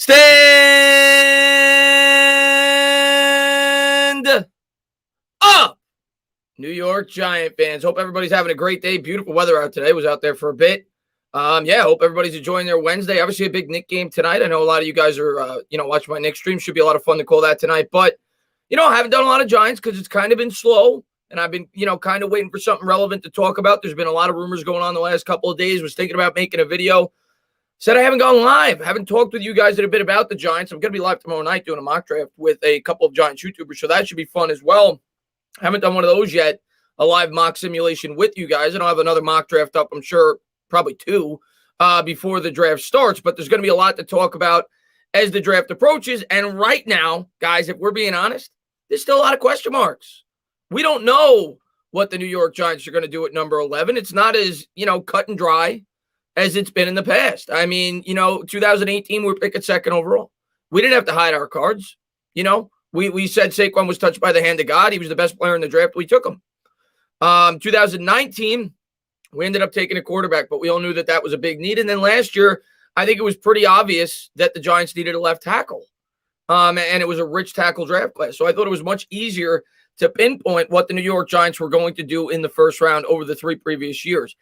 Stand up, New York Giant fans. Hope everybody's having a great day. Beautiful weather out today. Was out there for a bit. Hope everybody's enjoying their Wednesday. Obviously, a big Knick game tonight. I know a lot of you guys are, watching my Knick stream. Should be a lot of fun to call that tonight. But, I haven't done a lot of Giants because it's kind of been slow. And I've been, kind of waiting for something relevant to talk about. There's been a lot of rumors going on the last couple of days. Was thinking about making a video. Said I haven't gone live. Haven't talked with you guys a bit about the Giants. I'm going to be live tomorrow night doing a mock draft with a couple of Giants YouTubers. So that should be fun as well. Haven't done one of those yet. A live mock simulation with you guys. I don't have another mock draft up. I'm sure probably two before the draft starts. But there's going to be a lot to talk about as the draft approaches. And right now, guys, if we're being honest, there's still a lot of question marks. We don't know what the New York Giants are going to do at number 11. It's not as, cut and dry as it's been in the past. I mean, 2018, we were picking second overall. We didn't have to hide our cards. We said Saquon was touched by the hand of God. He was the best player in the draft. We took him. 2019, we ended up taking a quarterback, but we all knew that was a big need. And then last year, I think it was pretty obvious that the Giants needed a left tackle. And it was a rich tackle draft class. So I thought it was much easier to pinpoint what the New York Giants were going to do in the first round over the 3 previous years.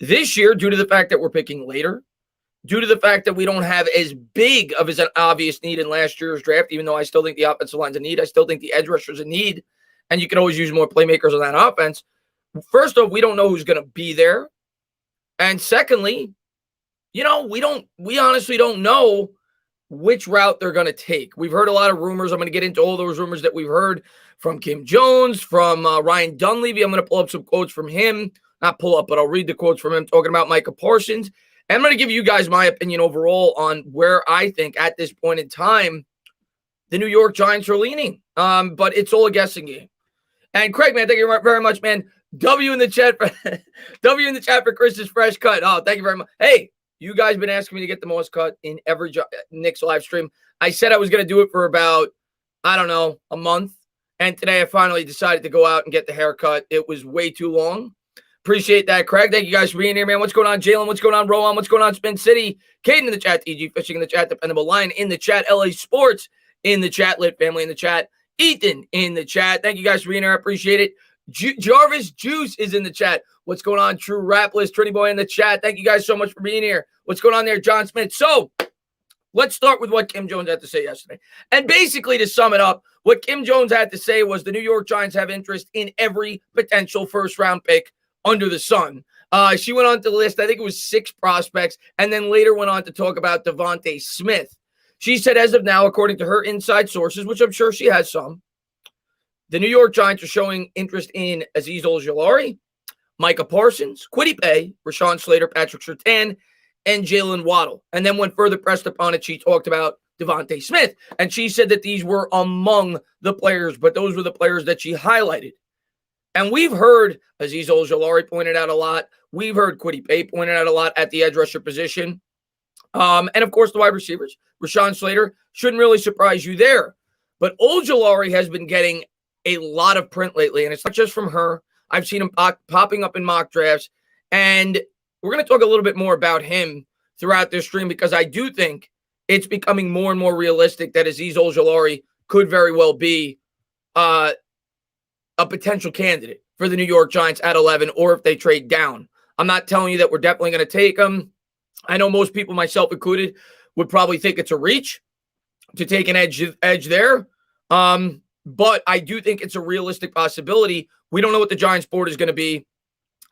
This year, due to the fact that we're picking later, due to the fact that we don't have as big of an obvious need in last year's draft, even though I still think the offensive line's a need, I still think the edge rusher's a need, and you can always use more playmakers on that offense. First off, we don't know who's going to be there. And secondly, we honestly don't know which route they're going to take. We've heard a lot of rumors. I'm going to get into all those rumors that we've heard from Kim Jones, from Ryan Dunleavy. I'm going to pull up some quotes from him. Not pull up, but I'll read the quotes from him talking about Micah Parsons. And I'm going to give you guys my opinion overall on where I think at this point in time the New York Giants are leaning. But it's all a guessing game. And Craig, man, thank you very much, man. W in the chat for Chris's fresh cut. Oh, thank you very much. Hey, you guys been asking me to get the most cut in every Knicks live stream. I said I was going to do it for about, a month. And today I finally decided to go out and get the haircut. It was way too long. Appreciate that, Craig. Thank you guys for being here, man. What's going on, Jalen? What's going on, Rowan? What's going on, Spin City? Caden in the chat, TG Fishing in the chat, Dependable Lion in the chat, LA Sports in the chat, Lit Family in the chat, Ethan in the chat. Thank you guys for being here. I appreciate it. Jarvis Juice is in the chat. What's going on, True Rap List, Trinity Boy in the chat. Thank you guys so much for being here. What's going on there, John Smith? So let's start with what Kim Jones had to say yesterday. And basically, to sum it up, what Kim Jones had to say was the New York Giants have interest in every potential first-round pick under the sun. She went on to list, I think it was 6 prospects, and then later went on to talk about Devontae Smith. She said, as of now, according to her inside sources, which I'm sure she has some, the New York Giants are showing interest in Azeez Ojulari, Micah Parsons, Kwity Paye, Rashawn Slater, Patrick Surtain, and Jalen Waddle. And then when further pressed upon it, she talked about Devontae Smith. And she said that these were among the players, but those were the players that she highlighted. And we've heard Azeez Ojulari pointed out a lot. We've heard Kwity Paye pointed out a lot at the edge rusher position. And, of course, the wide receivers. Rashawn Slater shouldn't really surprise you there. But Ojulari has been getting a lot of print lately, and it's not just from her. I've seen him popping up in mock drafts. And we're going to talk a little bit more about him throughout this stream because I do think it's becoming more and more realistic that Azeez Ojulari could very well be a potential candidate for the New York Giants at 11, or if they trade down. I'm not telling you that we're definitely going to take him. I know most people, myself included, would probably think it's a reach to take an edge there. But I do think it's a realistic possibility. We don't know what the Giants board is going to be.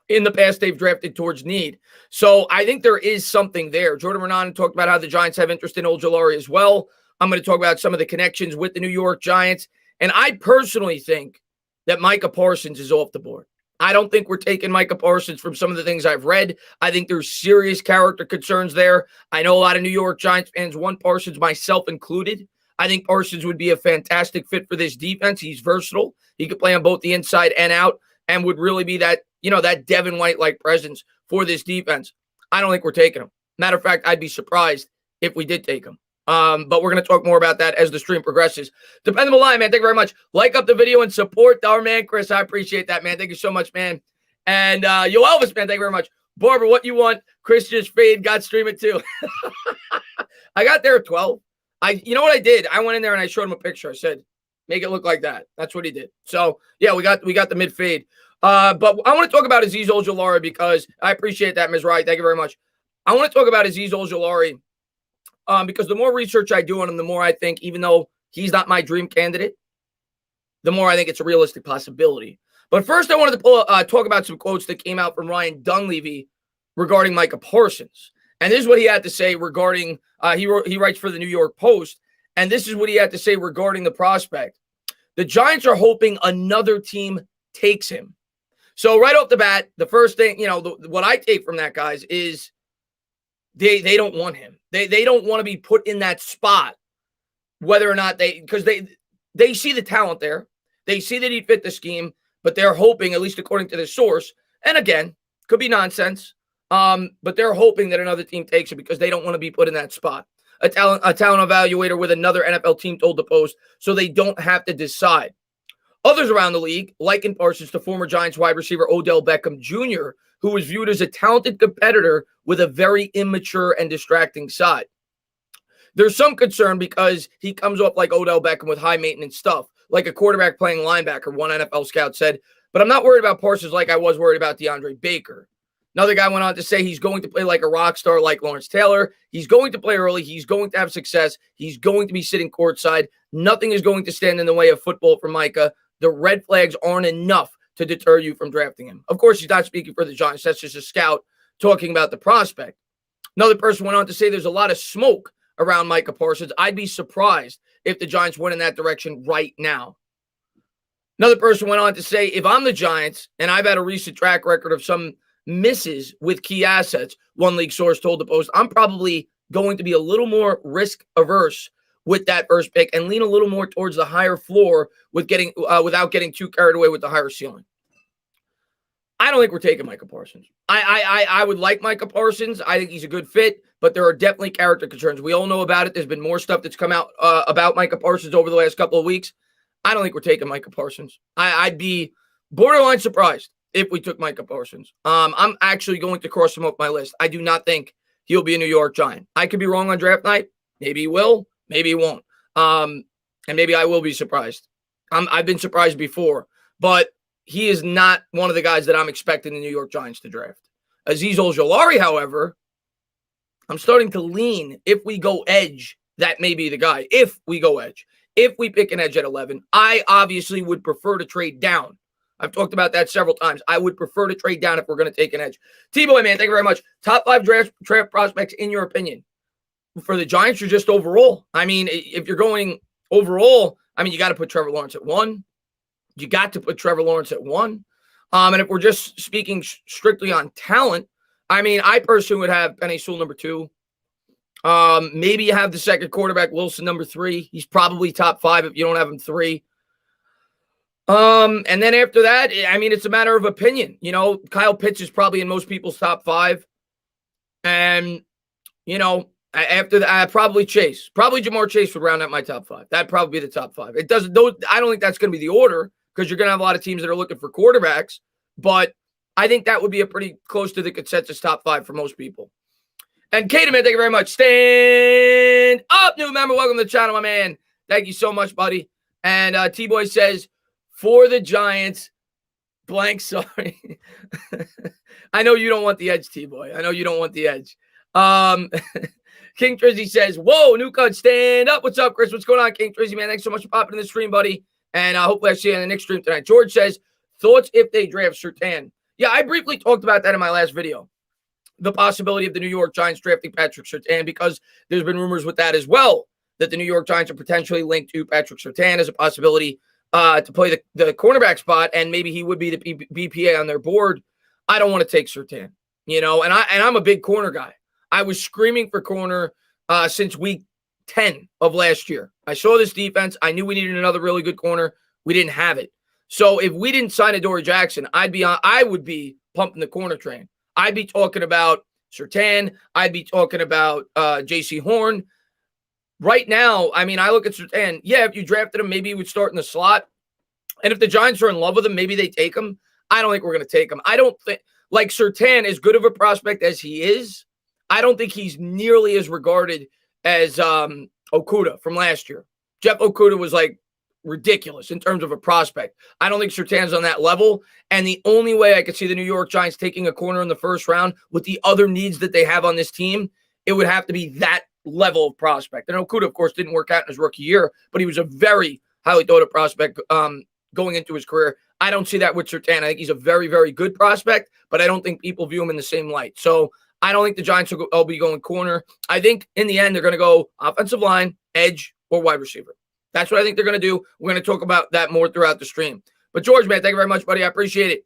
In the past, they've drafted towards need. So I think there is something there. Jordan Renan talked about how the Giants have interest in Ojulari as well. I'm going to talk about some of the connections with the New York Giants. And I personally think that Micah Parsons is off the board. I don't think we're taking Micah Parsons from some of the things I've read. I think there's serious character concerns there. I know a lot of New York Giants fans want Parsons, myself included. I think Parsons would be a fantastic fit for this defense. He's versatile. He could play on both the inside and out and would really be that, that Devin White-like presence for this defense. I don't think we're taking him. Matter of fact, I'd be surprised if we did take him. But we're going to talk more about that as the stream progresses. Dependable Line, man. Thank you very much. Like up the video and support our man, Chris. I appreciate that, man. Thank you so much, man. And Yo Elvis, man. Thank you very much. Barbara, what you want? Chris just fade. God stream it too. I got there at 12. You know what I did? I went in there and I showed him a picture. I said, make it look like that. That's what he did. So yeah, we got the mid fade. But I want to talk about Azeez Ojulari because I appreciate that, Ms. Wright. Thank you very much. I want to talk about Azeez Ojulari because the more research I do on him, the more I think, even though he's not my dream candidate, the more I think it's a realistic possibility. But first, I wanted to talk about some quotes that came out from Ryan Dunleavy regarding Micah Parsons. And this is what he had to say regarding, he writes for the New York Post, and this is what he had to say regarding the prospect. The Giants are hoping another team takes him. So right off the bat, the first thing, what I take from that, guys, is they don't want him. They don't want to be put in that spot, whether or not because they see the talent there. They see that he'd fit the scheme, but they're hoping, at least according to the source, and again, could be nonsense, but they're hoping that another team takes it because they don't want to be put in that spot. A talent evaluator with another NFL team told the Post, so they don't have to decide. Others around the league liken Parsons to former Giants wide receiver Odell Beckham Jr., who was viewed as a talented competitor with a very immature and distracting side. There's some concern because he comes off like Odell Beckham with high maintenance stuff, like a quarterback playing linebacker, one NFL scout said. But I'm not worried about Parsons like I was worried about DeAndre Baker. Another guy went on to say he's going to play like a rock star like Lawrence Taylor. He's going to play early. He's going to have success. He's going to be sitting courtside. Nothing is going to stand in the way of football for Micah. The red flags aren't enough to deter you from drafting him. Of course, he's not speaking for the Giants. That's just a scout talking about the prospect. Another person went on to say there's a lot of smoke around Micah Parsons. I'd be surprised if the Giants went in that direction right now. Another person went on to say, if I'm the Giants, and I've had a recent track record of some misses with key assets, one league source told the Post, I'm probably going to be a little more risk averse with that first pick and lean a little more towards the higher floor without getting too carried away with the higher ceiling. I don't think we're taking Micah Parsons. I would like Micah Parsons. I think he's a good fit, but there are definitely character concerns. We all know about it. There's been more stuff that's come out about Micah Parsons over the last couple of weeks. I don't think we're taking Micah Parsons. I'd be borderline surprised if we took Micah Parsons. I'm actually going to cross him off my list. I do not think he'll be a New York Giant. I could be wrong on draft night. Maybe he will. Maybe he won't. And maybe I will be surprised. I've been surprised before, but he is not one of the guys that I'm expecting the New York Giants to draft. Azeez Ojulari, however, I'm starting to lean, if we go edge, that may be the guy. If we go edge. If we pick an edge at 11, I obviously would prefer to trade down. I've talked about that several times. I would prefer to trade down if we're going to take an edge. T-Boy, man, thank you very much. Top 5 draft prospects in your opinion for the Giants or just overall? I mean, if you're going overall, I mean, you got to put Trevor Lawrence at 1. You got to put Trevor Lawrence at 1. And if we're just speaking strictly on talent, I mean, I personally would have Penei Sewell number 2. Maybe you have the second quarterback, Wilson, number 3. He's probably top 5 if you don't have him 3. And then after that, I mean, it's a matter of opinion. You know, Kyle Pitts is probably in most people's top 5. And, you know, after that, probably Chase. Probably Jamar Chase would round out my top 5. That'd probably be the top 5. It doesn't, I don't think that's going to be the order because you're going to have a lot of teams that are looking for quarterbacks. But I think that would be a pretty close to the consensus top 5 for most people. And Katie, man, thank you very much. Stand up, new member. Welcome to the channel, my man. Thank you so much, buddy. And T-Boy says, for the Giants, blank, sorry. I know you don't want the edge, T-Boy. I know you don't want the edge. King Trizzy says, whoa, new cut, stand up. What's up, Chris? What's going on, King Trizzy, man? Thanks so much for popping in the stream, buddy. And hopefully I see you on the next stream tonight. George says, thoughts if they draft Surtain? Yeah, I briefly talked about that in my last video. The possibility of the New York Giants drafting Patrick Surtain, because there's been rumors with that as well, that the New York Giants are potentially linked to Patrick Surtain as a possibility to play the cornerback spot, and maybe he would be the BPA on their board. I don't want to take Surtain, you know, and I'm a big corner guy. I was screaming for corner since week 10 of last year. I saw this defense. I knew we needed another really good corner. We didn't have it. So if we didn't sign Adoree Jackson, I would be pumping the corner train. I'd be talking about Surtain. I'd be talking about J.C. Horn. Right now, I mean, I look at Surtain. Yeah, if you drafted him, maybe he would start in the slot. And if the Giants are in love with him, maybe they take him. I don't think we're going to take him. I don't think, like Surtain, as good of a prospect as he is, I don't think he's nearly as regarded as Okudah from last year. Jeff Okudah was like ridiculous in terms of a prospect. I don't think Surtain's on that level. And the only way I could see the New York Giants taking a corner in the first round with the other needs that they have on this team, it would have to be that level of prospect. And Okudah, of course, didn't work out in his rookie year, but he was a very highly thought of prospect going into his career. I don't see that with Surtain. I think he's a very, very good prospect, but I don't think people view him in the same light. So I don't think the Giants will be going corner. I think in the end, they're going to go offensive line, edge, or wide receiver. That's what I think they're going to do. We're going to talk about that more throughout the stream. But George, man, thank you very much, buddy. I appreciate it.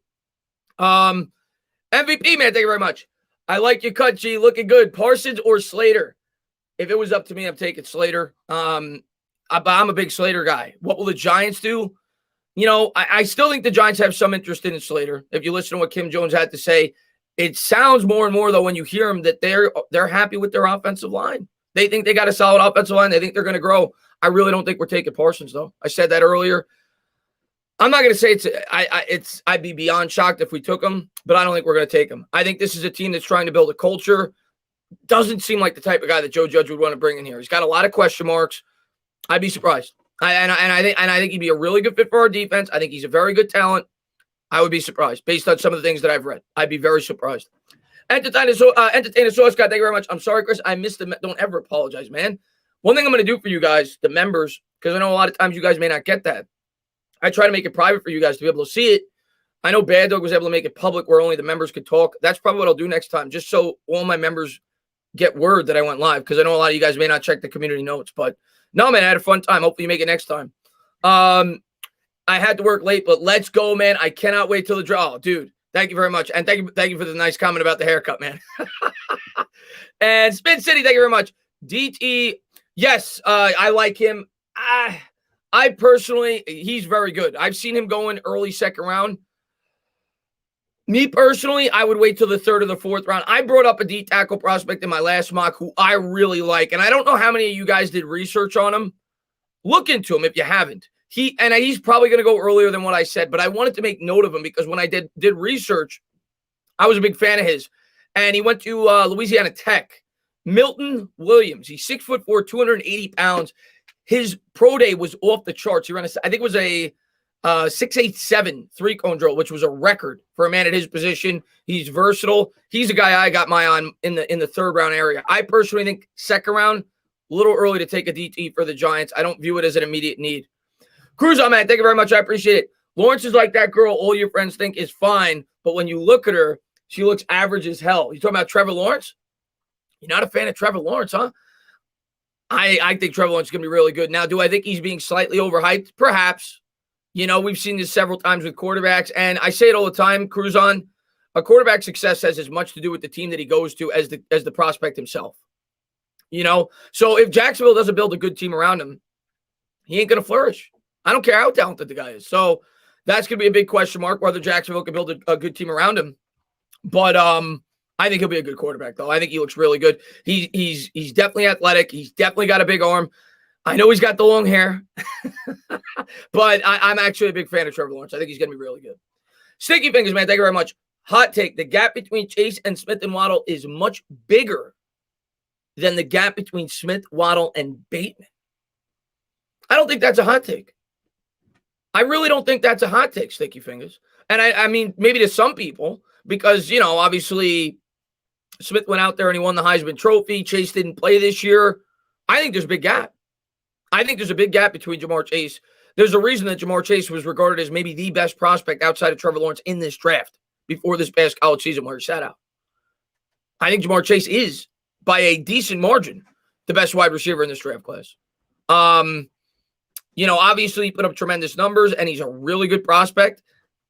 MVP, man, thank you very much. I like your cut, G. Looking good. Parsons or Slater? If it was up to me, I'm taking Slater. I'm a big Slater guy. What will the Giants do? You know, I still think the Giants have some interest in Slater. If you listen to what Kim Jones had to say, it sounds more and more, though, when you hear them that they're happy with their offensive line. They think they got a solid offensive line. They think they're going to grow. I really don't think we're taking Parsons, though. I said that earlier. I'm not going to say I'd be beyond shocked if we took him, but I don't think we're going to take him. I think this is a team that's trying to build a culture. Doesn't seem like the type of guy that Joe Judge would want to bring in here. He's got a lot of question marks. I'd be surprised. I think he'd be a really good fit for our defense. I think he's a very good talent. I would be surprised based on some of the things that I've read. I'd be very surprised. Entertainer Source, God, thank you very much. I'm sorry, Chris. I missed the. Don't ever apologize, man. One thing I'm going to do for you guys, the members, because I know a lot of times you guys may not get that. I try to make it private for you guys to be able to see it. I know Bad Dog was able to make it public where only the members could talk. That's probably what I'll do next time, just so all my members get word that I went live, because I know a lot of you guys may not check the community notes. But no, man, I had a fun time. Hopefully you make it next time. I had to work late, but let's go, man. I cannot wait till the draw. Oh, dude, thank you very much. And thank you for the nice comment about the haircut, man. And Spin City, thank you very much. DT, yes, I like him. I personally, he's very good. I've seen him go in early second round. Me personally, I would wait till the third or the fourth round. I brought up a D tackle prospect in my last mock who I really like, and I don't know how many of you guys did research on him. Look into him if you haven't. He's probably going to go earlier than what I said, but I wanted to make note of him because when I did research, I was a big fan of his. And he went to Louisiana Tech. Milton Williams. He's 6'4", 280 pounds. His pro day was off the charts. He ran I think it was a 6.87 three-cone drill, which was a record for a man at his position. He's versatile. He's a guy I got my eye on in the third round area. I personally think second round, a little early to take a DT for the Giants. I don't view it as an immediate need. Cruz on, man. Thank you very much. I appreciate it. Lawrence is like that girl all your friends think is fine, but when you look at her, she looks average as hell. You talking about Trevor Lawrence? You're not a fan of Trevor Lawrence, huh? I think Trevor Lawrence is going to be really good. Now, do I think he's being slightly overhyped? Perhaps. You know, we've seen this several times with quarterbacks, and I say it all the time, Cruz on, a quarterback's success has as much to do with the team that he goes to as the prospect himself. You know, so if Jacksonville doesn't build a good team around him, he ain't going to flourish. I don't care how talented the guy is. So that's going to be a big question mark, whether Jacksonville can build a good team around him. But I think he'll be a good quarterback, though. I think he looks really good. He's definitely athletic. He's definitely got a big arm. I know he's got the long hair, but I'm actually a big fan of Trevor Lawrence. I think he's going to be really good. Sticky Fingers, man. Thank you very much. Hot take. The gap between Chase and Smith and Waddle is much bigger than the gap between Smith, Waddle, and Bateman. I don't think that's a hot take. I really don't think that's a hot take, Sticky Fingers. And I mean, maybe to some people, because, you know, obviously Smith went out there and he won the Heisman Trophy. Chase didn't play this year. I think there's a big gap. I think there's a big gap between Jamar Chase. There's a reason that Jamar Chase was regarded as maybe the best prospect outside of Trevor Lawrence in this draft before this past college season where he sat out. I think Jamar Chase is, by a decent margin, the best wide receiver in this draft class. You know, obviously he put up tremendous numbers, and he's a really good prospect.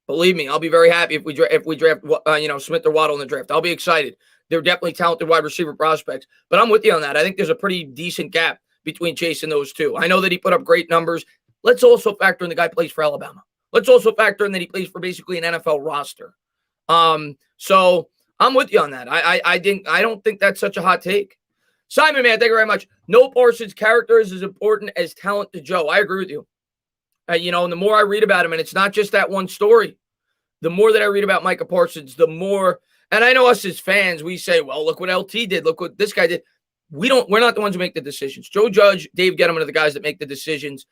Believe me, I'll be very happy if we draft Smith or Waddle in the draft. I'll be excited. They're definitely talented wide receiver prospects. But I'm with you on that. I think there's a pretty decent gap between Chase and those two. I know that he put up great numbers. Let's also factor in the guy plays for Alabama. Let's also factor in that he plays for basically an NFL roster. So I'm with you on that. I don't think that's such a hot take. Simon, man, thank you very much. No Parsons' character is as important as talent to Joe. I agree with you. You know, and the more I read about him, and it's not just that one story, the more that I read about Micah Parsons, the more, and I know us as fans, we say, well, look what LT did. Look what this guy did. we're not the ones who make the decisions. Joe Judge, Dave Gettleman are the guys that make the decisions.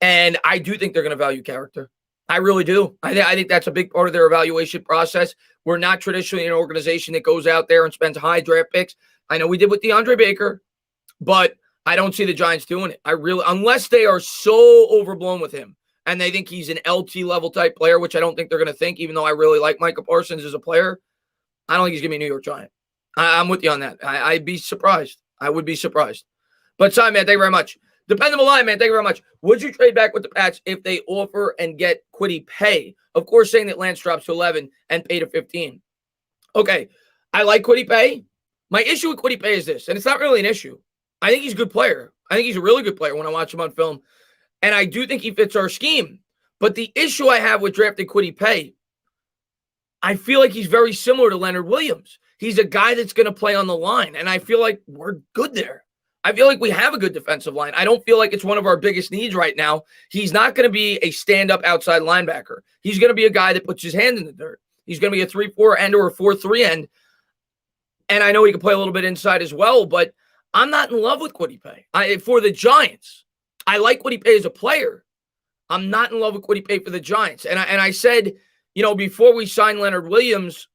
And I do think they're going to value character. I really do. I think that's a big part of their evaluation process. We're not traditionally an organization that goes out there and spends high draft picks. I know we did with DeAndre Baker, but I don't see the Giants doing it. Unless they are so overblown with him and they think he's an LT level type player, which I don't think they're going to think, even though I really like Micah Parsons as a player. I don't think he's going to be a New York Giant. I'm with you on that. I'd be surprised. I would be surprised. But Simon, man, thank you very much. Dependable line, man. Thank you very much. Would you trade back with the Pats if they offer and get Kwity Paye? Of course, saying that Lance drops to 11 and Paye to 15. Okay, I like Kwity Paye. My issue with Kwity Paye is this, and it's not really an issue. I think he's a good player. I think he's a really good player when I watch him on film. And I do think he fits our scheme. But the issue I have with drafting Kwity Paye, I feel like he's very similar to Leonard Williams. He's a guy that's going to play on the line. And I feel like we're good there. I feel like we have a good defensive line. I don't feel like it's one of our biggest needs right now. He's not going to be a stand-up outside linebacker. He's going to be a guy that puts his hand in the dirt. He's going to be a 3-4 end or a 4-3 end. And I know he can play a little bit inside as well, but I'm not in love with Kwity Paye. For the Giants, I like Kwity Paye as a player. I'm not in love with Kwity Paye for the Giants. And I said, before we signed Leonard Williams,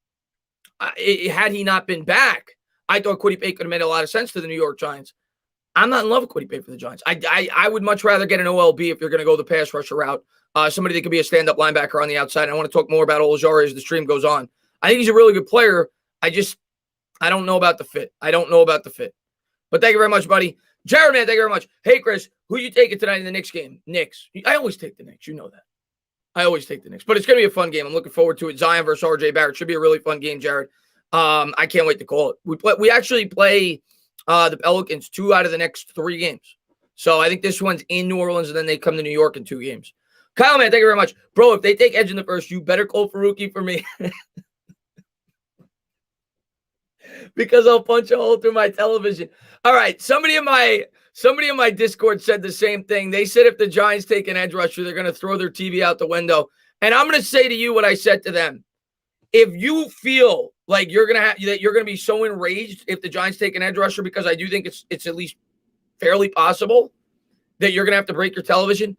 had he not been back, I thought Kwity Paye could have made a lot of sense to the New York Giants. I'm not in love with Kwity Paye for the Giants. I would much rather get an OLB if you're going to go the pass rusher route. Somebody that could be a stand-up linebacker on the outside. And I want to talk more about Olajari as the stream goes on. I think he's a really good player. I don't know about the fit. But thank you very much, buddy. Jared, man, thank you very much. Hey, Chris, who you taking tonight in the Knicks game? Knicks. I always take the Knicks. You know that. I always take the Knicks. But it's going to be a fun game. I'm looking forward to it. Zion versus Rj Barrett. Should be a really fun game, Jared. I can't wait to call it. We actually play the Pelicans 2 out of the next 3 games. So I think this one's in New Orleans, and then they come to New York in 2 games. Kyle, man, thank you very much. Bro, if they take edge in the first, you better call for rookie for me. Because I'll punch a hole through my television. All right, somebody in my Discord said the same thing. They said if the Giants take an edge rusher, they're going to throw their TV out the window. And I'm going to say to you what I said to them. If you feel like you're going to be so enraged if the Giants take an edge rusher, because I do think it's at least fairly possible that you're going to have to break your television,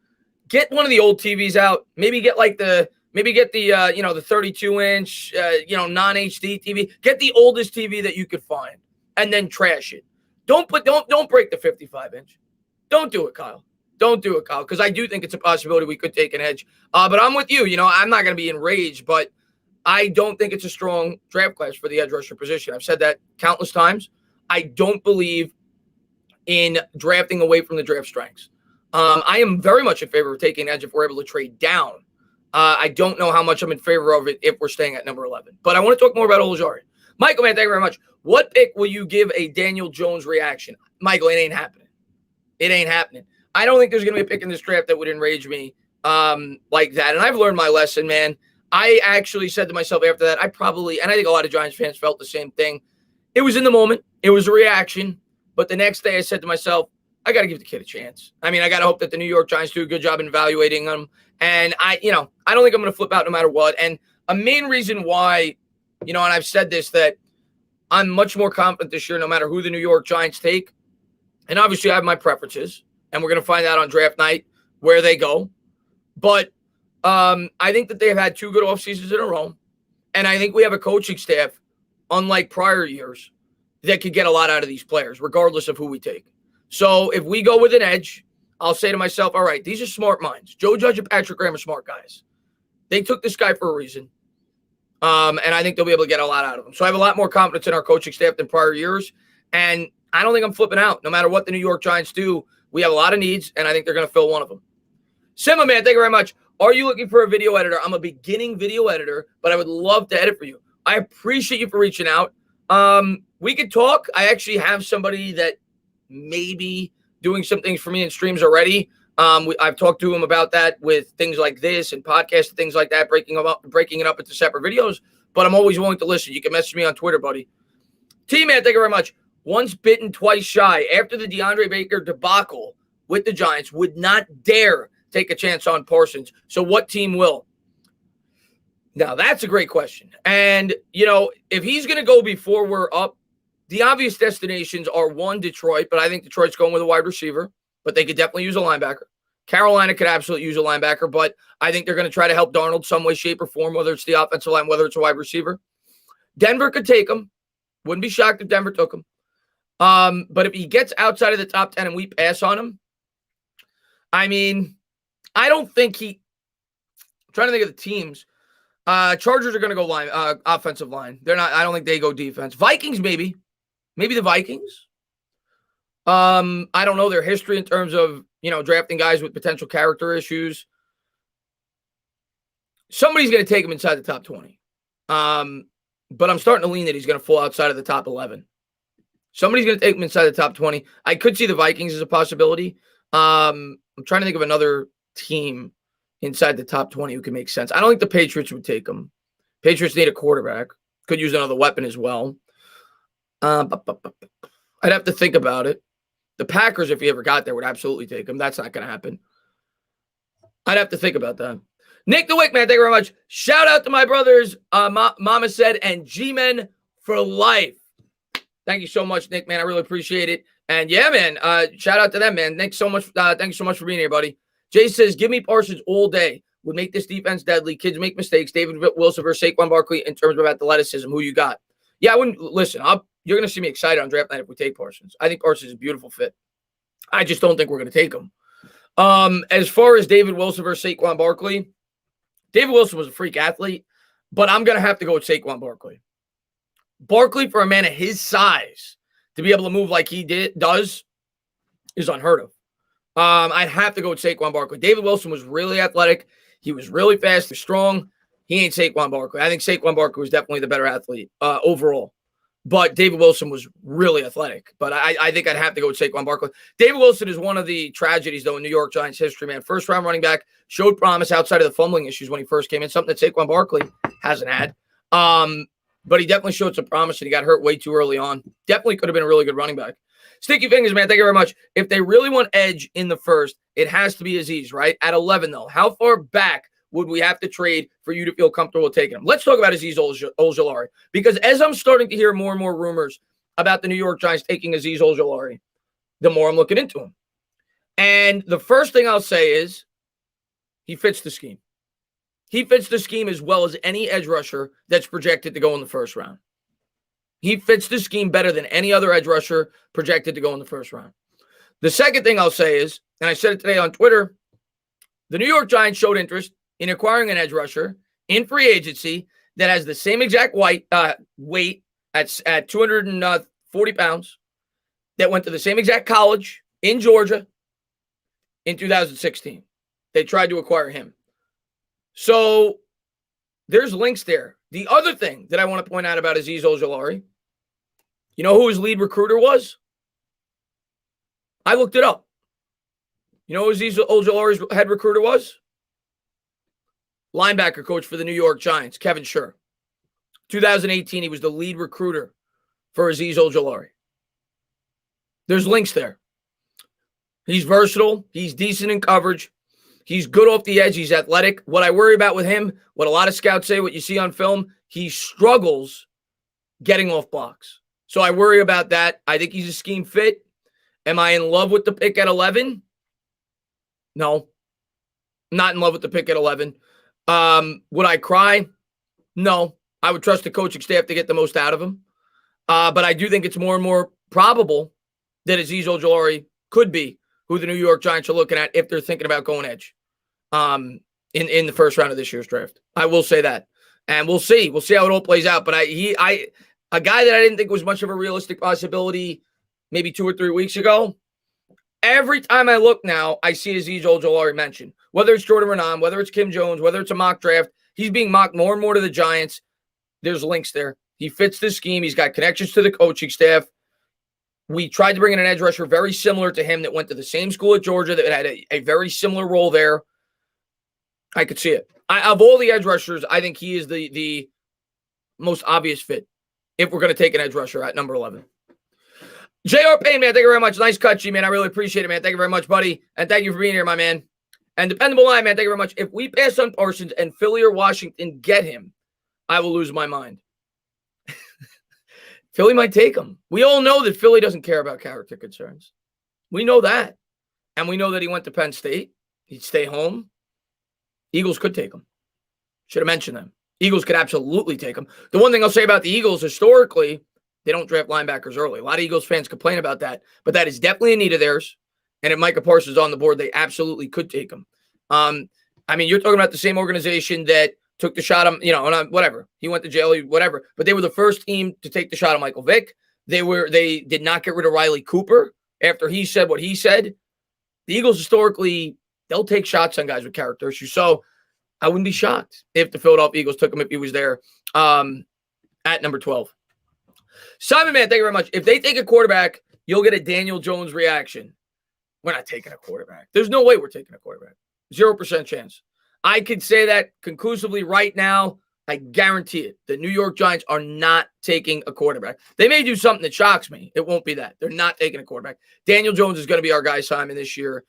get one of the old TVs out. Maybe get the 32-inch, non-HD TV. Get the oldest TV that you could find and then trash it. Don't break the 55-inch. Don't do it, Kyle. Don't do it, Kyle, because I do think it's a possibility we could take an edge. But I'm with you. I'm not going to be enraged, but I don't think it's a strong draft class for the edge rusher position. I've said that countless times. I don't believe in drafting away from the draft strengths. I am very much in favor of taking edge if we're able to trade down. I don't know how much I'm in favor of it if we're staying at number 11. But I want to talk more about Olajari. Michael, man, thank you very much. What pick will you give a Daniel Jones reaction? Michael, it ain't happening. It ain't happening. I don't think there's going to be a pick in this draft that would enrage me like that. And I've learned my lesson, man. I actually said to myself after that, and I think a lot of Giants fans felt the same thing. It was in the moment. It was a reaction. But the next day I said to myself, I got to give the kid a chance. I mean, I got to hope that the New York Giants do a good job in evaluating him. And I don't think I'm going to flip out no matter what. And a main reason why, and I've said this, that I'm much more confident this year no matter who the New York Giants take. And obviously I have my preferences, and we're going to find out on draft night where they go. But I think that they've had 2 good off seasons in a row. And I think we have a coaching staff, unlike prior years, that could get a lot out of these players, regardless of who we take. So if we go with an edge, I'll say to myself, all right, these are smart minds. Joe Judge and Patrick Graham are smart guys. They took this guy for a reason. And I think they'll be able to get a lot out of him. So I have a lot more confidence in our coaching staff than prior years. And I don't think I'm flipping out. No matter what the New York Giants do, we have a lot of needs, and I think they're going to fill one of them. Simba, man, thank you very much. Are you looking for a video editor? I'm a beginning video editor, but I would love to edit for you. I appreciate you for reaching out. We could talk. I actually have somebody that may be doing some things for me in streams already. I've talked to him about that with things like this and podcasts and things like that, breaking it up into separate videos. But I'm always willing to listen. You can message me on Twitter, buddy. T-Man, thank you very much. Once bitten, twice shy. After the DeAndre Baker debacle with the Giants, would not dare take a chance on Parsons. So what team will? Now, that's a great question. And, if he's going to go before we're up, The obvious destinations are one, Detroit, but I think Detroit's going with a wide receiver, but they could definitely use a linebacker. Carolina could absolutely use a linebacker, but I think they're going to try to help Darnold some way, shape, or form, whether it's the offensive line, whether it's a wide receiver. Denver could take him. Wouldn't be shocked if Denver took him. But if he gets outside of the top 10 and we pass on him, I mean, I don't think I'm trying to think of the teams. Chargers are going to go offensive line. They're not. I don't think they go defense. Vikings, maybe the Vikings. I don't know their history in terms of, drafting guys with potential character issues. Somebody's going to take him inside the top 20. But I'm starting to lean that he's going to fall outside of the top 11. Somebody's going to take him inside the top 20. I could see the Vikings as a possibility. I'm trying to think of another team inside the top 20 who can make sense. I don't think the Patriots would take him. Patriots need a quarterback. Could use another weapon as well. I'd have to think about it. The Packers, if he ever got there, would absolutely take him. That's not going to happen. I'd have to think about that. Nick the Wick, man, thank you very much. Shout out to my brothers, Mama Said, and G-Men for life. Thank you so much, Nick, man. I really appreciate it. And yeah, man, shout out to them, man. Thanks so much. Thank you so much for being here, buddy. Jay says, give me Parsons all day. Would make this defense deadly. Kids make mistakes. David Wilson versus Saquon Barkley in terms of athleticism. Who you got? Yeah, I wouldn't listen. You're going to see me excited on draft night if we take Parsons. I think Parsons is a beautiful fit. I just don't think we're going to take him. As far as David Wilson versus Saquon Barkley, David Wilson was a freak athlete, but I'm going to have to go with Saquon Barkley. Barkley, for a man of his size, to be able to move like he does is unheard of. I'd have to go with Saquon Barkley. David Wilson was really athletic. He was really fast and strong. He ain't Saquon Barkley. I think Saquon Barkley was definitely the better athlete overall. But David Wilson was really athletic. But I think I'd have to go with Saquon Barkley. David Wilson is one of the tragedies, though, in New York Giants history, man. First-round running back, showed promise outside of the fumbling issues when he first came in, something that Saquon Barkley hasn't had. But he definitely showed some promise, and he got hurt way too early on. Definitely could have been a really good running back. Sticky Fingers, man, thank you very much. If they really want edge in the first, it has to be Azeez, right? At 11, though, how far back would we have to trade for you to feel comfortable taking him? Let's talk about Azeez Ojulari, because as I'm starting to hear more and more rumors about the New York Giants taking Azeez Ojulari, the more I'm looking into him. And the first thing I'll say is he fits the scheme. He fits the scheme as well as any edge rusher that's projected to go in the first round. He fits the scheme better than any other edge rusher projected to go in the first round. The second thing I'll say is, and I said it today on Twitter, the New York Giants showed interest in acquiring an edge rusher in free agency that has the same exact weight at 240 pounds, that went to the same exact college in Georgia in 2016. They tried to acquire him. So there's links there. The other thing that I want to point out about Azeez Ojulari, you know who his lead recruiter was? I looked it up. You know who Azeez Ojulari's head recruiter was? Linebacker coach for the New York Giants, Kevin Sherr. 2018, he was the lead recruiter for Azeez Ojulari. There's links there. He's versatile. He's decent in coverage. He's good off the edge. He's athletic. What I worry about with him, what a lot of scouts say, what you see on film, he struggles getting off blocks. So I worry about that. I think he's a scheme fit. Am I in love with the pick at 11? No. Not in love with the pick at 11. Would I cry? No. I would trust the coaching staff to get the most out of him. But I do think it's more and more probable that Azeez Ojulari could be who the New York Giants are looking at if they're thinking about going edge in the first round of this year's draft. I will say that. And we'll see. We'll see how it all plays out. But a guy that I didn't think was much of a realistic possibility maybe 2 or 3 weeks ago, every time I look now, I see Azeez Ojulari mentioned. Whether it's Jordan Renan, whether it's Kim Jones, whether it's a mock draft, he's being mocked more and more to the Giants. There's links there. He fits the scheme. He's got connections to the coaching staff. We tried to bring in an edge rusher very similar to him that went to the same school at Georgia that had a very similar role there. I could see it. Of all the edge rushers, I think he is the most obvious fit if we're going to take an edge rusher at number 11. J.R. Payne, man, thank you very much. Nice cut, G, man. I really appreciate it, man. Thank you very much, buddy. And thank you for being here, my man. And Dependable Line, man, thank you very much. If we pass on Parsons and Philly or Washington get him, I will lose my mind. Philly might take him. We all know that Philly doesn't care about character concerns. We know that. And we know that he went to Penn State. He'd stay home. Eagles could take him. Should have mentioned them. Eagles could absolutely take him. The one thing I'll say about the Eagles, historically, they don't draft linebackers early. A lot of Eagles fans complain about that, but that is definitely a need of theirs. And if Micah Parsons is on the board, they absolutely could take him. I mean, you're talking about the same organization that took the shot on, whatever. He went to jail, whatever. But they were the first team to take the shot on Michael Vick. They did not get rid of Riley Cooper after he said what he said. The Eagles historically, they'll take shots on guys with character issues. So I wouldn't be shocked if the Philadelphia Eagles took him if he was there at number 12. Simon, man, thank you very much. If they take a quarterback, you'll get a Daniel Jones reaction. We're not taking a quarterback. There's no way we're taking a quarterback. 0% chance. I could say that conclusively right now. I guarantee it. The New York Giants are not taking a quarterback. They may do something that shocks me. It won't be that. They're not taking a quarterback. Daniel Jones is going to be our guy, Simon, this year.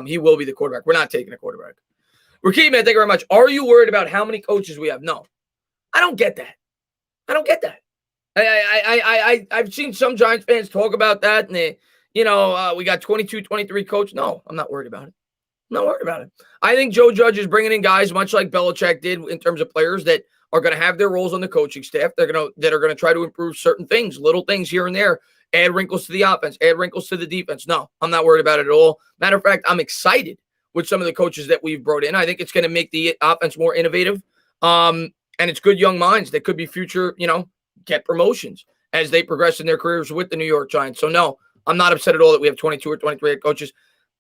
He will be the quarterback. We're not taking a quarterback. Rakeem, man, thank you very much. Are you worried about how many coaches we have? No. I don't get that. I don't get that. I've seen some Giants fans talk about that, and they, we got 22, 23 coaches. No, I'm not worried about it. I'm not worried about it. I think Joe Judge is bringing in guys much like Belichick did in terms of players that are going to have their roles on the coaching staff. That are going to try to improve certain things, little things here and there, add wrinkles to the offense, add wrinkles to the defense. No, I'm not worried about it at all. Matter of fact, I'm excited with some of the coaches that we've brought in. I think it's going to make the offense more innovative. And it's good young minds that could be future, get promotions as they progress in their careers with the New York Giants. So no, I'm not upset at all that we have 22 or 23 head coaches.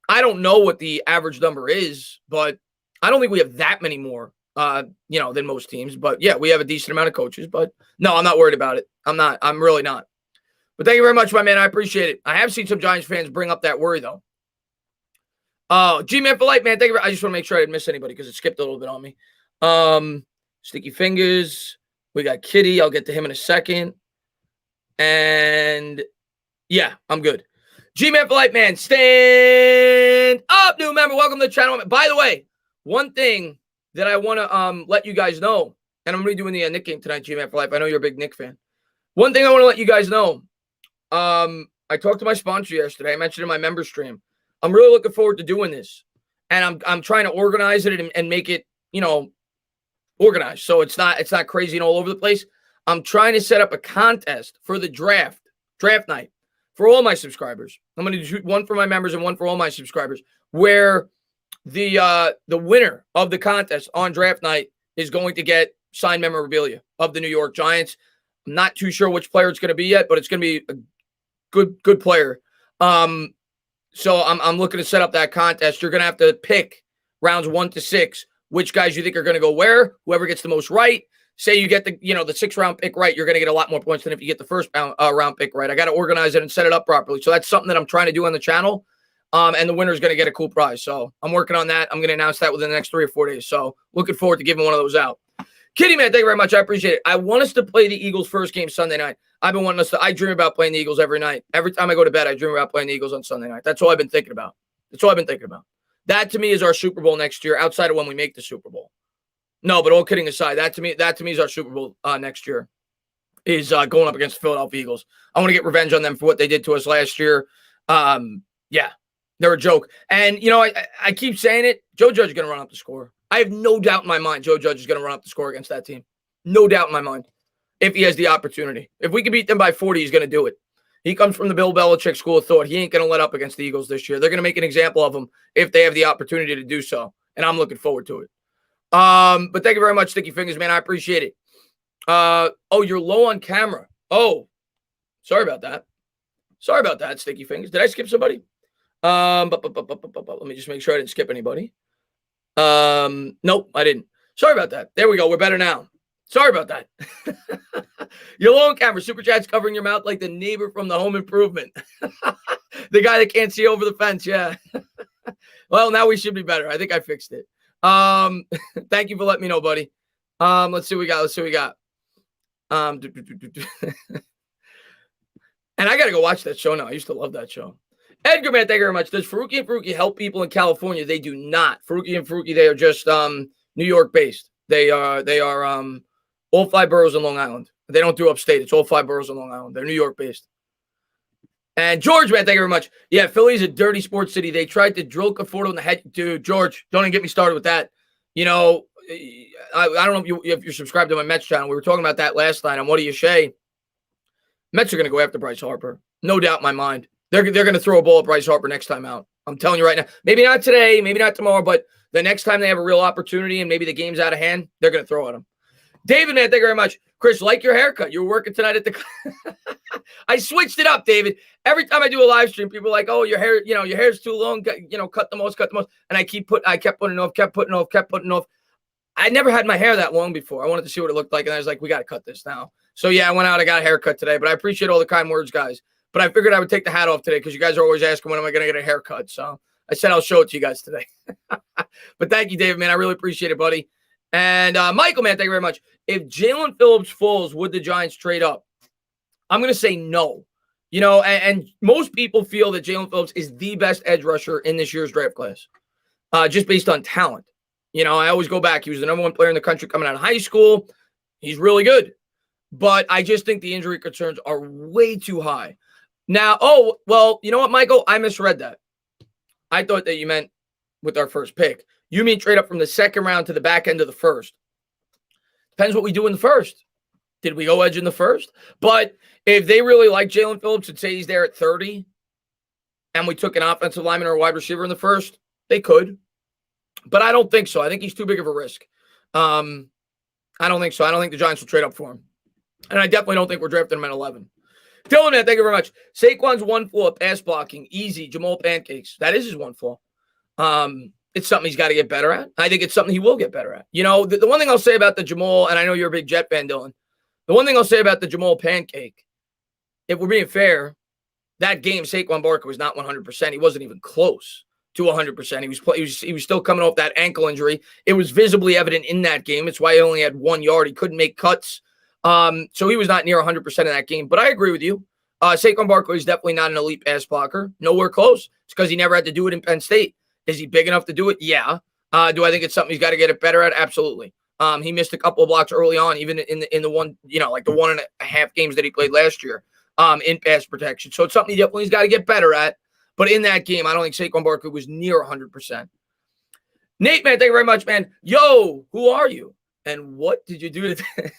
I don't know what the average number is, but I don't think we have that many more, than most teams. But yeah, we have a decent amount of coaches. But no, I'm not worried about it. I'm really not. But thank you very much, my man. I appreciate it. I have seen some Giants fans bring up that worry, though. G-Man for life, man. Thank you. I just want to make sure I didn't miss anybody because it skipped a little bit on me. Sticky Fingers. We got Kitty. I'll get to him in a second. And yeah, I'm good. G-Man for life, man. Stand up, new member. Welcome to the channel. By the way, one thing that I want to let you guys know, and I'm going to be doing the Nick game tonight, G-Man for life. I know you're a big Nick fan. One thing I want to let you guys know. I talked to my sponsor yesterday. I mentioned in my member stream. I'm really looking forward to doing this. And I'm trying to organize it and make it, organized. So it's not crazy and all over the place. I'm trying to set up a contest for the draft night for all my subscribers. I'm going to do one for my members and one for all my subscribers, where the winner of the contest on draft night is going to get signed memorabilia of the New York Giants. I'm not too sure which player it's going to be yet, but it's going to be a good player. So I'm looking to set up that contest. You're going to have to pick rounds 1 to 6 which guys you think are going to go where. Whoever gets the most right. Say you get the 6th round pick right, you're going to get a lot more points than if you get the first round pick right. I got to organize it and set it up properly. So that's something that I'm trying to do on the channel. And the winner is going to get a cool prize. So I'm working on that. I'm going to announce that within the next 3 or 4 days. So looking forward to giving one of those out. Kitty, man, thank you very much. I appreciate it. I want us to play the Eagles first game Sunday night. I've been wanting us to. I dream about playing the Eagles every night. Every time I go to bed, I dream about playing the Eagles on Sunday night. That's all I've been thinking about. That to me is our Super Bowl next year, outside of when we make the Super Bowl. No, but all kidding aside, that to me is our Super Bowl next year. Is going up against the Philadelphia Eagles. I want to get revenge on them for what they did to us last year. Yeah, they're a joke. And I keep saying it. Joe Judge is going to run up the score. I have no doubt in my mind Joe Judge is going to run up the score against that team. No doubt in my mind. If he has the opportunity. If we can beat them by 40, he's going to do it. He comes from the Bill Belichick school of thought. He ain't going to let up against the Eagles this year. They're going to make an example of him if they have the opportunity to do so. And I'm looking forward to it. But thank you very much, Sticky Fingers, man. I appreciate it. Oh, you're low on camera. Oh, sorry about that. Sticky Fingers. Did I skip somebody? Let me just make sure I didn't skip anybody. Nope, I didn't. Sorry about that. There we go. We're better now. Sorry about that. You're low on camera. Super Chat's covering your mouth like the neighbor from the Home Improvement. The guy that can't see over the fence. Yeah. Well, now we should be better. I think I fixed it. Thank you for letting me know, buddy. Let's see what we got. And I got to go watch that show now. I used to love that show. Edgar, man, thank you very much. Does Faruqi and Faruqi help people in California? They do not. Faruqi and Faruqi, they are just New York based. They are all 5 boroughs in Long Island. They don't do upstate. It's all 5 boroughs on Long Island. They're New York based. And George, man, thank you very much. Yeah, Philly's a dirty sports city. They tried to drill Conforto in the head. Dude, George, don't even get me started with that. You know, I don't know if you're subscribed to my Mets channel. We were talking about that last night on What Do You Say? Mets are going to go after Bryce Harper. No doubt in my mind. They're going to throw a ball at Bryce Harper next time out. I'm telling you right now. Maybe not today, maybe not tomorrow, but the next time they have a real opportunity and maybe the game's out of hand, they're going to throw at him. David, man, thank you very much. Chris, like your haircut. You were working tonight at the I switched it up, David. Every time I do a live stream, people are like, oh, your hair, your hair's too long. Cut the most. And I kept putting it off. I never had my hair that long before. I wanted to see what it looked like. And I was like, we got to cut this now. So yeah, I went out, I got a haircut today, but I appreciate all the kind words, guys. But I figured I would take the hat off today because you guys are always asking when am I going to get a haircut. So I said I'll show it to you guys today. But thank you, David, man. I really appreciate it, buddy. And Michael, man, thank you very much. If Jalen Phillips falls, would the Giants trade up? I'm going to say no. And most people feel that Jalen Phillips is the best edge rusher in this year's draft class, just based on talent. I always go back. He was the number 1 player in the country coming out of high school. He's really good. But I just think the injury concerns are way too high. Now, you know what, Michael? I misread that. I thought that you meant with our first pick. You mean trade up from the second round to the back end of the first. Depends what we do in the first. Did we go edge in the first? But if they really like Jalen Phillips and say he's there at 30 and we took an offensive lineman or a wide receiver in the first, they could. But I don't think so. I think he's too big of a risk. I don't think so. I don't think the Giants will trade up for him. And I definitely don't think we're drafting him at 11. Dylan, man, thank you very much. Saquon's one flaw, pass blocking, easy, Jamal pancakes. That is his one flaw. It's something he's got to get better at. I think it's something he will get better at. The one thing I'll say about the Jamal, and I know you're a big Jet fan, Dylan. The one thing I'll say about the Jamal pancake, if we're being fair, that game, Saquon Barkley was not 100%. He wasn't even close to 100%. He was still coming off that ankle injury. It was visibly evident in that game. It's why he only had 1 yard. He couldn't make cuts. So he was not near 100% in that game. But I agree with you. Saquon Barkley is definitely not an elite pass blocker. Nowhere close. It's because he never had to do it in Penn State. Is he big enough to do it? Yeah. Do I think it's something he's got to get it better at? Absolutely. He missed a couple of blocks early on, even in the one, like the 1.5 games that he played last year in pass protection. So it's something he definitely has got to get better at. But in that game, I don't think Saquon Barkley was near 100%. Nate, man, thank you very much, man. Yo, who are you? And what did you do today?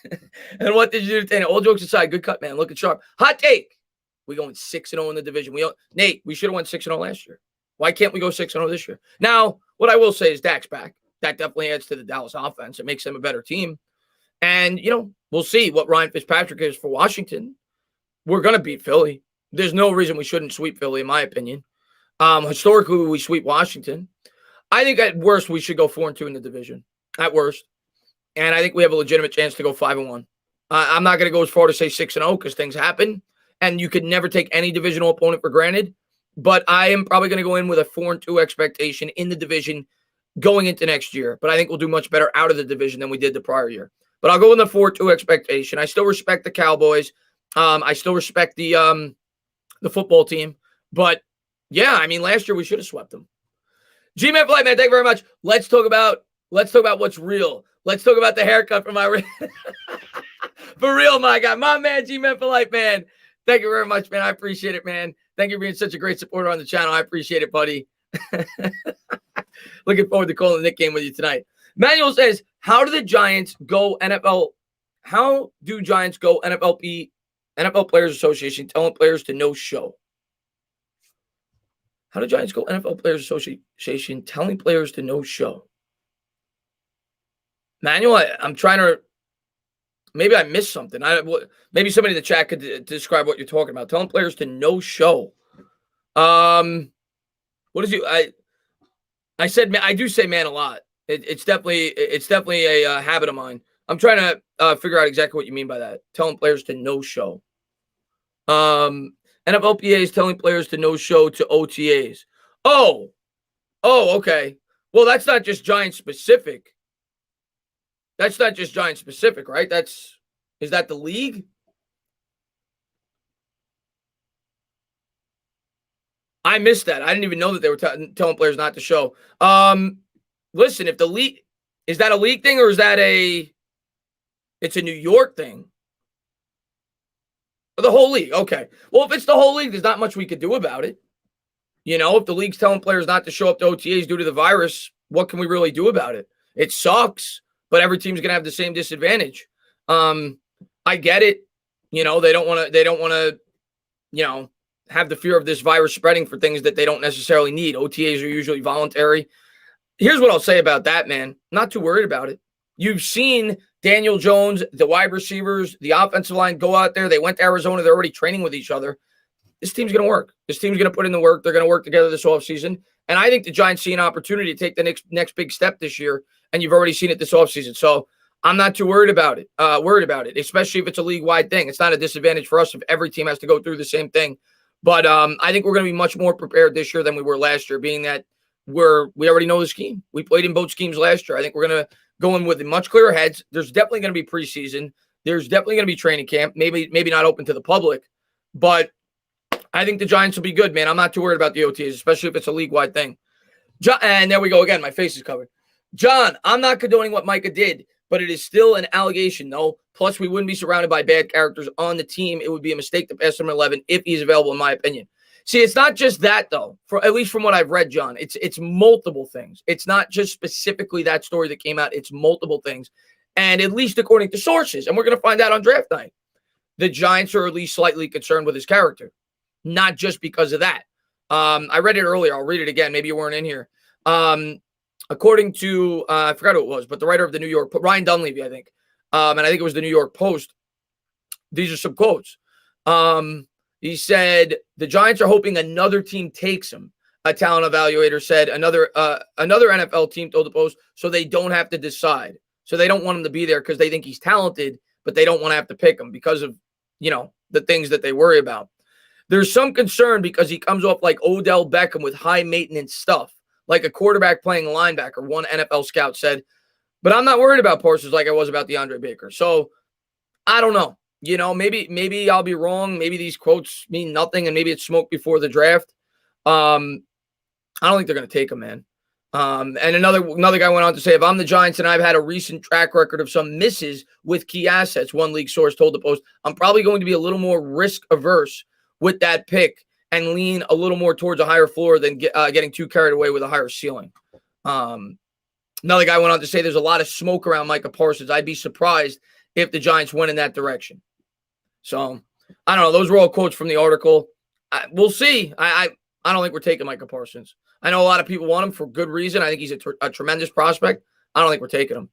And what did you do today? All jokes aside, good cut, man. Looking sharp. Hot take. We going 6-0 in the division. Nate, we should have won 6-0 last year. Why can't we go 6-0 this year? Now, what I will say is Dak's back. That definitely adds to the Dallas offense. It makes them a better team. And, we'll see what Ryan Fitzpatrick is for Washington. We're going to beat Philly. There's no reason we shouldn't sweep Philly, in my opinion. Historically, we sweep Washington. I think at worst, we should go 4-2 in the division. At worst. And I think we have a legitimate chance to go 5-1. I'm not going to go as far to say 6-0 because things happen. And you could never take any divisional opponent for granted. But I am probably going to go in with a 4-2 expectation in the division going into next year. But I think we'll do much better out of the division than we did the prior year. But I'll go with the 4-2 expectation. I still respect the Cowboys. I still respect the football team. But, yeah, last year we should have swept them. G-Man Flight, man, thank you very much. Let's talk about what's real. Let's talk about the haircut for my for real, my guy. My man, G-Man for life, man. Thank you very much, man. I appreciate it, man. Thank you for being such a great supporter on the channel. I appreciate it, buddy. Looking forward to calling the Nick game with you tonight. Manuel says, how do Giants go NFL Players Association telling players to no show? How do Giants go NFL Players Association telling players to no show? Manuel, I'm trying to, maybe I missed something. Maybe somebody in the chat could describe what you're talking about. Telling players to no show. What is you? I said, I do say man a lot. It's definitely a habit of mine. I'm trying to figure out exactly what you mean by that. Telling players to no show. NFLPA is telling players to no show to OTAs. Oh, okay. Well, that's not just Giants specific. That's not just Giants specific, right? Is that the league? I missed that. I didn't even know that they were telling players not to show. Listen, if the league, is that a league thing or is that it's a New York thing? The whole league. Okay. Well, if it's the whole league, there's not much we could do about it. If the league's telling players not to show up to OTAs due to the virus, what can we really do about it? It sucks, but every team's going to have the same disadvantage. I get it. They don't want to, have the fear of this virus spreading for things that they don't necessarily need. OTAs are usually voluntary. Here's what I'll say about that, man. Not too worried about it. You've seen Daniel Jones, the wide receivers, the offensive line go out there. They went to Arizona. They're already training with each other. This team's going to work. This team's going to put in the work. They're going to work together this offseason. And I think the Giants see an opportunity to take the next big step this year, and you've already seen it this offseason. So I'm not too worried about it, especially if it's a league-wide thing. It's not a disadvantage for us if every team has to go through the same thing. But I think we're going to be much more prepared this year than we were last year, being that we already know the scheme. We played in both schemes last year. I think we're going to go in with much clearer heads. There's definitely going to be preseason. There's definitely going to be training camp, maybe not open to the public. But I think the Giants will be good, man. I'm not too worried about the OTAs, especially if it's a league-wide thing. And there we go again. My face is covered. John, I'm not condoning what Micah did, but it is still an allegation, though. Plus, we wouldn't be surrounded by bad characters on the team. It would be a mistake to pass him 11 if he's available, in my opinion. See, it's not just that, though, at least from what I've read, John. It's multiple things. It's not just specifically that story that came out. It's multiple things. And at least according to sources, and we're going to find out on draft night, the Giants are at least slightly concerned with his character. Not just because of that. I read it earlier. I'll read it again. Maybe you weren't in here. According to, I forgot who it was, but the writer of the New York, Ryan Dunleavy, I think. And I think it was the New York Post. These are some quotes. He said, the Giants are hoping another team takes him. A talent evaluator said another NFL team told the Post, so they don't have to decide. So they don't want him to be there because they think he's talented, but they don't want to have to pick him because of, the things that they worry about. There's some concern because he comes off like Odell Beckham with high maintenance stuff, like a quarterback playing linebacker, one NFL scout said. But I'm not worried about Parsons like I was about DeAndre Baker. So I don't know. Maybe I'll be wrong. Maybe these quotes mean nothing and maybe it's smoke before the draft. I don't think they're going to take him, man. And another guy went on to say, if I'm the Giants and I've had a recent track record of some misses with key assets, one league source told the Post, I'm probably going to be a little more risk averse with that pick and lean a little more towards a higher floor than getting too carried away with a higher ceiling. Another guy went on to say there's a lot of smoke around Micah Parsons. I'd be surprised if the Giants went in that direction. So, I don't know. Those were all quotes from the article. We'll see. I don't think we're taking Micah Parsons. I know a lot of people want him for good reason. I think he's a tremendous prospect. I don't think we're taking him.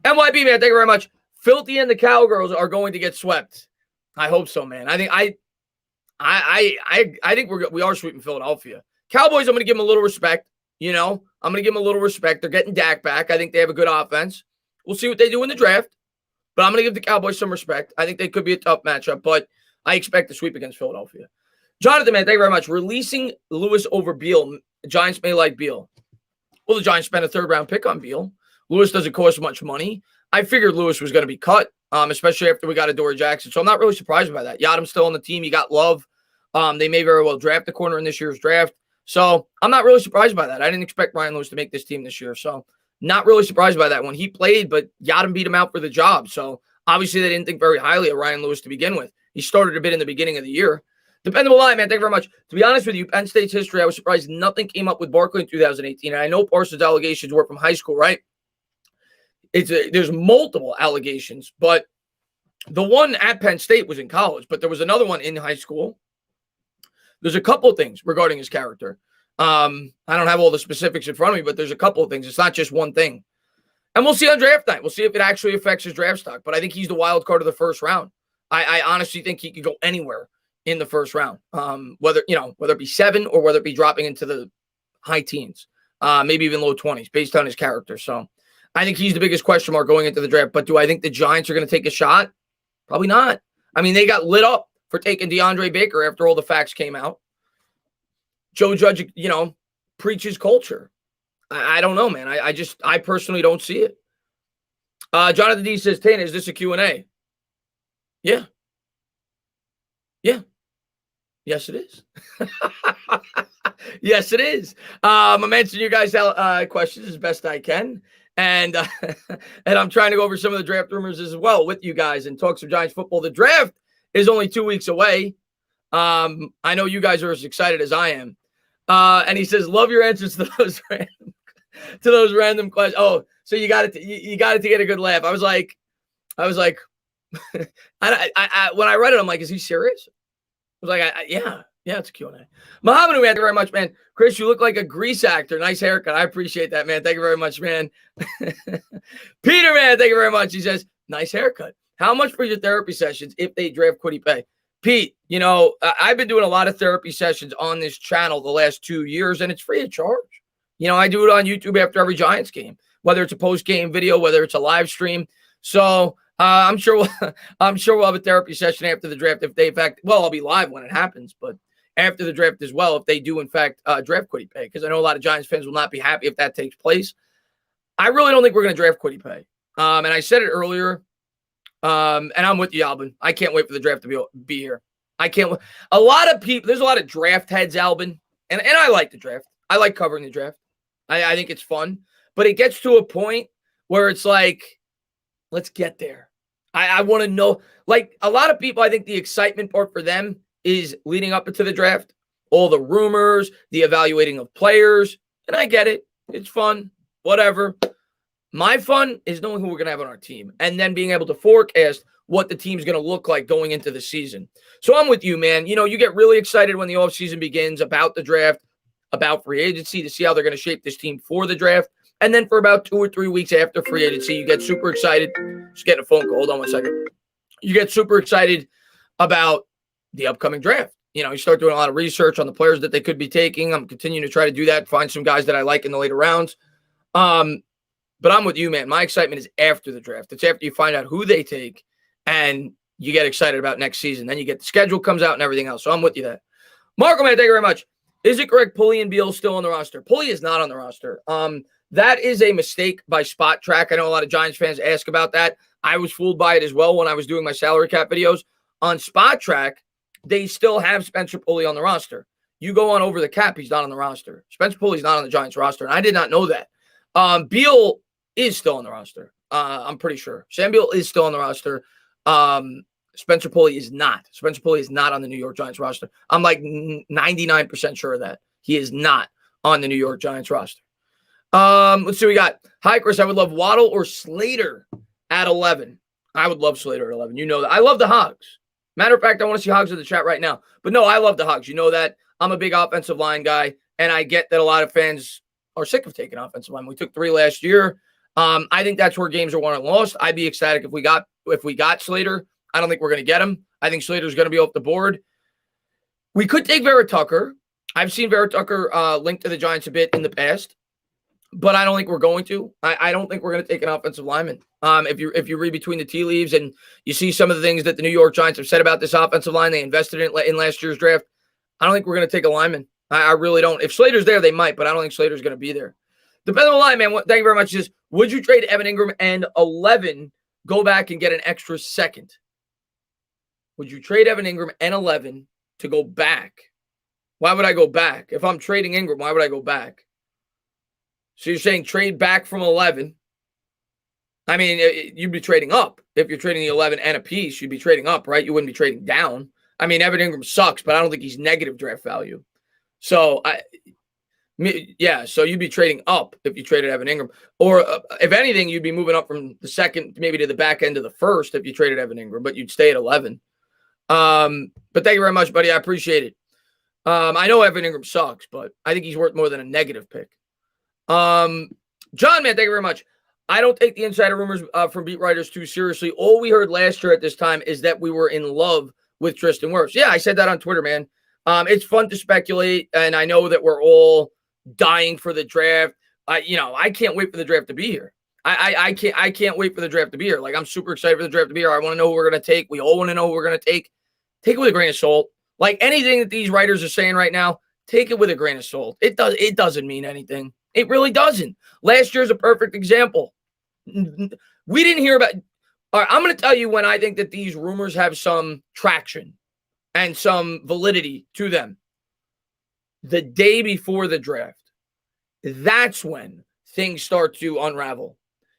NYB, man, thank you very much. Filthy and the Cowgirls are going to get swept. I hope so, man. I think we are sweeping Philadelphia. Cowboys, I'm going to give them a little respect. I'm going to give them a little respect. They're getting Dak back. I think they have a good offense. We'll see what they do in the draft. But I'm going to give the Cowboys some respect. I think they could be a tough matchup, but I expect a sweep against Philadelphia. Jonathan, man, thank you very much. Releasing Lewis over Beal. Giants may like Beal. Well, the Giants spent a third-round pick on Beal. Lewis doesn't cost much money. I figured Lewis was going to be cut, especially after we got Adoree Jackson. So I'm not really surprised by that. Yadam's still on the team. You got Love. They may very well draft the corner in this year's draft. So I'm not really surprised by that. I didn't expect Ryan Lewis to make this team this year. So not really surprised by that when he played, but Yadam beat him out for the job. So obviously they didn't think very highly of Ryan Lewis to begin with. He started a bit in the beginning of the year. Dependable line, man. Thank you very much. To be honest with you, Penn State's history, I was surprised nothing came up with Barkley in 2018. And I know Parsons' allegations were from high school, right? There's multiple allegations, but the one at Penn State was in college, but there was another one in high school. There's a couple of things regarding his character. I don't have all the specifics in front of me, but there's a couple of things. It's not just one thing. And we'll see on draft night. We'll see if it actually affects his draft stock. But I think he's the wild card of the first round. I honestly think he could go anywhere in the first round, whether it be 7 or whether it be dropping into the high teens, maybe even low 20s based on his character. So I think he's the biggest question mark going into the draft. But do I think the Giants are going to take a shot? Probably not. I mean, they got lit up for taking DeAndre Baker after all the facts came out. Joe Judge, preaches culture. I don't know, man. I personally don't see it. Jonathan D says, Tana, is this a Q&A? Yeah. Yeah. Yes, it is. Yes, it is. I'm answering you guys' questions as best I can. And I'm trying to go over some of the draft rumors as well with you guys and talk some Giants football. The draft is only 2 weeks away. I know you guys are as excited as I am. And he says, love your answers to those random questions. Oh, so you got it. You got it to get a good laugh. I was like, when I read it, I'm like, is he serious? I was like, yeah, it's a Q&A. Muhammad, man, thank you very much, man. Chris, you look like a Grease actor. Nice haircut. I appreciate that, man. Thank you very much, man. Peter, man, thank you very much. He says, nice haircut. How much for your therapy sessions if they draft Kwity Paye? Pete, I've been doing a lot of therapy sessions on this channel the last 2 years, and it's free of charge. I do it on YouTube after every Giants game, whether it's a post-game video, whether it's a live stream. So I'm sure we'll have a therapy session after the draft if they, in fact, well, I'll be live when it happens, but after the draft as well, if they do, in fact, draft Kwity Paye, because I know a lot of Giants fans will not be happy if that takes place. I really don't think we're going to draft Kwity Paye. And I said it earlier, and I'm with you, Albin. I can't wait for the draft to be here. I can't wait. A lot of people, there's a lot of draft heads, Albin, and I like the draft. I like covering the draft. I think it's fun, but it gets to a point where it's like, let's get there. I want to know, like a lot of people, I think the excitement part for them is leading up into the draft, all the rumors, the evaluating of players, and I get it. It's fun, whatever. My fun is knowing who we're going to have on our team and then being able to forecast what the team's going to look like going into the season. So I'm with you, man. You get really excited when the offseason begins about the draft, about free agency to see how they're going to shape this team for the draft. And then for about 2 or 3 weeks after free agency, you get super excited. Just getting a phone call. Hold on 1 second. You get super excited about the upcoming draft. You start doing a lot of research on the players that they could be taking. I'm continuing to try to do that, find some guys that I like in the later rounds. But I'm with you, man. My excitement is after the draft. It's after you find out who they take and you get excited about next season. Then you get the schedule comes out and everything else. So I'm with you there. Marco, man, thank you very much. Is it correct Pulley and Beal still on the roster? Pulley is not on the roster. That is a mistake by Spot Track. I know a lot of Giants fans ask about that. I was fooled by it as well when I was doing my salary cap videos. On Spot Track, they still have Spencer Pulley on the roster. You go on Over the Cap, he's not on the roster. Spencer Pulley's not on the Giants roster, and I did not know that. Beal is still on the roster. I'm pretty sure. Sam Beal is still on the roster. Spencer Pulley is not. Spencer Pulley is not on the New York Giants roster. I'm like 99% sure of that. He is not on the New York Giants roster. Let's see what we got. Hi, Chris. I would love Waddle or Slater at 11. I would love Slater at 11. You know that. I love the Hogs. Matter of fact, I want to see Hogs in the chat right now. But no, I love the Hogs. You know that. I'm a big offensive line guy, and I get that a lot of fans are sick of taking offensive line. We took 3 last year. I think that's where games are won and lost. I'd be ecstatic if we got Slater. I don't think we're going to get him. I think Slater's going to be off the board. We could take Vera Tucker. I've seen Vera Tucker linked to the Giants a bit in the past, but I don't think we're going to. I don't think we're going to take an offensive lineman. If you read between the tea leaves and you see some of the things that the New York Giants have said about this offensive line, they invested in last year's draft. I don't think we're going to take a lineman. I really don't. If Slater's there, they might, but I don't think Slater's going to be there. Depending on the line, man. Thank you very much. Just would you trade Evan Ingram and 11, go back and get an extra second? Would you trade Evan Ingram and 11 to go back? Why would I go back? If I'm trading Ingram, why would I go back? So you're saying trade back from 11. I mean, you'd be trading up. If you're trading the 11 and a piece, you'd be trading up, right? You wouldn't be trading down. I mean, Evan Ingram sucks, but I don't think he's negative draft value. So, so you'd be trading up if you traded Evan Ingram. Or if anything, you'd be moving up from the second maybe to the back end of the first if you traded Evan Ingram, but you'd stay at 11. But thank you very much, buddy. I appreciate it. I know Evan Ingram sucks, but I think he's worth more than a negative pick. John, man, thank you very much. I don't take the insider rumors from beat writers too seriously. All we heard last year at this time is that we were in love with Tristan Wirfs. Yeah, I said that on Twitter, man. It's fun to speculate, and I know that we're all dying for the draft. I can't wait for the draft to be here. I can't wait for the draft to be here. Like, I'm super excited for the draft to be here. I want to know who we're going to take. We all want to know who we're going to take. Take it with a grain of salt. Like, anything that these writers are saying right now, take it with a grain of salt. It doesn't mean anything. It really doesn't. Last year's a perfect example. We didn't hear about. All right, I'm going to tell you when I think that these rumors have some traction and some validity to them. The day before the draft. That's when things start to unravel.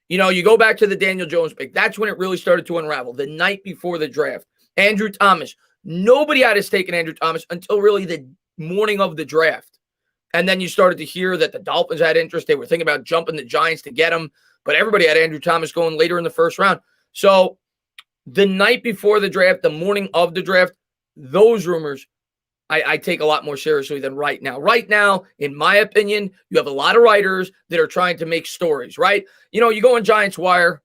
You go back to the Daniel Jones pick. That's when it really started to unravel. The night before the draft. Andrew Thomas. Nobody had us taking Andrew Thomas until really the morning of the draft. And then you started to hear that the Dolphins had interest. They were thinking about jumping the Giants to get him. But everybody had Andrew Thomas going later in the first round. So the night before the draft, the morning of the draft, those rumors, I take a lot more seriously than right now. Right now, in my opinion, you have a lot of writers that are trying to make stories, right? You know, you go on Giants Wire,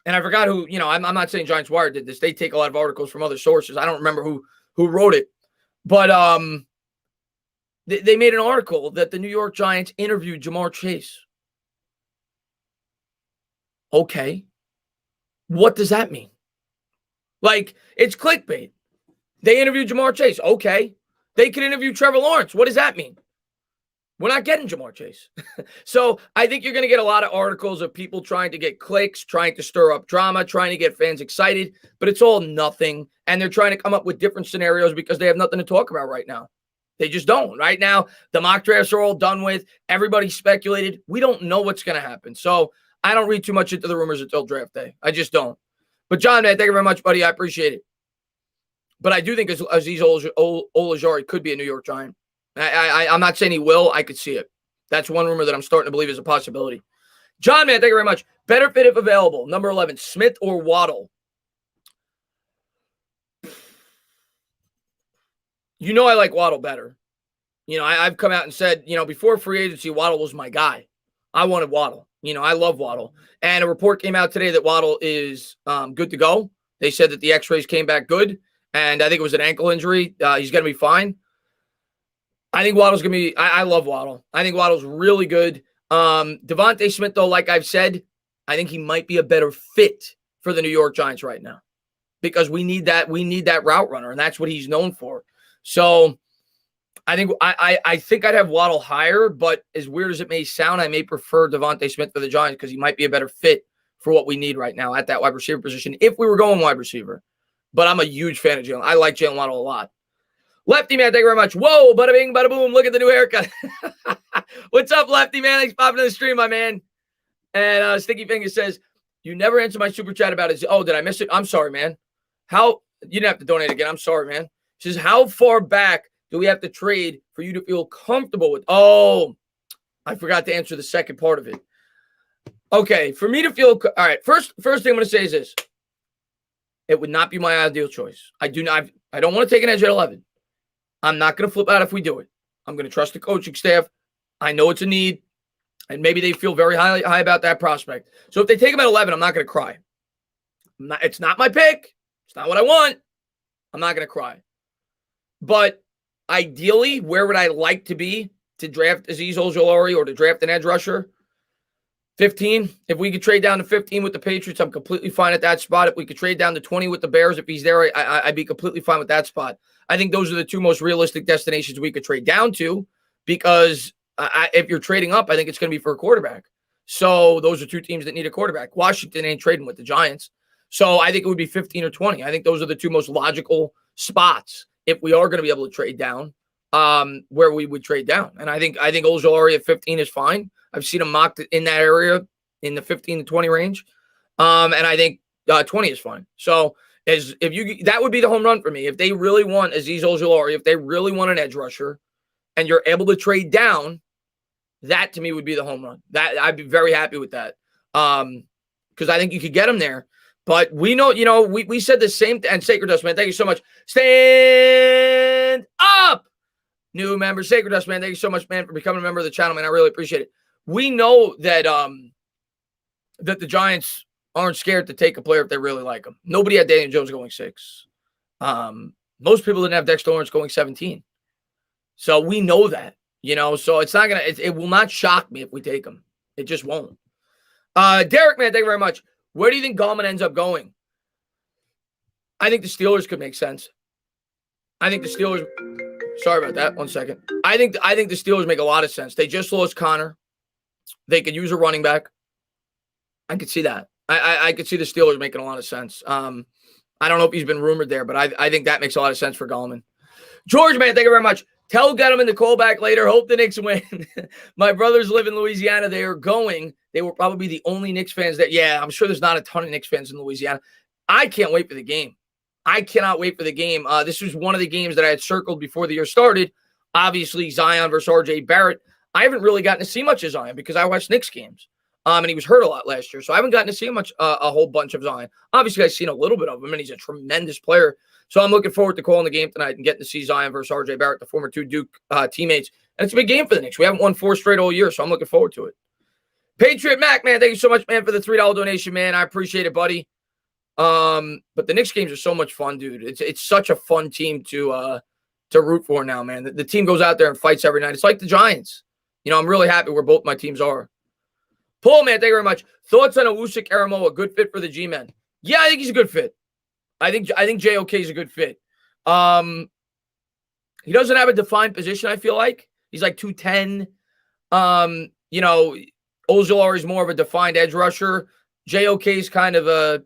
and I forgot who, you know, I'm not saying Giants Wire did this. They take a lot of articles from other sources. I don't remember who wrote it. But they made an article that the New York Giants interviewed Jamar Chase. Okay. What does that mean? Like, it's clickbait. They interviewed Jamar Chase. Okay. They could interview Trevor Lawrence. What does that mean? We're not getting Jamar Chase. So I think you're going to get a lot of articles of people trying to get clicks, trying to stir up drama, trying to get fans excited, but it's all nothing. And they're trying to come up with different scenarios because they have nothing to talk about right now. They just don't. Right now, the mock drafts are all done with. Everybody speculated. We don't know what's going to happen. So I don't read too much into the rumors until draft day. I just don't. But John, man, thank you very much, buddy. I appreciate it. But I do think Azeez Ojulari could be a New York Giant. I'm not saying he will. I could see it. That's one rumor that I'm starting to believe is a possibility. John, man, thank you very much. Better fit if available. Number 11, Smith or Waddle? You know I like Waddle better. You know, I've come out and said, you know, before free agency, Waddle was my guy. I wanted Waddle. You know, I love Waddle. And a report came out today that Waddle is good to go. They said that the x-rays came back good. And I think it was an ankle injury. He's going to be fine. I think Waddle's going to be – I love Waddle. I think Waddle's really good. Devontae Smith, though, like I've said, I think he might be a better fit for the New York Giants right now because we need that route runner, and that's what he's known for. So I think I think I'd have Waddle higher, but as weird as it may sound, I may prefer Devontae Smith for the Giants because he might be a better fit for what we need right now at that wide receiver position if we were going wide receiver. But I'm a huge fan of Jalen. I like Jalen Waddle a lot. Lefty, man, thank you very much. Whoa, bada bing, bada boom. Look at the new haircut. What's up, Lefty, man? Thanks for popping in the stream, my man. And Sticky Fingers says, you never answered my super chat about it. Oh, did I miss it? I'm sorry, man. You didn't have to donate again. I'm sorry, man. She says, how far back do we have to trade for you to feel comfortable with? Oh, I forgot to answer the second part of it. Okay, for me to feel – all right, first thing I'm going to say is this. It would not be my ideal choice. I don't want to take an edge at 11. I'm not going to flip out if we do it. I'm going to trust the coaching staff. I know it's a need, and maybe they feel very high about that prospect. So if they take him at 11, I'm not going to cry. It's not my pick. It's not what I want. I'm not going to cry. But ideally, where would I like to be to draft Azeez Ojulari or to draft an edge rusher? 15. If we could trade down to 15 with the Patriots, I'm completely fine at that spot. If we could trade down to 20 with the Bears, if he's there, I'd be completely fine with that spot. I think those are the two most realistic destinations we could trade down to because if you're trading up, I think it's going to be for a quarterback. So those are two teams that need a quarterback. Washington ain't trading with the Giants. So I think it would be 15 or 20. I think those are the two most logical spots if we are going to be able to trade down, where we would trade down. And I think Ojulari at 15 is fine. I've seen him mocked in that area in the 15 to 20 range. And I think 20 is fine. So that would be the home run for me. If they really want Azeez Ojulari, if they really want an edge rusher and you're able to trade down, that to me would be the home run. That I'd be very happy with that. Because I think you could get him there. But we know, we said the same thing. And Sacred Dust, man, thank you so much. Stand up! New member, Sacred Dust, man. Thank you so much, man, for becoming a member of the channel, man. I really appreciate it. We know that that the Giants aren't scared to take a player if they really like him. Nobody had Daniel Jones going 6. Most people didn't have Dexter Lawrence going 17. So we know that, so it's not going to, it will not shock me if we take him. It just won't. Derek, man, thank you very much. Where do you think Gallman ends up going? I think the Steelers could make sense. I think the Steelers, sorry about that. 1 second. I think the Steelers make a lot of sense. They just lost Connor. They could use a running back. I could see that. I could see the Steelers making a lot of sense. I don't know if he's been rumored there, but I think that makes a lot of sense for Gallman. George, man, thank you very much. Tell Gettleman to call back later. Hope the Knicks win. My brothers live in Louisiana. They are going. They will probably be the only Knicks fans that, I'm sure there's not a ton of Knicks fans in Louisiana. I can't wait for the game. I cannot wait for the game. This was one of the games that I had circled before the year started. Obviously, Zion versus Rj Barrett. I haven't really gotten to see much of Zion because I watched Knicks games. And he was hurt a lot last year. So I haven't gotten to see much, a whole bunch of Zion. Obviously, I've seen a little bit of him, and he's a tremendous player. So I'm looking forward to calling the game tonight and getting to see Zion versus Rj Barrett, the former two Duke teammates. And it's a big game for the Knicks. We haven't won 4 straight all year, so I'm looking forward to it. Patriot Mac, man, thank you so much, man, for the $3 donation, man. I appreciate it, buddy. But the Knicks games are so much fun, dude. It's such a fun team to root for now, man. The team goes out there and fights every night. It's like the Giants. I'm really happy where both my teams are. Paul, man, thank you very much. Thoughts on Usyk Aramoa? Good fit for the G-men. Yeah, I think he's a good fit. I think JOK is a good fit. He doesn't have a defined position, I feel like. He's like 210. Ozolari is more of a defined edge rusher. JOK is kind of a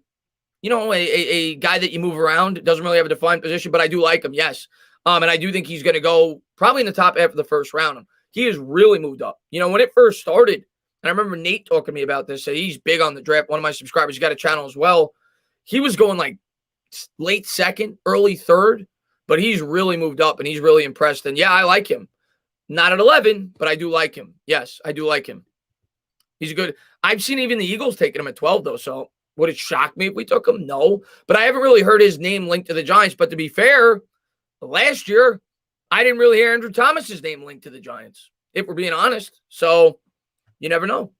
guy that you move around. Doesn't really have a defined position, but I do like him, yes. And I do think he's going to go probably in the top half of the first round. He has really moved up. When it first started, and I remember Nate talking to me about this, so he's big on the draft. One of my subscribers, he's got a channel as well. He was going like late second, early third, but he's really moved up, and he's really impressed. And, yeah, I like him. Not at 11, but I do like him. Yes, I do like him. He's good. I've seen even the Eagles taking him at 12, though, so would it shock me if we took him? No. But I haven't really heard his name linked to the Giants. But to be fair, last year, I didn't really hear Andrew Thomas's name linked to the Giants, if we're being honest. So you never know.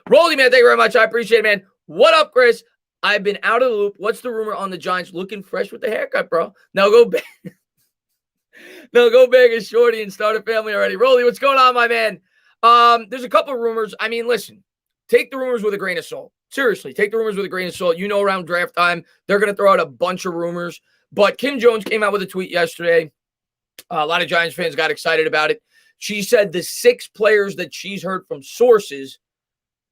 Rolly, man, thank you very much. I appreciate it, man. What up, Chris? I've been out of the loop. What's the rumor on the Giants looking fresh with the haircut, bro? Now go back. No, go big as Shorty and start a family already. Rolly, what's going on, my man? There's a couple of rumors. I mean, listen, take the rumors with a grain of salt. Seriously, take the rumors with a grain of salt. Around draft time, they're going to throw out a bunch of rumors. But Kim Jones came out with a tweet yesterday. A lot of Giants fans got excited about it. She said the 6 players that she's heard from sources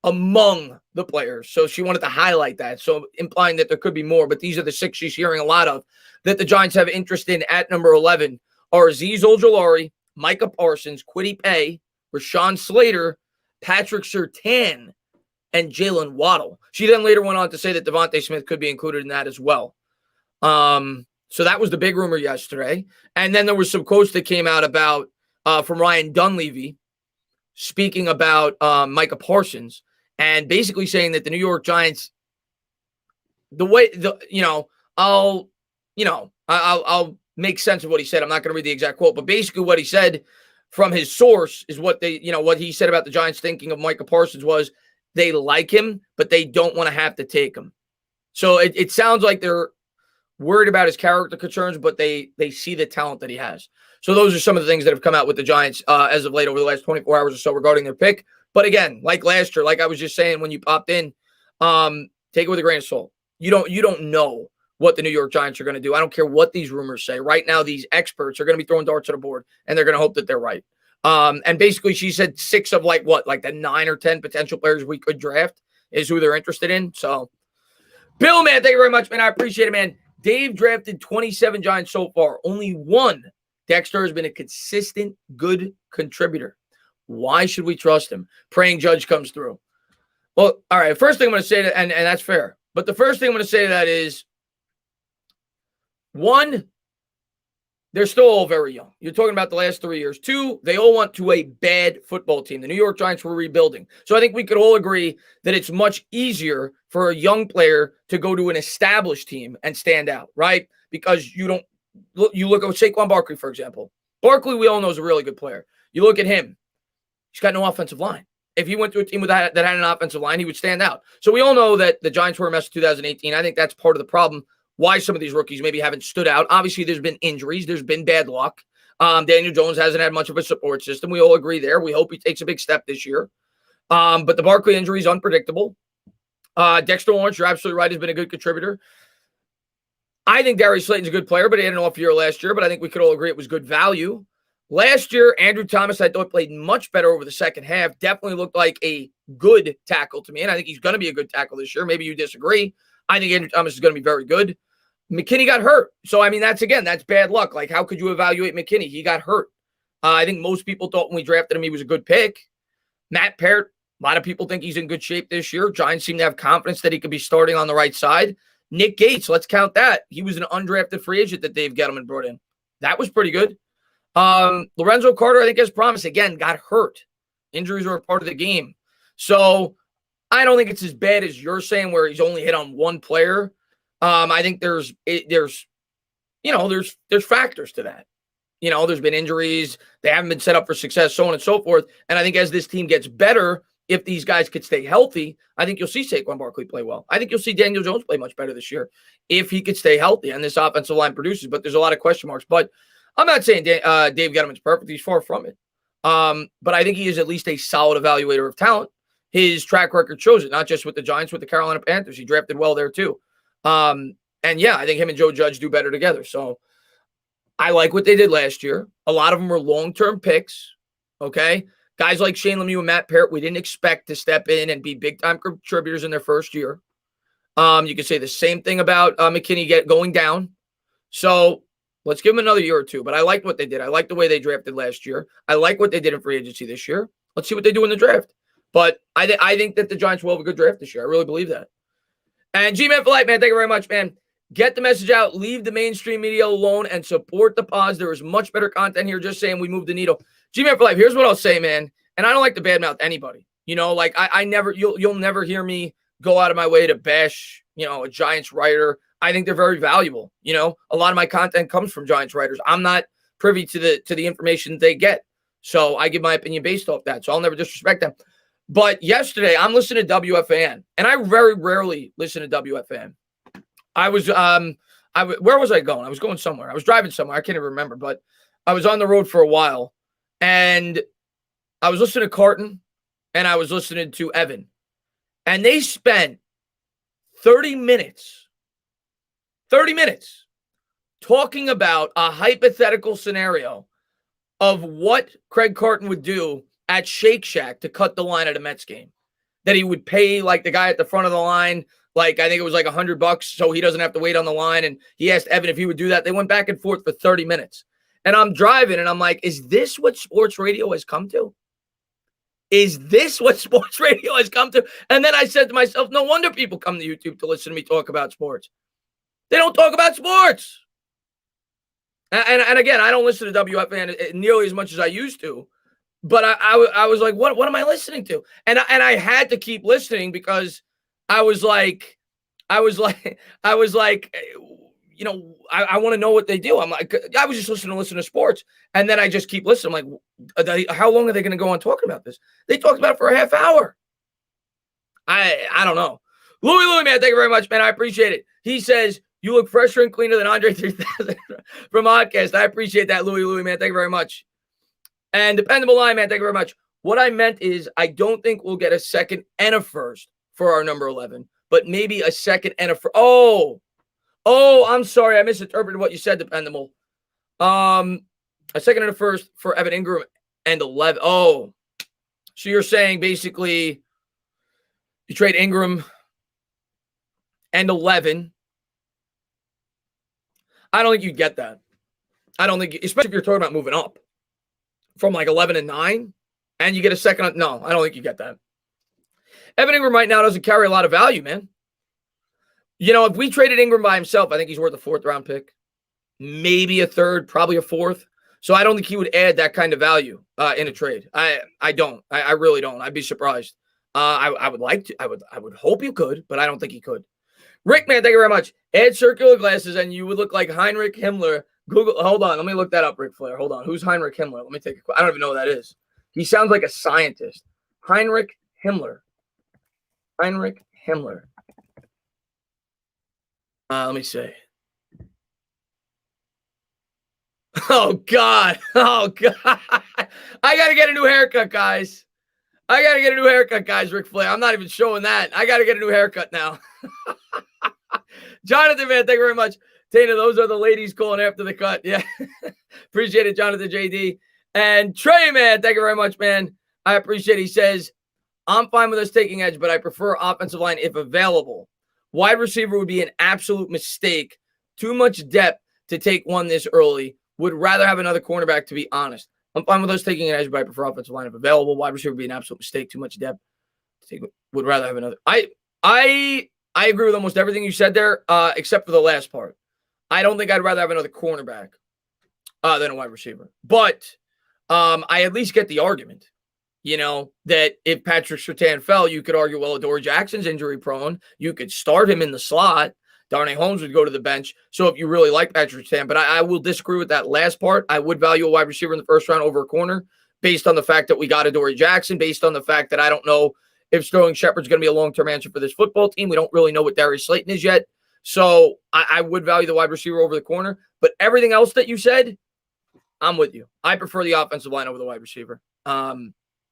among the players. So she wanted to highlight that. So implying that there could be more, but these are the 6 she's hearing a lot of that the Giants have interest in at number 11 are Azeez Ojulari, Micah Parsons, Kwity Paye, Rashawn Slater, Patrick Surtain, and Jalen Waddle. She then later went on to say that Devontae Smith could be included in that as well. So that was the big rumor yesterday. And then there was some quotes that came out about from Ryan Dunleavy speaking about Micah Parsons and basically saying that the New York Giants, I'll make sense of what he said. I'm not going to read the exact quote, but basically what he said from his source is what he said about the Giants thinking of Micah Parsons was they like him, but they don't want to have to take him. So it sounds like they're worried about his character concerns, but they see the talent that he has. So those are some of the things that have come out with the Giants as of late over the last 24 hours or so regarding their pick. But again, like last year, like I was just saying when you popped in, take it with a grain of salt. You don't know what the New York Giants are going to do. I don't care what these rumors say. Right now, these experts are going to be throwing darts at the board, and they're going to hope that they're right. And basically, she said 6 of like the 9 or 10 potential players we could draft is who they're interested in. So, Bill, man, thank you very much, man. I appreciate it, man. Dave drafted 27 Giants so far. Only 1. Dexter has been a consistent, good contributor. Why should we trust him? Praying Judge comes through. Well, all right. First thing I'm going to say to, and that's fair. But the first thing I'm going to say to that is, 1, they're still all very young. You're talking about the last 3 years. 2, they all went to a bad football team. The New York Giants were rebuilding. So I think we could all agree that it's much easier for a young player to go to an established team and stand out, right? Because you look at Saquon Barkley, for example. Barkley, we all know, is a really good player. You look at him. He's got no offensive line. If he went to a team that had an offensive line, he would stand out. So we all know that the Giants were a mess in 2018. I think that's part of the problem. Why some of these rookies maybe haven't stood out. Obviously, there's been injuries. There's been bad luck. Daniel Jones hasn't had much of a support system. We all agree there. We hope he takes a big step this year. But the Barkley injury is unpredictable. Dexter Lawrence, you're absolutely right, has been a good contributor. I think Darius Slayton's a good player, but he had an off year last year. But I think we could all agree it was good value. Last year, Andrew Thomas, I thought, played much better over the second half. Definitely looked like a good tackle to me. And I think he's going to be a good tackle this year. Maybe you disagree. I think Andrew Thomas is going to be very good. McKinney got hurt. So, I mean, that's bad luck. Like, how could you evaluate McKinney? He got hurt. I think most people thought when we drafted him, he was a good pick. Matt Parrott, a lot of people think he's in good shape this year. Giants seem to have confidence that he could be starting on the right side. Nick Gates, let's count that. He was an undrafted free agent that Dave Gettleman brought in. That was pretty good. Lorenzo Carter, I think, has promise. Again, got hurt. Injuries are a part of the game. So I don't think it's as bad as you're saying where he's only hit on one player. I think there's factors to that. There's been injuries. They haven't been set up for success, so on and so forth. And I think as this team gets better, if these guys could stay healthy, I think you'll see Saquon Barkley play well. I think you'll see Daniel Jones play much better this year if he could stay healthy and this offensive line produces. But there's a lot of question marks. But I'm not saying Dave Gettleman's perfect. He's far from it. But I think he is at least a solid evaluator of talent. His track record shows it, not just with the Giants, with the Carolina Panthers. He drafted well there too. And yeah, I think him and Joe Judge do better together. So I like what they did last year. A lot of them were long-term picks. Okay. Guys like Shane Lemieux and Matt Parrott, we didn't expect to step in and be big-time contributors in their first year. You could say the same thing about McKinney going down. So let's give him another year or two. But I liked what they did. I liked the way they drafted last year. I like what they did in free agency this year. Let's see what they do in the draft. But I think that the Giants will have a good draft this year. I really believe that. And G-Man for life, man. Thank you very much, man. Get the message out. Leave the mainstream media alone and support the pods. There is much better content here. Just saying we moved the needle. G-Man for life. Here's what I'll say, man. And I don't like to badmouth anybody. I never, you'll never hear me go out of my way to bash, a Giants writer. I think they're very valuable. A lot of my content comes from Giants writers. I'm not privy to the information they get. So I give my opinion based off that. So I'll never disrespect them. But yesterday I'm listening to WFAN, and I very rarely listen to WFAN. I was, where was I going? I was going somewhere. I was driving somewhere. I can't even remember, but I was on the road for a while, and I was listening to Carton, and I was listening to Evan, and they spent 30 minutes talking about a hypothetical scenario of what Craig Carton would do at Shake Shack to cut the line at a Mets game. That he would pay like the guy at the front of the line, like I think it was like $100 so he doesn't have to wait on the line. And he asked Evan if he would do that. They went back and forth for 30 minutes. And I'm driving and I'm like, is this what sports radio has come to? Is this what sports radio has come to? And then I said to myself, no wonder people come to YouTube to listen to me talk about sports. They don't talk about sports. And again, I don't listen to WFAN nearly as much as I used to. But I was like, what am I listening to? And I had to keep listening because I was like, I want to know what they do. I'm like, I was just listening to sports. And then I just keep listening. I'm like, how long are they going to go on talking about this? They talked about it for a half hour. I don't know. Louie, man, thank you very much, man. I appreciate it. He says, you look fresher and cleaner than Andre 3000 from Oddcast. I appreciate that, Louie, man. Thank you very much. And Dependable Line, man, thank you very much. What I meant is I don't think we'll get a second and a first for our number 11, but maybe a second and a first. Oh, I'm sorry. I misinterpreted what you said, Dependable. A second and a first for Evan Ingram and 11. Oh, so you're saying basically you trade Ingram and 11. I don't think you'd get that. I don't think, especially if you're talking about moving up from like 11 and 9, and you get a second. No, I don't think you get that. Evan Ingram right now doesn't carry a lot of value, man. If we traded Ingram by himself, I think he's worth a 4th round pick, maybe a 3rd, probably a 4th. So I don't think he would add that kind of value in a trade. I don't. I really don't. I'd be surprised. I would like to. I would hope you could, but I don't think he could. Rick, man, thank you very much. Add circular glasses, and you would look like Heinrich Himmler. Google, hold on. Let me look that up, Ric Flair. Hold on. Who's Heinrich Himmler? Let me take I don't even know who that is. He sounds like a scientist. Heinrich Himmler. Heinrich Himmler. Let me see. Oh, God. I got to get a new haircut, guys. Ric Flair. I'm not even showing that. I got to get a new haircut now. Jonathan, man, thank you very much. Tina, those are the ladies calling after the cut. Yeah. Appreciate it, Jonathan JD. And Trey, man, thank you very much, man. I appreciate it. He says, I'm fine with us taking edge, but I prefer offensive line if available. Wide receiver would be an absolute mistake. Too much depth to take one this early. Would rather have another cornerback, to be honest. I'm fine with us taking an edge, but I prefer offensive line if available. Wide receiver would be an absolute mistake. Too much depth. Would rather have another. I I agree with almost everything you said there, except for the last part. I don't think I'd rather have another cornerback than a wide receiver. But I at least get the argument, that if Patrick Surtain fell, you could argue, well, Adoree Jackson's injury prone. You could start him in the slot. Darnay Holmes would go to the bench. So if you really like Patrick Surtain, but I will disagree with that last part. I would value a wide receiver in the first round over a corner based on the fact that we got Adoree Jackson, based on the fact that I don't know if Sterling Shepard's going to be a long-term answer for this football team. We don't really know what Darius Slayton is yet. So I would value the wide receiver over the corner. But everything else that you said, I'm with you. I prefer the offensive line over the wide receiver. I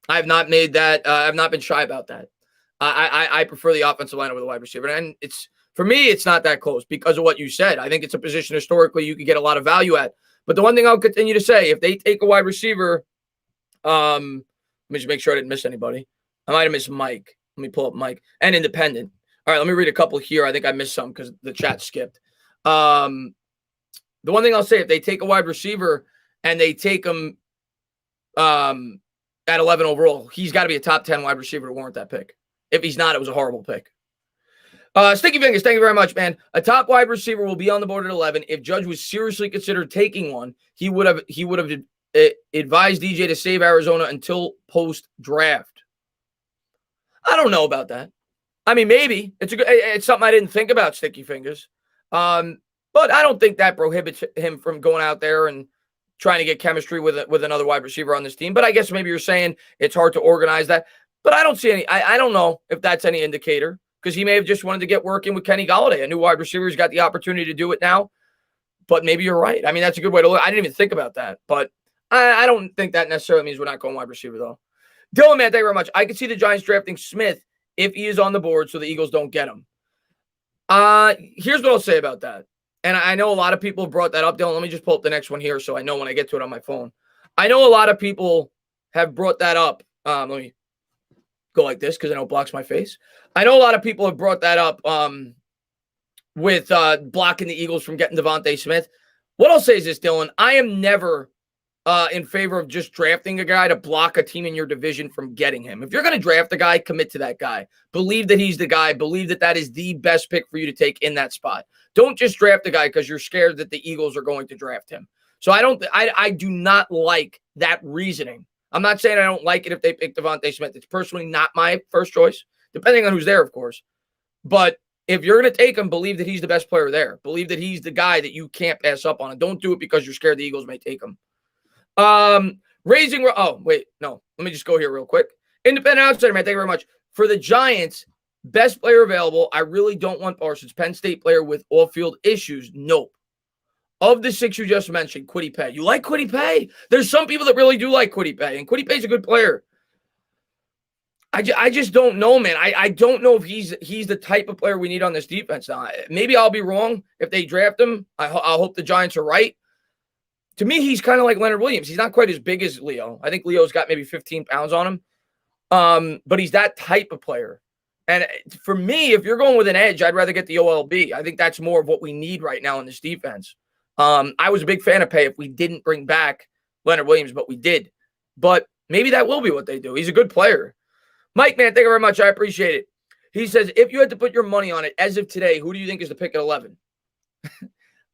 have not made that. I've not been shy about that. I prefer the offensive line over the wide receiver. And for me, it's not that close because of what you said. I think it's a position historically you could get a lot of value at. But the one thing I'll continue to say, if they take a wide receiver, let me just make sure I didn't miss anybody. I might have missed Mike. Let me pull up Mike. And Independent. All right, let me read a couple here. I think I missed some because the chat skipped. The one thing I'll say, if they take a wide receiver and they take him at 11 overall, he's got to be a top 10 wide receiver to warrant that pick. If he's not, it was a horrible pick. Sticky Fingers, thank you very much, man. A top wide receiver will be on the board at 11. If Judge was seriously considered taking one, he would have advised DJ to save Arizona until post-draft. I don't know about that. I mean, maybe. It's something I didn't think about, Sticky Fingers. But I don't think that prohibits him from going out there and trying to get chemistry with another wide receiver on this team. But I guess maybe you're saying it's hard to organize that. But I don't see any. I don't know if that's any indicator, because he may have just wanted to get working with Kenny Golladay, a new wide receiver who's got the opportunity to do it now. But maybe you're right. I mean, that's a good way to look. I didn't even think about that. But I don't think that necessarily means we're not going wide receiver, though. Dylan, man, thank you very much. I can see the Giants drafting Smith if he is on the board so the Eagles don't get him. Here's what I'll say about that. And I know a lot of people have brought that up, Dylan. Let me just pull up the next one here so I know when I get to it on my phone. I know a lot of people have brought that up. Let me go like this because I know it blocks my face. I know a lot of people have brought that up with blocking the Eagles from getting Devontae Smith. What I'll say is this, Dylan. I am never in favor of just drafting a guy to block a team in your division from getting him. If you're going to draft a guy, commit to that guy. Believe that he's the guy. Believe that that is the best pick for you to take in that spot. Don't just draft a guy because you're scared that the Eagles are going to draft him. So I do not like that reasoning. I'm not saying I don't like it if they pick Devontae Smith. It's personally not my first choice, depending on who's there, of course. But if you're going to take him, believe that he's the best player there. Believe that he's the guy that you can't pass up on. And don't do it because you're scared the Eagles may take him. Let me just go here real quick. Independent Outsider, man, thank you very much. For the Giants, best player available, I really don't want Parsons. Penn State player with off-field issues, nope. Of the 6 you just mentioned, Kwity Paye. You like Kwity Paye? There's some people that really do like Kwity Paye, and Kwity Paye's a good player. I just don't know, man. I don't know if he's the type of player we need on this defense now. Maybe I'll be wrong if they draft him. I'll hope the Giants are right. To me, he's kind of like Leonard Williams. He's not quite as big as Leo. I think Leo's got maybe 15 pounds on him. But he's that type of player. And for me, if you're going with an edge, I'd rather get the OLB. I think that's more of what we need right now in this defense. I was a big fan of Paye if we didn't bring back Leonard Williams, but we did. But maybe that will be what they do. He's a good player. Mike, man, thank you very much. I appreciate it. He says, if you had to put your money on it as of today, who do you think is the pick at 11?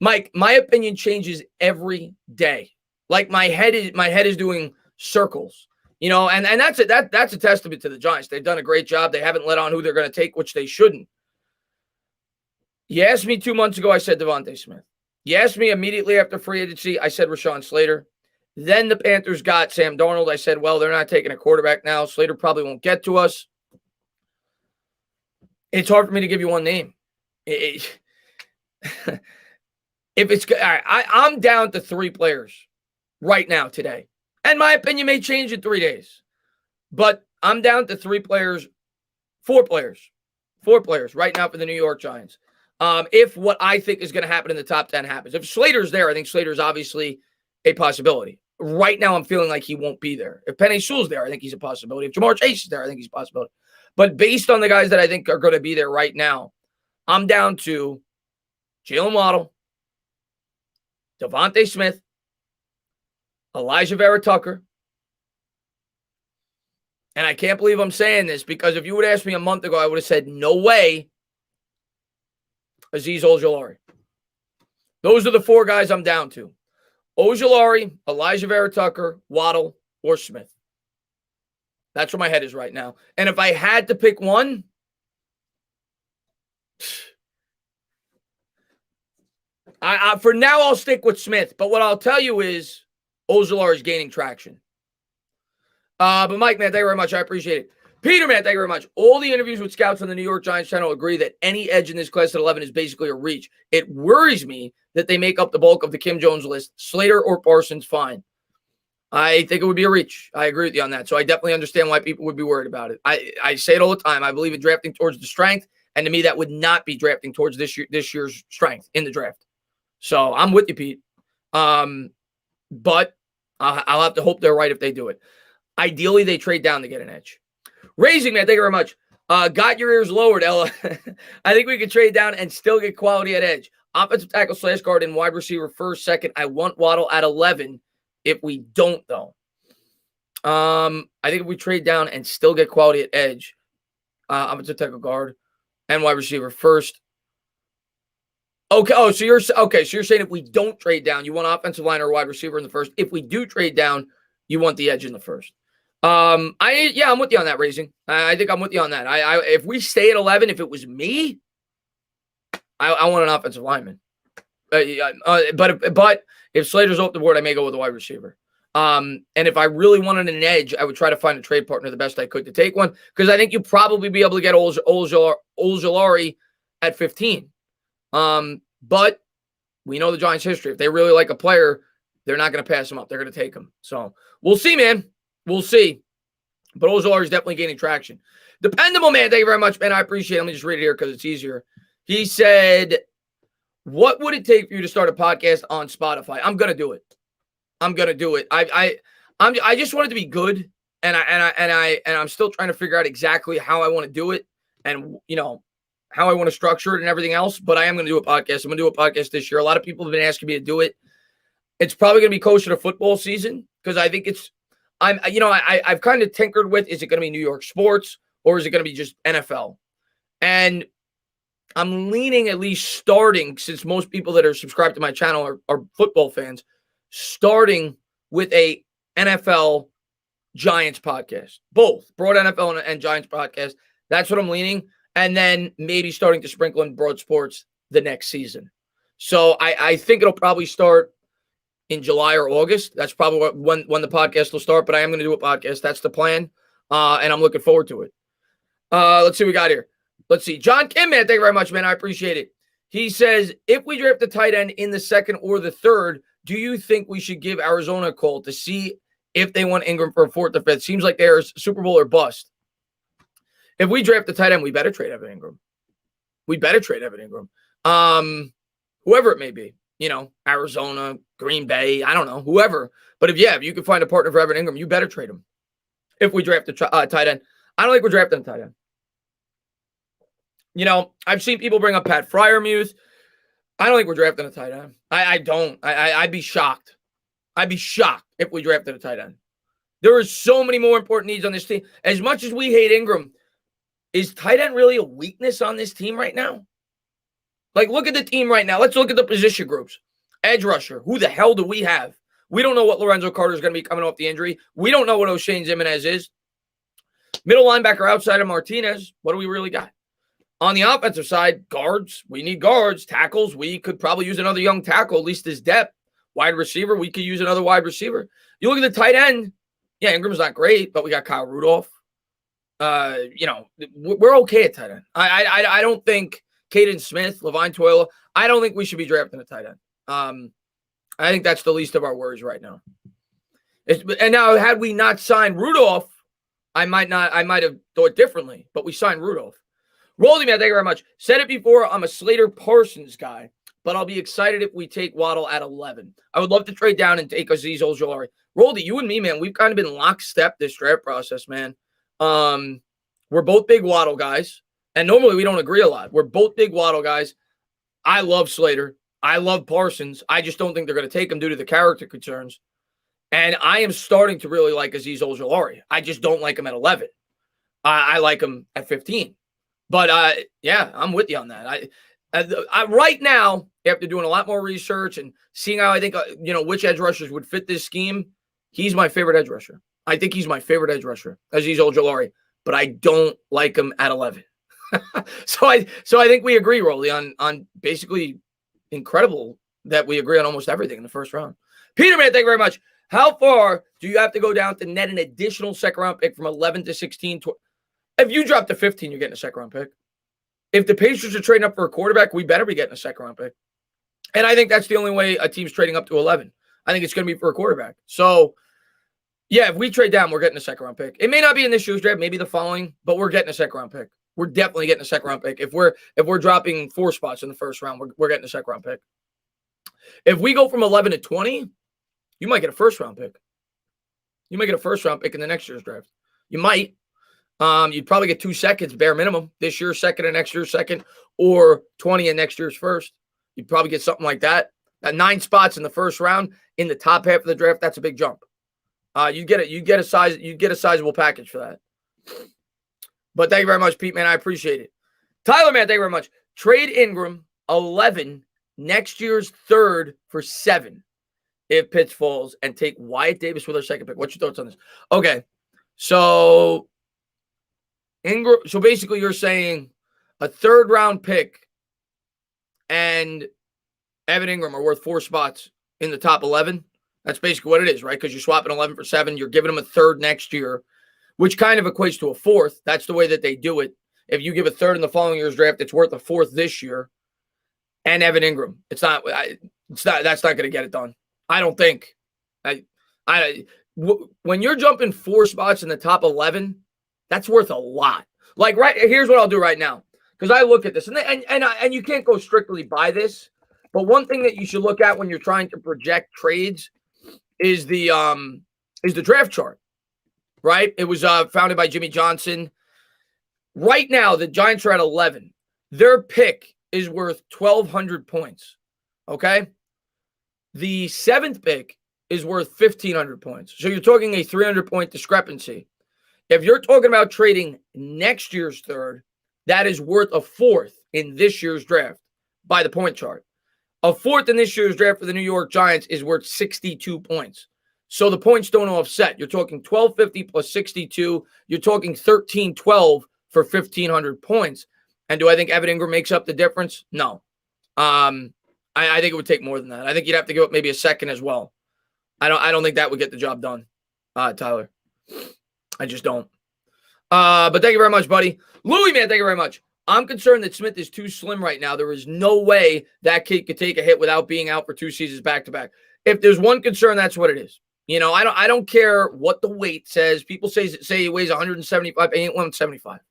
Mike, my opinion changes every day. Like my head is doing circles, and that's it. That's a testament to the Giants. They've done a great job. They haven't let on who they're going to take, which they shouldn't. You asked me 2 months ago, I said Devontae Smith. You asked me immediately after free agency, I said Rashawn Slater. Then the Panthers got Sam Darnold. I said, well, they're not taking a quarterback now. Slater probably won't get to us. It's hard for me to give you one name. If it's all right, I'm down to 3 players right now today. And my opinion may change in 3 days. But I'm down to 4 players right now for the New York Giants. If what I think is going to happen in the top 10 happens. If Slater's there, I think Slater's obviously a possibility. Right now, I'm feeling like he won't be there. If Penei Sewell's there, I think he's a possibility. If Jamar Chase is there, I think he's a possibility. But based on the guys that I think are going to be there right now, I'm down to Jalen Waddle, Devontae Smith, Elijah Vera Tucker. And I can't believe I'm saying this because if you would ask me a month ago, I would have said, no way Azeez Ojulari. Those are the 4 guys I'm down to. Ojulari, Elijah Vera Tucker, Waddle, or Smith. That's where my head is right now. And if I had to pick one, for now I'll stick with Smith. But what I'll tell you is Ojulari is gaining traction. But Mike, man, thank you very much. I appreciate it. Peter, man, thank you very much. All the interviews with scouts on the New York Giants channel agree that any edge in this class at 11 is basically a reach. It worries me that they make up the bulk of the Kim Jones list. Slater or Parsons, fine. I think it would be a reach. I agree with you on that. So I definitely understand why people would be worried about it. I say it all the time. I believe in drafting towards the strength. And to me, that would not be drafting towards this year's strength in the draft. So I'm with you, Pete. But I'll have to hope they're right if they do it. Ideally, they trade down to get an edge. Raising, man, thank you very much. Got your ears lowered, Ella. I think we could trade down and still get quality at edge. Offensive tackle / guard and wide receiver first, second. I want Waddle at 11 if we don't, though. I think if we trade down and still get quality at edge, offensive tackle guard and wide receiver first. Okay. Oh, so you're saying if we don't trade down, you want offensive line or wide receiver in the first. If we do trade down, you want the edge in the first. I'm with you on that, Raising. I think I'm with you on that. If we stay at 11, if it was me, I want an offensive lineman. But if Slater's off the board, I may go with a wide receiver. And if I really wanted an edge, I would try to find a trade partner the best I could to take one, because I think you'd probably be able to get Ojulari at 15. But we know the Giants' history. If they really like a player, they're not going to pass him up. They're going to take him. So we'll see, man. We'll see. But Ojulari is definitely gaining traction. Dependable, man. Thank you very much, man. I appreciate it. Let me just read it here because it's easier. He said, what would it take for you to start a podcast on Spotify? I'm going to do it. I just want it to be good. And I'm still trying to figure out exactly how I want to do it and, how I want to structure it and everything else. But I am going to do a podcast. I'm going to do a podcast this year. A lot of people have been asking me to do it. It's probably going to be closer to football season because I think I've kind of tinkered with, is it going to be New York sports or is it going to be just NFL? And I'm leaning, at least starting, since most people that are subscribed to my channel are football fans, starting with a NFL Giants podcast. Both broad NFL and Giants podcast. That's what I'm leaning. And then maybe starting to sprinkle in broad sports the next season. So I think it'll probably start in July or August. That's probably when the podcast will start. But I am going to do a podcast. That's the plan. And I'm looking forward to it. Let's see what we got here. Let's see. John Kim, man, thank you very much, man. I appreciate it. He says, if we draft a tight end in the second or the third, do you think we should give Arizona a call to see if they want Ingram for a fourth or fifth? Seems like they're Super Bowl or bust. If we draft the tight end, we better trade Evan Ingram. Whoever it may be, Arizona, Green Bay, I don't know, whoever. But if you can find a partner for Evan Ingram, you better trade him. If we draft a tight end, I don't think we're drafting a tight end. I've seen people bring up Pat Freiermuth. I don't think we're drafting a tight end. I don't. I'd be shocked. I'd be shocked if we drafted a tight end. There are so many more important needs on this team. As much as we hate Ingram, is tight end really a weakness on this team right now? Like, look at the team right now. Let's look at the position groups. Edge rusher. Who the hell do we have? We don't know what Lorenzo Carter is going to be coming off the injury. We don't know what O'Shane Jimenez is. Middle linebacker outside of Martinez. What do we really got? On the offensive side, guards. We need guards. Tackles. We could probably use another young tackle, at least his depth. Wide receiver. We could use another wide receiver. You look at the tight end. Yeah, Ingram's not great, but we got Kyle Rudolph. We're okay at tight end. I don't think Caden Smith, Levine Toila, I don't think we should be drafting a tight end. I think that's the least of our worries right now. And now, had we not signed Rudolph, I might have thought differently, but we signed Rudolph. Roldy, man, thank you very much. Said it before, I'm a Slater Parsons guy, but I'll be excited if we take Waddle at 11. I would love to trade down and take Azeez Ojulari. Roldy, you and me, man, we've kind of been lockstep this draft process, man. We're both big Waddle guys, and normally we don't agree a lot. We're both big Waddle guys. I love Slater. I love Parsons. I just don't think they're going to take him due to the character concerns. And I am starting to really like Azeez Ojulari. I just don't like him at 11. I like him at 15. But, I'm with you on that. Right now, after doing a lot more research and seeing how I think, which edge rushers would fit this scheme, he's my favorite edge rusher. I think he's my favorite edge rusher, Azeez Ojulari, but I don't like him at 11. So I think we agree, Rolly, on basically incredible that we agree on almost everything in the first round. Peterman, thank you very much. How far do you have to go down to net an additional second-round pick from 11 to 16? If you drop to 15, you're getting a second-round pick. If the Pacers are trading up for a quarterback, we better be getting a second-round pick. And I think that's the only way a team's trading up to 11. I think it's going to be for a quarterback. So, yeah, if we trade down, we're getting a second-round pick. It may not be in this year's draft, maybe the following, but we're getting a second-round pick. We're definitely getting a second-round pick. If we're dropping 4 spots in the first round, we're getting a second-round pick. If we go from 11 to 20, you might get a first-round pick. You might get a first-round pick in the next year's draft. You might. You'd probably get 2 seconds, bare minimum. This year's second and next year's second, or 20 and next year's first. You'd probably get something like that. 9 spots in the first round in the top half of the draft. That's a big jump. You get a sizable package for that. But thank you very much, Pete, man. I appreciate it. Tyler, man, thank you very much. Trade Ingram 11, next year's 3rd for 7 if Pitts falls, and take Wyatt Davis with our second pick. What's your thoughts on this? Okay, so Ingram. So basically, you're saying a 3rd round pick and Evan Ingram are worth 4 spots in the top 11. That's basically what it is, right? Because you're swapping 11 for 7. You're giving him a 3rd next year, which kind of equates to a 4th. That's the way that they do it. If you give a 3rd in the following year's draft, it's worth a 4th this year. And Evan Ingram, that's not going to get it done. I don't think. When you're jumping 4 spots in the top 11, that's worth a lot. Like, right here's what I'll do right now, because I look at this, and you can't go strictly by this, but one thing that you should look at when you're trying to project trades is the draft chart. Right? It was founded by Jimmy Johnson. Right now, the Giants are at 11. Their pick is worth 1,200 points. Okay? The 7th pick is worth 1,500 points. So you're talking a 300-point discrepancy. If you're talking about trading next year's 3rd, that is worth a 4th in this year's draft by the point chart. A 4th in this year's draft for the New York Giants is worth 62 points. So the points don't offset. You're talking 1,250 plus 62. You're talking 1,312 for 1,500 points. And do I think Evan Ingram makes up the difference? No. I think it would take more than that. I think you'd have to give up maybe a second as well. I don't think that would get the job done, Tyler. I just don't. But thank you very much, buddy. Louis, man, thank you very much. I'm concerned that Smith is too slim right now. There is no way that kid could take a hit without being out for 2 seasons back-to-back. If there's one concern, that's what it is. I don't care what the weight says. People say he weighs 175, he ain't 175.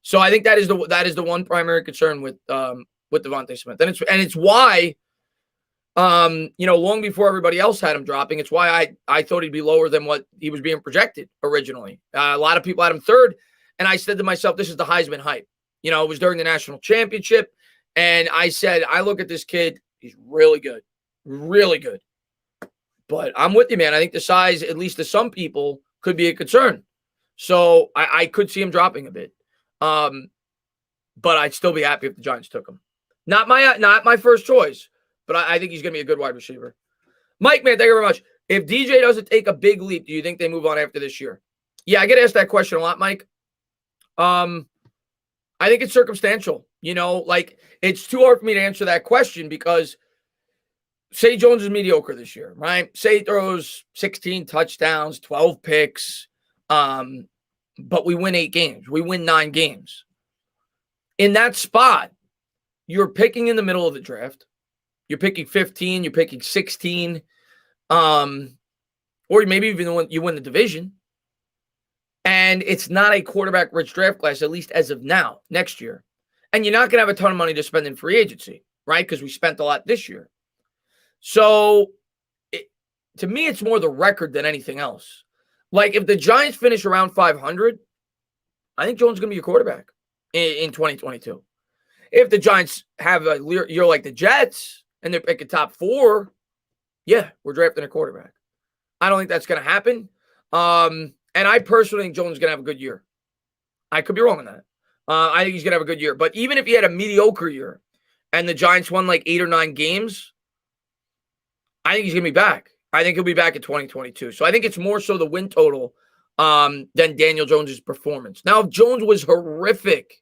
So I think that is the one primary concern with Devontae Smith. And it's why long before everybody else had him dropping, it's why I thought he'd be lower than what he was being projected originally. A lot of people had him 3rd, and I said to myself, this is the Heisman hype. It was during the national championship, and I said, I look at this kid, he's really good. Really good. But I'm with you, man. I think the size, at least to some people, could be a concern. So I could see him dropping a bit. But I'd still be happy if the Giants took him. Not my first choice, but I think he's going to be a good wide receiver. Mike, man, thank you very much. If DJ doesn't take a big leap, do you think they move on after this year? Yeah, I get asked that question a lot, Mike. I think it's circumstantial. It's too hard for me to answer that question because say Jones is mediocre this year, right? Say he throws 16 touchdowns, 12 picks, but we win 8 games. We win 9 games. In that spot, you're picking in the middle of the draft. You're picking 15. You're picking 16. Or maybe even when you win the division. And it's not a quarterback-rich draft class, at least as of now, next year. And you're not going to have a ton of money to spend in free agency, right? Because we spent a lot this year. So, to me, it's more the record than anything else. Like, if the Giants finish around 500, I think Jones is going to be your quarterback in 2022. If the Giants have a year like the Jets and they're picking top 4, yeah, we're drafting a quarterback. I don't think that's going to happen. And I personally think Jones is going to have a good year. I could be wrong on that. I think he's going to have a good year. But even if he had a mediocre year and the Giants won like 8 or 9 games, I think he's going to be back. I think he'll be back in 2022. So I think it's more so the win total than Daniel Jones's performance. Now, if Jones was horrific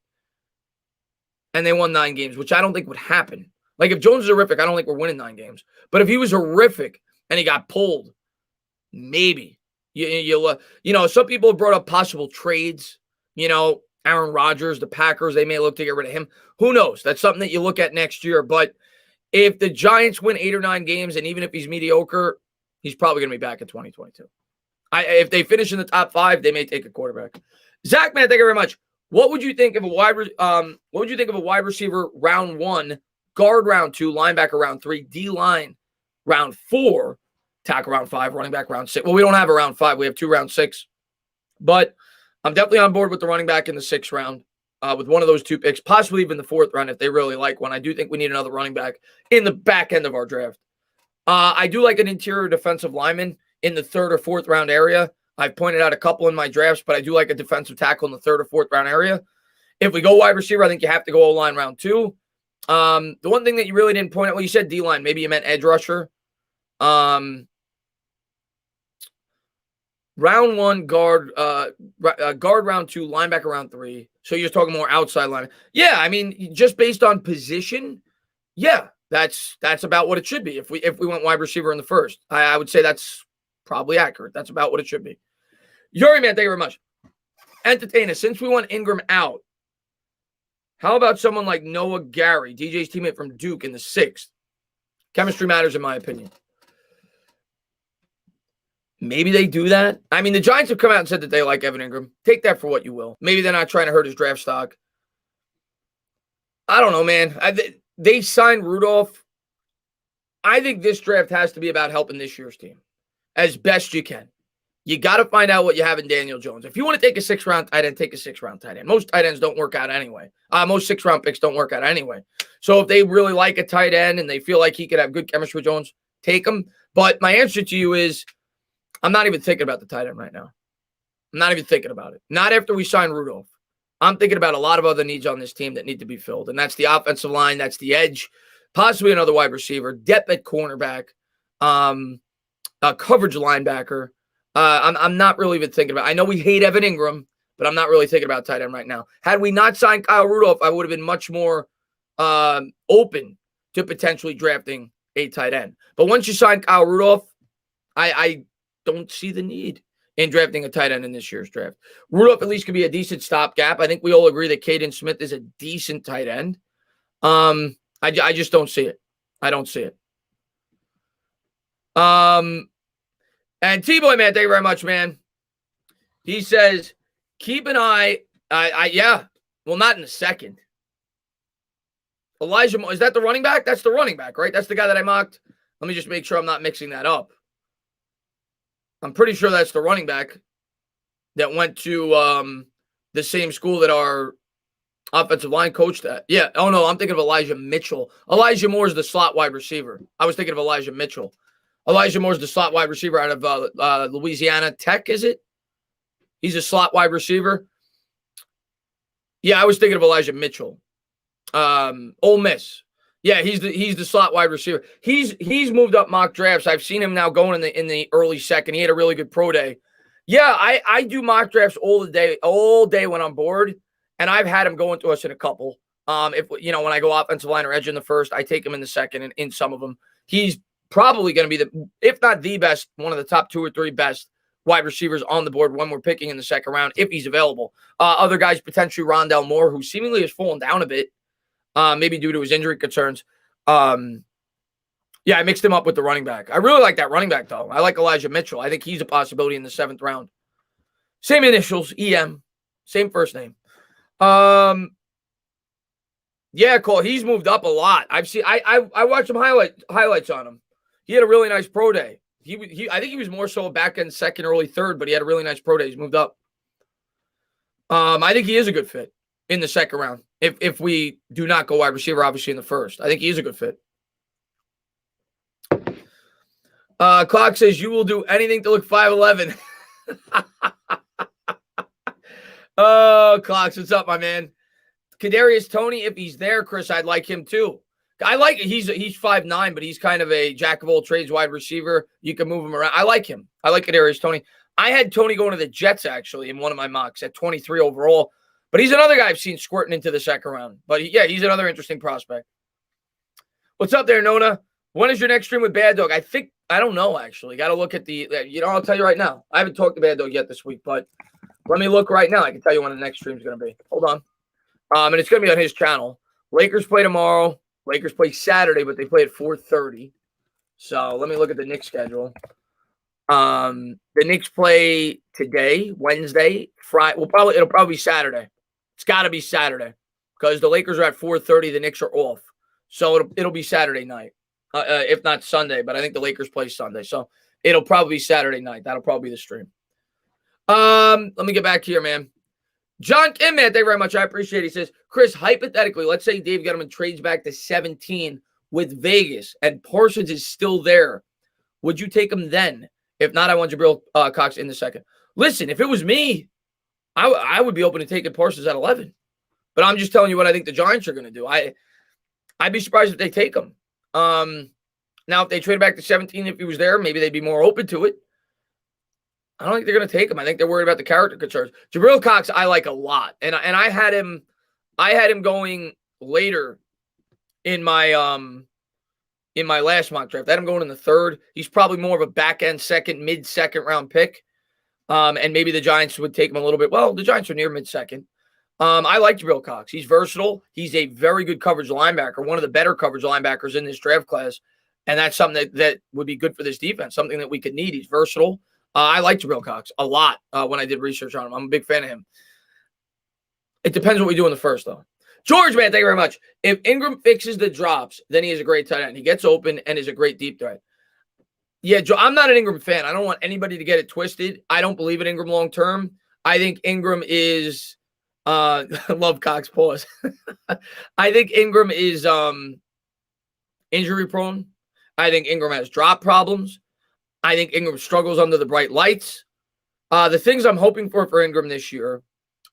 and they won 9 games, which I don't think would happen. Like, if Jones is horrific, I don't think we're winning 9 games. But if he was horrific and he got pulled, maybe. You know, some people have brought up possible trades. You know, Aaron Rodgers, the Packers, they may look to get rid of him. Who knows? That's something that you look at next year. But if the Giants win 8 or 9 games, and even if he's mediocre, he's probably going to be back in 2022. If they finish in the top 5, they may take a quarterback. Zach, man, thank you very much. What would you think of a wide receiver round 1, guard round 2, linebacker round 3, D-line round 4, tackle round 5, running back round 6? Well, we don't have a round 5. We have 2 round 6. But I'm definitely on board with the running back in the 6th round with one of those 2 picks, possibly even the 4th round if they really like one. I do think we need another running back in the back end of our draft. I do like an interior defensive lineman in the 3rd or 4th round area. I've pointed out a couple in my drafts, but I do like a defensive tackle in the 3rd or 4th round area. If we go wide receiver, I think you have to go O-line round 2. The one thing that you really didn't point out, well, you said D-line. Maybe you meant edge rusher. Round 1, guard round 2, linebacker round 3. So you're talking more outside line. Yeah, I mean, just based on position, yeah, that's about what it should be. If we went wide receiver in the 1st, I would say that's probably accurate. That's about what it should be. Yuri, man, thank you very much. Entertainer, since we want Ingram out, how about someone like Noah Gary, DJ's teammate from Duke, in the 6th? Chemistry matters, in my opinion. Maybe they do that. I mean, the Giants have come out and said that they like Evan Ingram. Take that for what you will. Maybe they're not trying to hurt his draft stock. I don't know, man. They signed Rudolph. I think this draft has to be about helping this year's team as best you can. You got to find out what you have in Daniel Jones. If you want to take a 6th-round tight end, take a 6th-round tight end. Most tight ends don't work out anyway. Most 6th-round picks don't work out anyway. So if they really like a tight end and they feel like he could have good chemistry with Jones, take him. But my answer to you is, I'm not even thinking about the tight end right now. I'm not even thinking about it. Not after we sign Rudolph. I'm thinking about a lot of other needs on this team that need to be filled, and that's the offensive line, that's the edge, possibly another wide receiver, depth at cornerback, a coverage linebacker. I'm not really even thinking about it. I know we hate Evan Ingram, but I'm not really thinking about tight end right now. Had we not signed Kyle Rudolph, I would have been much more open to potentially drafting a tight end. But once you sign Kyle Rudolph, I don't see the need in drafting a tight end in this year's draft. Rudolph at least could be a decent stopgap. I think we all agree that Caden Smith is a decent tight end. I just don't see it. I don't see it. And T-Boy, man, thank you very much, man. He says, keep an eye. Yeah. Well, not in a second. Elijah, is that the running back? That's the running back, right? That's the guy that I mocked. Let me just make sure I'm not mixing that up. I'm pretty sure that's the running back that went to the same school that our offensive line coached at. Yeah. Oh, no, I'm thinking of Elijah Mitchell. Elijah Moore is the slot wide receiver. I was thinking of Elijah Mitchell. Elijah Moore's the slot wide receiver out of Louisiana Tech, is it? He's a slot wide receiver. Yeah, I was thinking of Elijah Mitchell. Ole Miss. Yeah, he's the slot wide receiver. He's moved up mock drafts. I've seen him now going in the early second. He had a really good pro day. Yeah, I do mock drafts all day when I'm bored, and I've had him going to us in a couple. If when I go offensive line or edge in the 1st, I take him in the 2nd and in some of them. He's probably going to be if not the best, one of the top 2 or 3 best wide receivers on the board when we're picking in the 2nd round, if he's available. Other guys, potentially Rondell Moore, who seemingly has fallen down a bit, maybe due to his injury concerns. Yeah, I mixed him up with the running back. I really like that running back, though. I like Elijah Mitchell. I think he's a possibility in the 7th round. Same initials, EM, same first name. Yeah, Cole, he's moved up a lot. I watched some highlights on him. He had a really nice pro day. I think he was more so back in 2nd, early 3rd, but he had a really nice pro day. He's moved up. I think he is a good fit in the 2nd round. If we do not go wide receiver, obviously in the 1st, I think he is a good fit. Clock says you will do anything to look 5'11". Oh, Clocks, what's up, my man? Kadarius Toney, if he's there, Chris, I'd like him too. I like it. He's 5'9", but he's kind of a jack of all trades wide receiver. You can move him around. I like him. I like Kadarius Toney. I had Toney going to the Jets, actually, in one of my mocks at 23 overall. But he's another guy I've seen squirting into the second round. But, yeah, he's another interesting prospect. What's up there, Nona? When is your next stream with Bad Dog? I don't know, actually. Got to look at I'll tell you right now. I haven't talked to Bad Dog yet this week, but let me look right now. I can tell you when the next stream is going to be. Hold on. And it's going to be on his channel. Lakers play tomorrow. Lakers play Saturday, but they play at 4:30. So let me look at the Knicks schedule. The Knicks play today, Wednesday, Friday. It'll probably be Saturday. It's got to be Saturday because the Lakers are at 4:30. The Knicks are off, so it'll be Saturday night, if not Sunday. But I think the Lakers play Sunday, so it'll probably be Saturday night. That'll probably be the stream. Let me get back here, man. John Kim, man, thank you very much. I appreciate it. He says, Chris, hypothetically, let's say Dave Gettleman trades back to 17 with Vegas and Parsons is still there. Would you take him then? If not, I want Jabril Cox in the second. Listen, if it was me, I would be open to taking Parsons at 11. But I'm just telling you what I think the Giants are going to do. I'd be surprised if they take him. Now, if they trade back to 17, if he was there, maybe they'd be more open to it. I don't think they're going to take him. I think they're worried about the character concerns. Jabril Cox, I like a lot, and I had him going later in my last mock draft. I had him going in the third. He's probably more of a back end second, mid second round pick, and maybe the Giants would take him a little bit. Well, the Giants are near mid second. I like Jabril Cox. He's versatile. He's a very good coverage linebacker, one of the better coverage linebackers in this draft class, and that's something that would be good for this defense. Something that we could need. He's versatile. I like Jabril Cox a lot when I did research on him. I'm a big fan of him. It depends what we do in the first, though. George, man, thank you very much. If Ingram fixes the drops, then he is a great tight end. He gets open and is a great deep threat. Yeah, Joe, I'm not an Ingram fan. I don't want anybody to get it twisted. I don't believe in Ingram long term. I think Ingram is love Cox pause. I think Ingram is injury prone. I think Ingram has drop problems. I think Ingram struggles under the bright lights. The things I'm hoping for Ingram this year,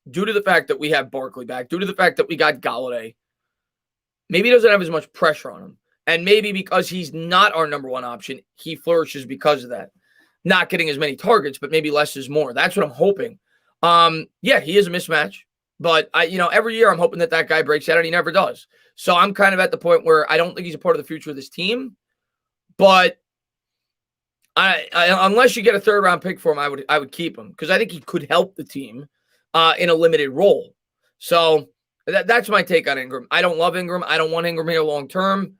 due to the fact that we have Barkley back, due to the fact that we got Galladay, maybe he doesn't have as much pressure on him. And maybe because he's not our number one option, he flourishes because of that. Not getting as many targets, but maybe less is more. That's what I'm hoping. Yeah, he is a mismatch. But, every year I'm hoping that guy breaks out, and he never does. So I'm kind of at the point where I don't think he's a part of the future of this team. But unless you get a third-round pick for him, I would keep him because I think he could help the team in a limited role. So that's my take on Ingram. I don't love Ingram. I don't want Ingram here long-term.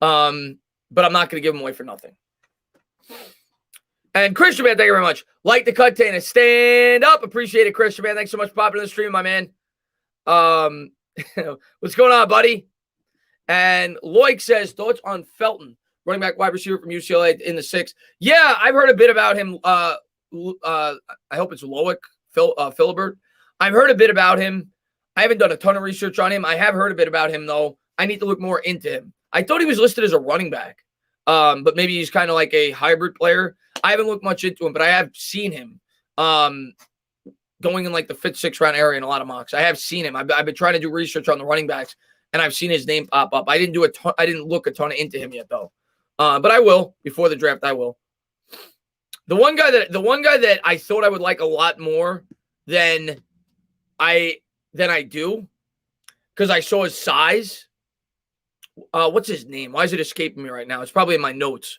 But I'm not going to give him away for nothing. And Christian, man, thank you very much. Like the cut, Tana. Stand up. Appreciate it, Christian, man. Thanks so much for popping in the stream, my man. What's going on, buddy? And Loic says, thoughts on Felton, running back wide receiver from UCLA in the 6th. Yeah, I've heard a bit about him. I hope it's Loic, Philibert. I've heard a bit about him. I haven't done a ton of research on him. I have heard a bit about him, though. I need to look more into him. I thought he was listed as a running back, but maybe he's kind of like a hybrid player. I haven't looked much into him, but I have seen him going in like the 5th, 6th round area in a lot of mocks. I have seen him. I've been trying to do research on the running backs, and I've seen his name pop up. I didn't look a ton into him yet, though. But I will before the draft. I will. The one guy that I thought I would like a lot more than I do, because I saw his size. What's his name? Why is it escaping me right now? It's probably in my notes.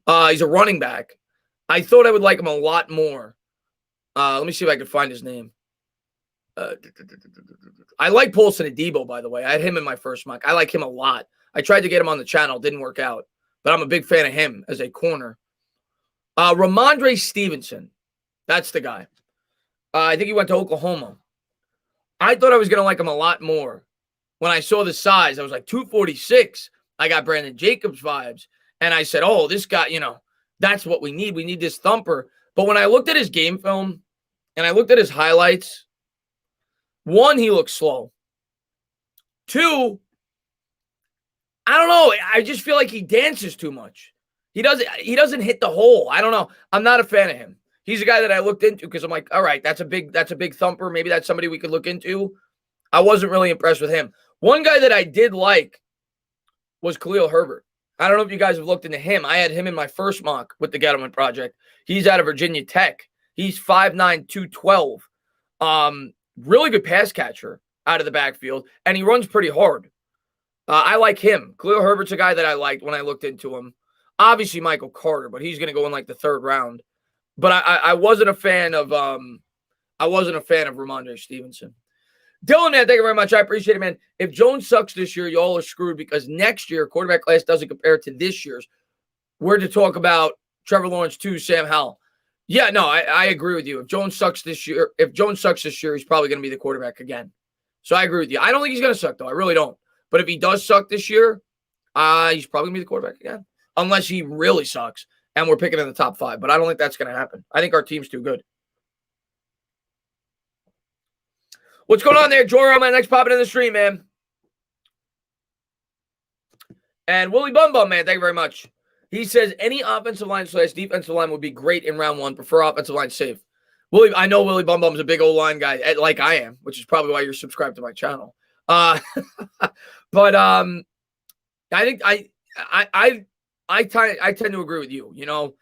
He's a running back. I thought I would like him a lot more. Let me see if I can find his name. I like Paulson Adebo, by the way. I had him in my first mock. I like him a lot. I tried to get him on the channel. Didn't work out. But I'm a big fan of him as a corner. Ramondre Stevenson. That's the guy. I think he went to Oklahoma. I thought I was going to like him a lot more. When I saw the size, I was like, 246. I got Brandon Jacobs vibes. And I said, oh, this guy, that's what we need. We need this thumper. But when I looked at his game film and I looked at his highlights, 1, he looked slow. 2, I don't know. I just feel like he dances too much. He doesn't hit the hole. I don't know. I'm not a fan of him. He's a guy that I looked into because I'm like, all right, that's a big thumper. Maybe that's somebody we could look into. I wasn't really impressed with him. One guy that I did like was Khalil Herbert. I don't know if you guys have looked into him. I had him in my first mock with the Gettleman Project. He's out of Virginia Tech. He's 5'9", 212. Really good pass catcher out of the backfield, and he runs pretty hard. I like him. Khalil Herbert's a guy that I liked when I looked into him. Obviously, Michael Carter, but he's going to go in like the third round. But I wasn't a fan of Ramondre Stevenson. Dylan, man, thank you very much. I appreciate it, man. If Jones sucks this year, y'all are screwed because next year quarterback class doesn't compare to this year's. We're to talk about Trevor Lawrence too, Sam Howell. Yeah, no, I agree with you. If Jones sucks this year, he's probably going to be the quarterback again. So I agree with you. I don't think he's going to suck, though. I really don't. But if he does suck this year, he's probably going to be the quarterback again. Unless he really sucks and we're picking in the top 5. But I don't think that's going to happen. I think our team's too good. What's going on there, Jorah? My next popping in the stream, man. And Willie Bum Bum, man, thank you very much. He says any offensive line / defensive line would be great in round 1. Prefer offensive line safe. Willie, I know Willie Bum Bum's a big O-line guy, like I am, which is probably why you're subscribed to my channel. But I think I tend to agree with you. You know,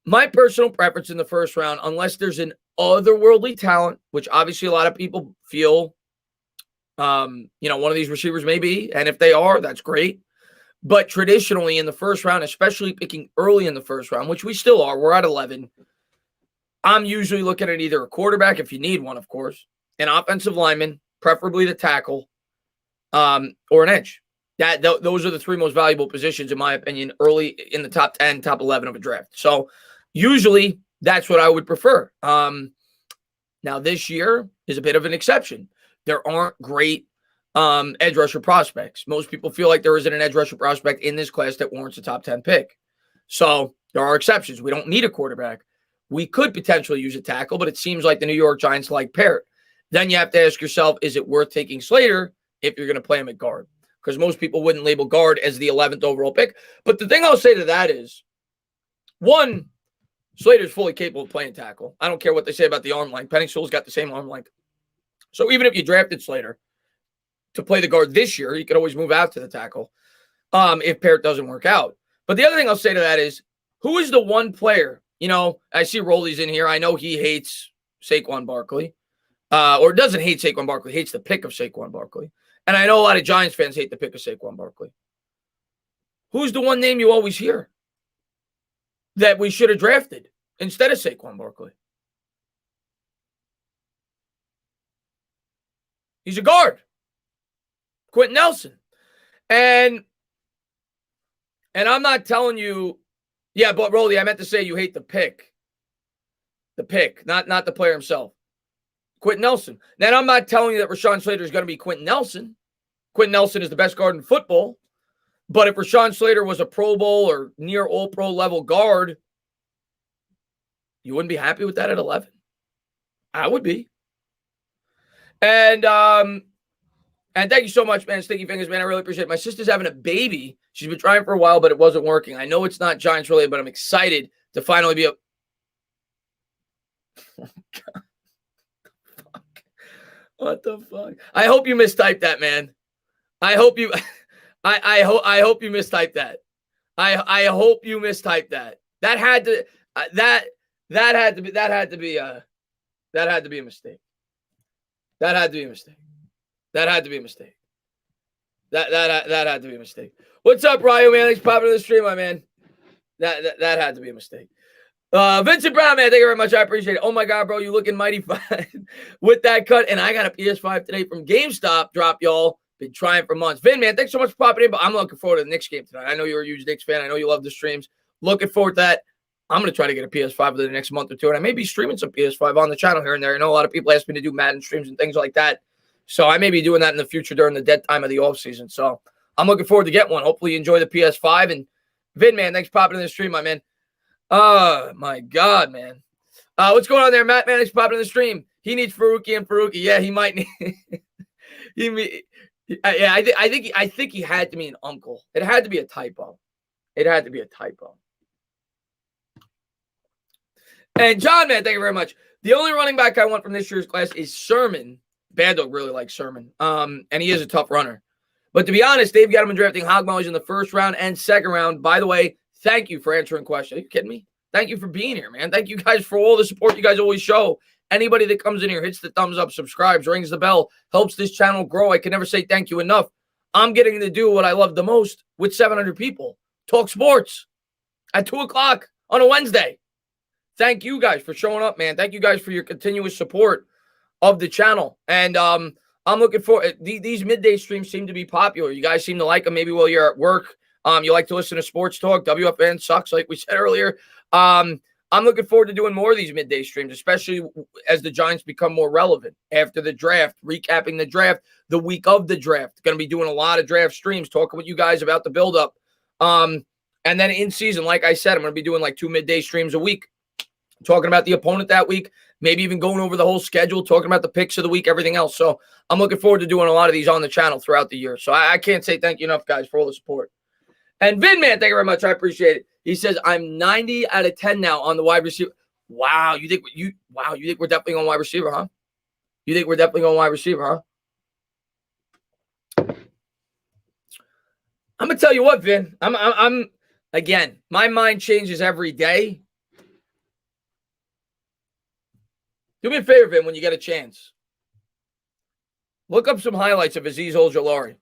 my personal preference in the first round, unless there's an otherworldly talent, which obviously a lot of people feel, one of these receivers may be, and if they are, that's great. But traditionally in the first round, especially picking early in the first round, which we still are, we're at 11. I'm usually looking at either a quarterback, if you need one, of course, an offensive lineman, preferably the tackle, or an edge. Those are the 3 most valuable positions, in my opinion, early in the top 10, top 11 of a draft. So usually that's what I would prefer. Now this year is a bit of an exception. There aren't great edge rusher prospects. Most people feel like there isn't an edge rusher prospect in this class that warrants a top 10 pick. So there are exceptions. We don't need a quarterback. We could potentially use a tackle, but it seems like the New York Giants like Barrett. Then you have to ask yourself, is it worth taking Slater if you're going to play him at guard? Because most people wouldn't label guard as the 11th overall pick. But the thing I'll say to that is, one, Slater's fully capable of playing tackle. I don't care what they say about the arm length. Penny Sewell's got the same arm length. So even if you drafted Slater to play the guard this year, you could always move out to the tackle if Barrett doesn't work out. But the other thing I'll say to that is, who is the one player? You know, I see Rolly's in here. I know he hates Saquon Barkley, or doesn't hate Saquon Barkley, hates the pick of Saquon Barkley. And I know a lot of Giants fans hate the pick of Saquon Barkley. Who's the one name you always hear that we should have drafted instead of Saquon Barkley? He's a guard. Quentin Nelson. And I'm not telling you, yeah, but Rolly, I meant to say you hate the pick. The pick, not the player himself. Quentin Nelson. Now, I'm not telling you that Rashawn Slater is going to be Quentin Nelson. Quentin Nelson is the best guard in football. But if Rashawn Slater was a Pro Bowl or near All-Pro level guard, you wouldn't be happy with that at 11. I would be. And thank you so much, man. Sticky Fingers, man. I really appreciate it. My sister's having a baby. She's been trying for a while, but it wasn't working. I know it's not Giants related, but I'm excited to finally be a... Oh, God. What the fuck? I hope you mistyped that, man. I hope you I hope you mistyped that. I hope you mistyped that. That had to be a mistake. That had to be a mistake. That had to be a mistake. That had to be a mistake. What's up, Ryan, man? Thanks for popping in the stream, my man. That had to be a mistake. Vincent Brown, man, thank you very much. I appreciate it. Oh my God, bro, you looking mighty fine with that cut. And I got a PS5 today from GameStop drop, y'all. Been trying for months. Vin, man, thanks so much for popping in. But I'm looking forward to the Knicks game tonight. I know you're a huge Knicks fan. I know you love the streams. Looking forward to that. I'm going to try to get a PS5 within the next month or two. And I may be streaming some PS5 on the channel here and there. I know a lot of people ask me to do Madden streams and things like that. So I may be doing that in the future during the dead time of the off season. So I'm looking forward to get one. Hopefully you enjoy the PS5. And Vin, man, thanks for popping in the stream, my man. Oh, my God, man. What's going on there, Matt? Man, thanks for popping in the stream. He needs Faruqi and Faruqi. Yeah, he might need... I think he had to be an uncle. It had to be a typo. It had to be a typo. And John, man, thank you very much. The only running back I want from this year's class is Sermon. Bad Dog really likes Sermon. And he is a tough runner. But to be honest, Dave Gettleman drafting hog mollies in the first round and second round. By the way, thank you for answering questions. Are you kidding me? Thank you for being here, man. Thank you guys for all the support you guys always show. Anybody that comes in here, hits the thumbs up, subscribes, rings the bell, helps this channel grow. I can never say thank you enough. I'm getting to do what I love the most with 700 people. Talk sports at 2 o'clock on a Wednesday. Thank you guys for showing up, man. Thank you guys for your continuous support of the channel. And I'm looking for these midday streams seem to be popular. You guys seem to like them. Maybe while you're at work, you like to listen to sports talk. WFN sucks, like we said earlier. I'm looking forward to doing more of these midday streams, especially as the Giants become more relevant after the draft, recapping the draft, the week of the draft. Going to be doing a lot of draft streams, talking with you guys about the buildup. And then in season, like I said, I'm going to be doing like 2 midday streams a week, talking about the opponent that week, maybe even going over the whole schedule, talking about the picks of the week, everything else. So I'm looking forward to doing a lot of these on the channel throughout the year. So I can't say thank you enough, guys, for all the support. And Vin, man, thank you very much. I appreciate it. He says, I'm 90 out of 10 now on the wide receiver. Wow, you think we're definitely on wide receiver, huh? You think we're definitely on wide receiver, huh? I'm gonna tell you what, Vin. I'm again, my mind changes every day. Do me a favor, Vin, when you get a chance. Look up some highlights of Azeez Ojulari,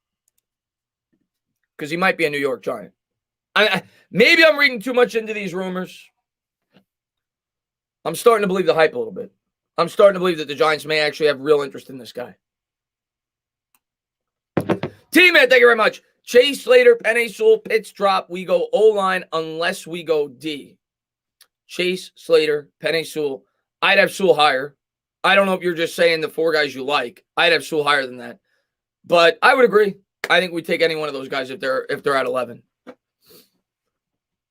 because he might be a New York Giant. Maybe I'm reading too much into these rumors. I'm starting to believe the hype a little bit. I'm starting to believe that the Giants may actually have real interest in this guy. T-Man, thank you very much. Chase Slater, Penei Sewell, Pitts drop. We go O-line unless we go D. Chase Slater, Penei Sewell. I'd have Sewell higher. I don't know if you're just saying the 4 guys you like. I'd have Sewell higher than that. But I would agree. I think we'd take any one of those guys if they're at 11.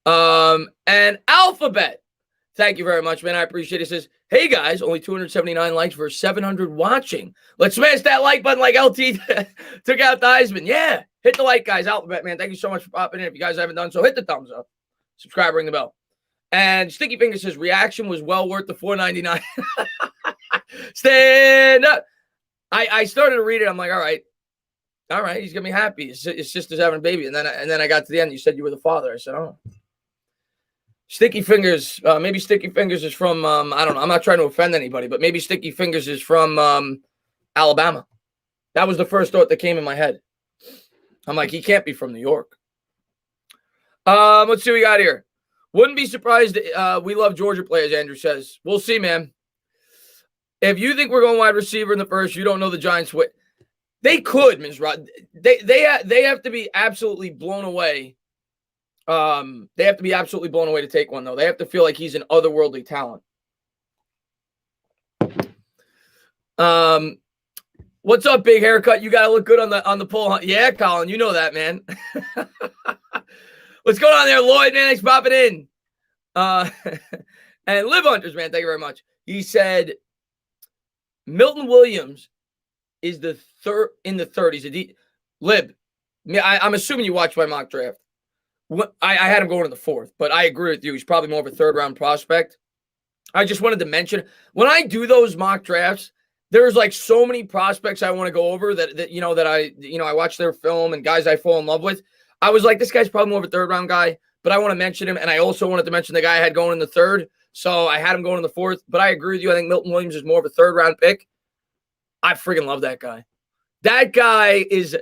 And Alphabet, thank you very much, man. I appreciate it. It says, hey guys, only 279 likes for 700 watching. Let's smash that like button like LT took out the Heisman. Yeah, hit the like, guys. Alphabet, man, thank you so much for popping in. If you guys haven't done so, hit the thumbs up, subscribe, ring the bell. And Sticky Finger says, reaction was well worth the $4.99. Stand up. I started to read it. I'm like, all right, he's gonna be happy. His sister's having a baby, and then I got to the end. You said you were the father. I said, oh. Sticky Fingers, maybe Sticky Fingers is from, I don't know. I'm not trying to offend anybody, but maybe Sticky Fingers is from Alabama. That was the first thought that came in my head. I'm like, he can't be from New York. Let's see what we got here. Wouldn't be surprised. We love Georgia players, Andrew says. We'll see, man. If you think we're going wide receiver in the first, you don't know the Giants. They could, Ms. Rod. They have to be absolutely blown away. They have to be absolutely blown away to take one, though. They have to feel like he's an otherworldly talent. What's up, big haircut? You got to look good on the poll. Huh? Yeah, Colin, you know that, man. What's going on there, Lloyd, man? Thanks for popping in. And Live Hunters, man, thank you very much. He said Milton Williams is the third in the 30s. Lib, I'm assuming you watched my mock draft. I had him going in the 4th, but I agree with you. He's probably more of a 3rd-round prospect. I just wanted to mention, when I do those mock drafts, there's like so many prospects I want to go over that I watch their film and guys I fall in love with. I was like, this guy's probably more of a 3rd-round guy, but I want to mention him, and I also wanted to mention the guy I had going in the 3rd, so I had him going in the 4th, but I agree with you. I think Milton Williams is more of a 3rd-round pick. I freaking love that guy. That guy is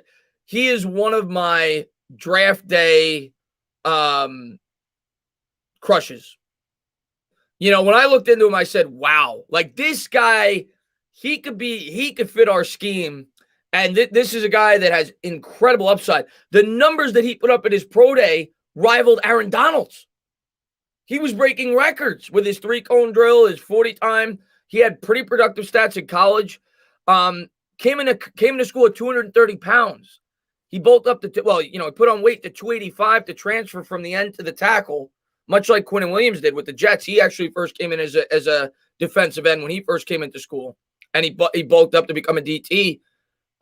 one of my draft day crushes. You know, when I looked into him, I said, wow, like this guy, he could fit our scheme. And this is a guy that has incredible upside. The numbers that he put up at his pro day rivaled Aaron Donald's. He was breaking records with his 3-cone drill, his 40 time. He had pretty productive stats in college. Came into school at 230 pounds. He bulked up he put on weight to 285 to transfer from the end to the tackle, much like Quinnen Williams did with the Jets. He actually first came in as a defensive end when he first came into school, and he bulked up to become a DT.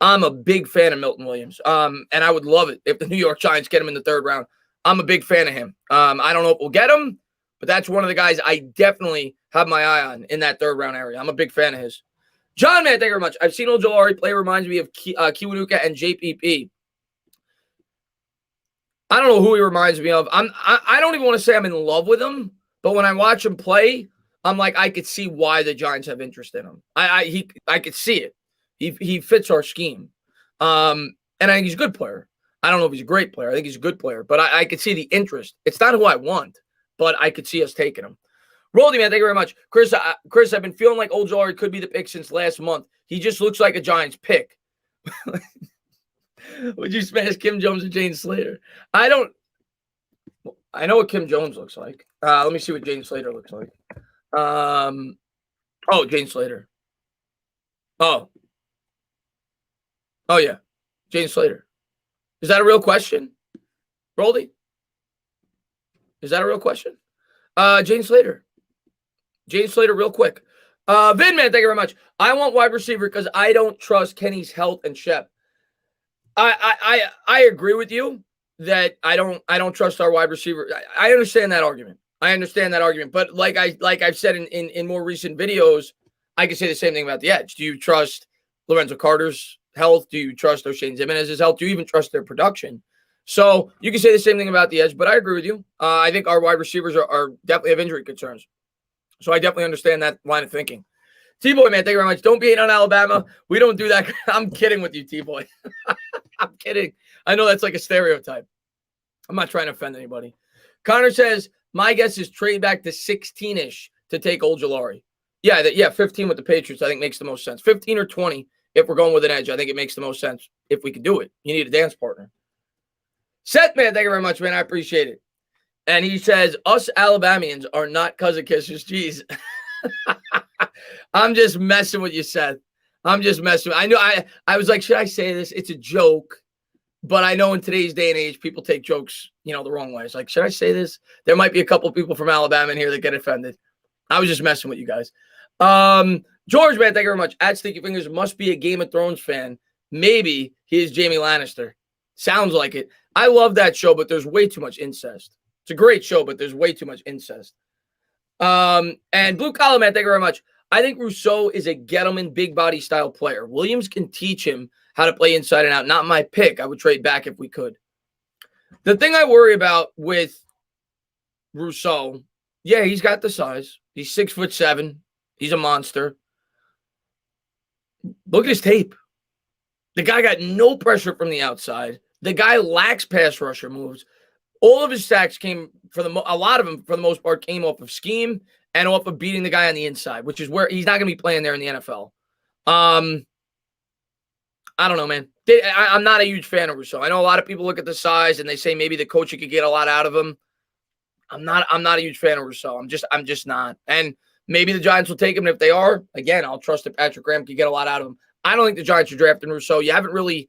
I'm a big fan of Milton Williams, and I would love it if the New York Giants get him in the 3rd round. I'm a big fan of him. I don't know if we'll get him, but that's one of the guys I definitely have my eye on in that 3rd round area. I'm a big fan of his. John, man, thank you very much. I've seen Ojulari play. Reminds me of Kiwanuka and JPP. I don't know who he reminds me of. I don't even want to say I'm in love with him, but when I watch him play, I'm like, I could see why the Giants have interest in him. I could see it. He fits our scheme. And I think he's a good player. I don't know if he's a great player. I think he's a good player, but I could see the interest. It's not who I want, but I could see us taking him. Roldy, man, thank you very much. Chris, I've been feeling like Ojulari could be the pick since last month. He just looks like a Giants pick. Would you smash Kim Jones or Jane Slater? I know what Kim Jones looks like. Let me see what Jane Slater looks like. Oh, Jane Slater. Oh, yeah. Jane Slater. Is that a real question? Roldy? Is that a real question? Jane Slater. Jane Slater, real quick. Vin, man, thank you very much. I want wide receiver because I don't trust Kenny's health and Shep. I agree with you that I don't trust our wide receiver. I understand that argument. But like I've said in more recent videos, I can say the same thing about the edge. Do you trust Lorenzo Carter's health? Do you trust O'Shane Zimenez's health? Do you even trust their production? So you can say the same thing about the edge, but I agree with you. I think our wide receivers are definitely have injury concerns. So I definitely understand that line of thinking. T-Boy, man, thank you very much. Don't be hating on Alabama. We don't do that. I'm kidding with you, T-Boy. I'm kidding. I know that's like a stereotype. I'm not trying to offend anybody. Connor says, my guess is trade back to 16-ish to take Ojulari. Yeah, 15 with the Patriots I think makes the most sense. 15 or 20 if we're going with an edge. I think it makes the most sense if we could do it. You need a dance partner. Seth, man, thank you very much, man. I appreciate it. And he says, us Alabamians are not cousin kissers. Jeez. I'm just messing with you, Seth. I'm just messing. I know I was like, should I say this? It's a joke. But I know in today's day and age, people take jokes, the wrong way. It's like, should I say this? There might be a couple people from Alabama in here that get offended. I was just messing with you guys. George, man, thank you very much. At Sticky Fingers must be a Game of Thrones fan. Maybe he is Jamie Lannister. Sounds like it. I love that show, but there's way too much incest. It's a great show, but there's way too much incest. And Blue Collar, man, thank you very much. I think Rousseau is a Gettleman big body style player. Williams can teach him how to play inside and out. Not my pick. I would trade back if we could. The thing I worry about with Rousseau, yeah, he's got the size. He's 6'7". He's a monster. Look at his tape. The guy got no pressure from the outside. The guy lacks pass rusher moves. All of his sacks came a lot of them, for the most part, came off of scheme and off of beating the guy on the inside, which is where he's not going to be playing there in the NFL. I don't know, man. I'm not a huge fan of Rousseau. I know a lot of people look at the size and they say maybe the coaching could get a lot out of him. I'm not a huge fan of Rousseau. I'm just not. And maybe the Giants will take him. And if they are, again, I'll trust that Patrick Graham can get a lot out of him. I don't think the Giants are drafting Rousseau. You haven't really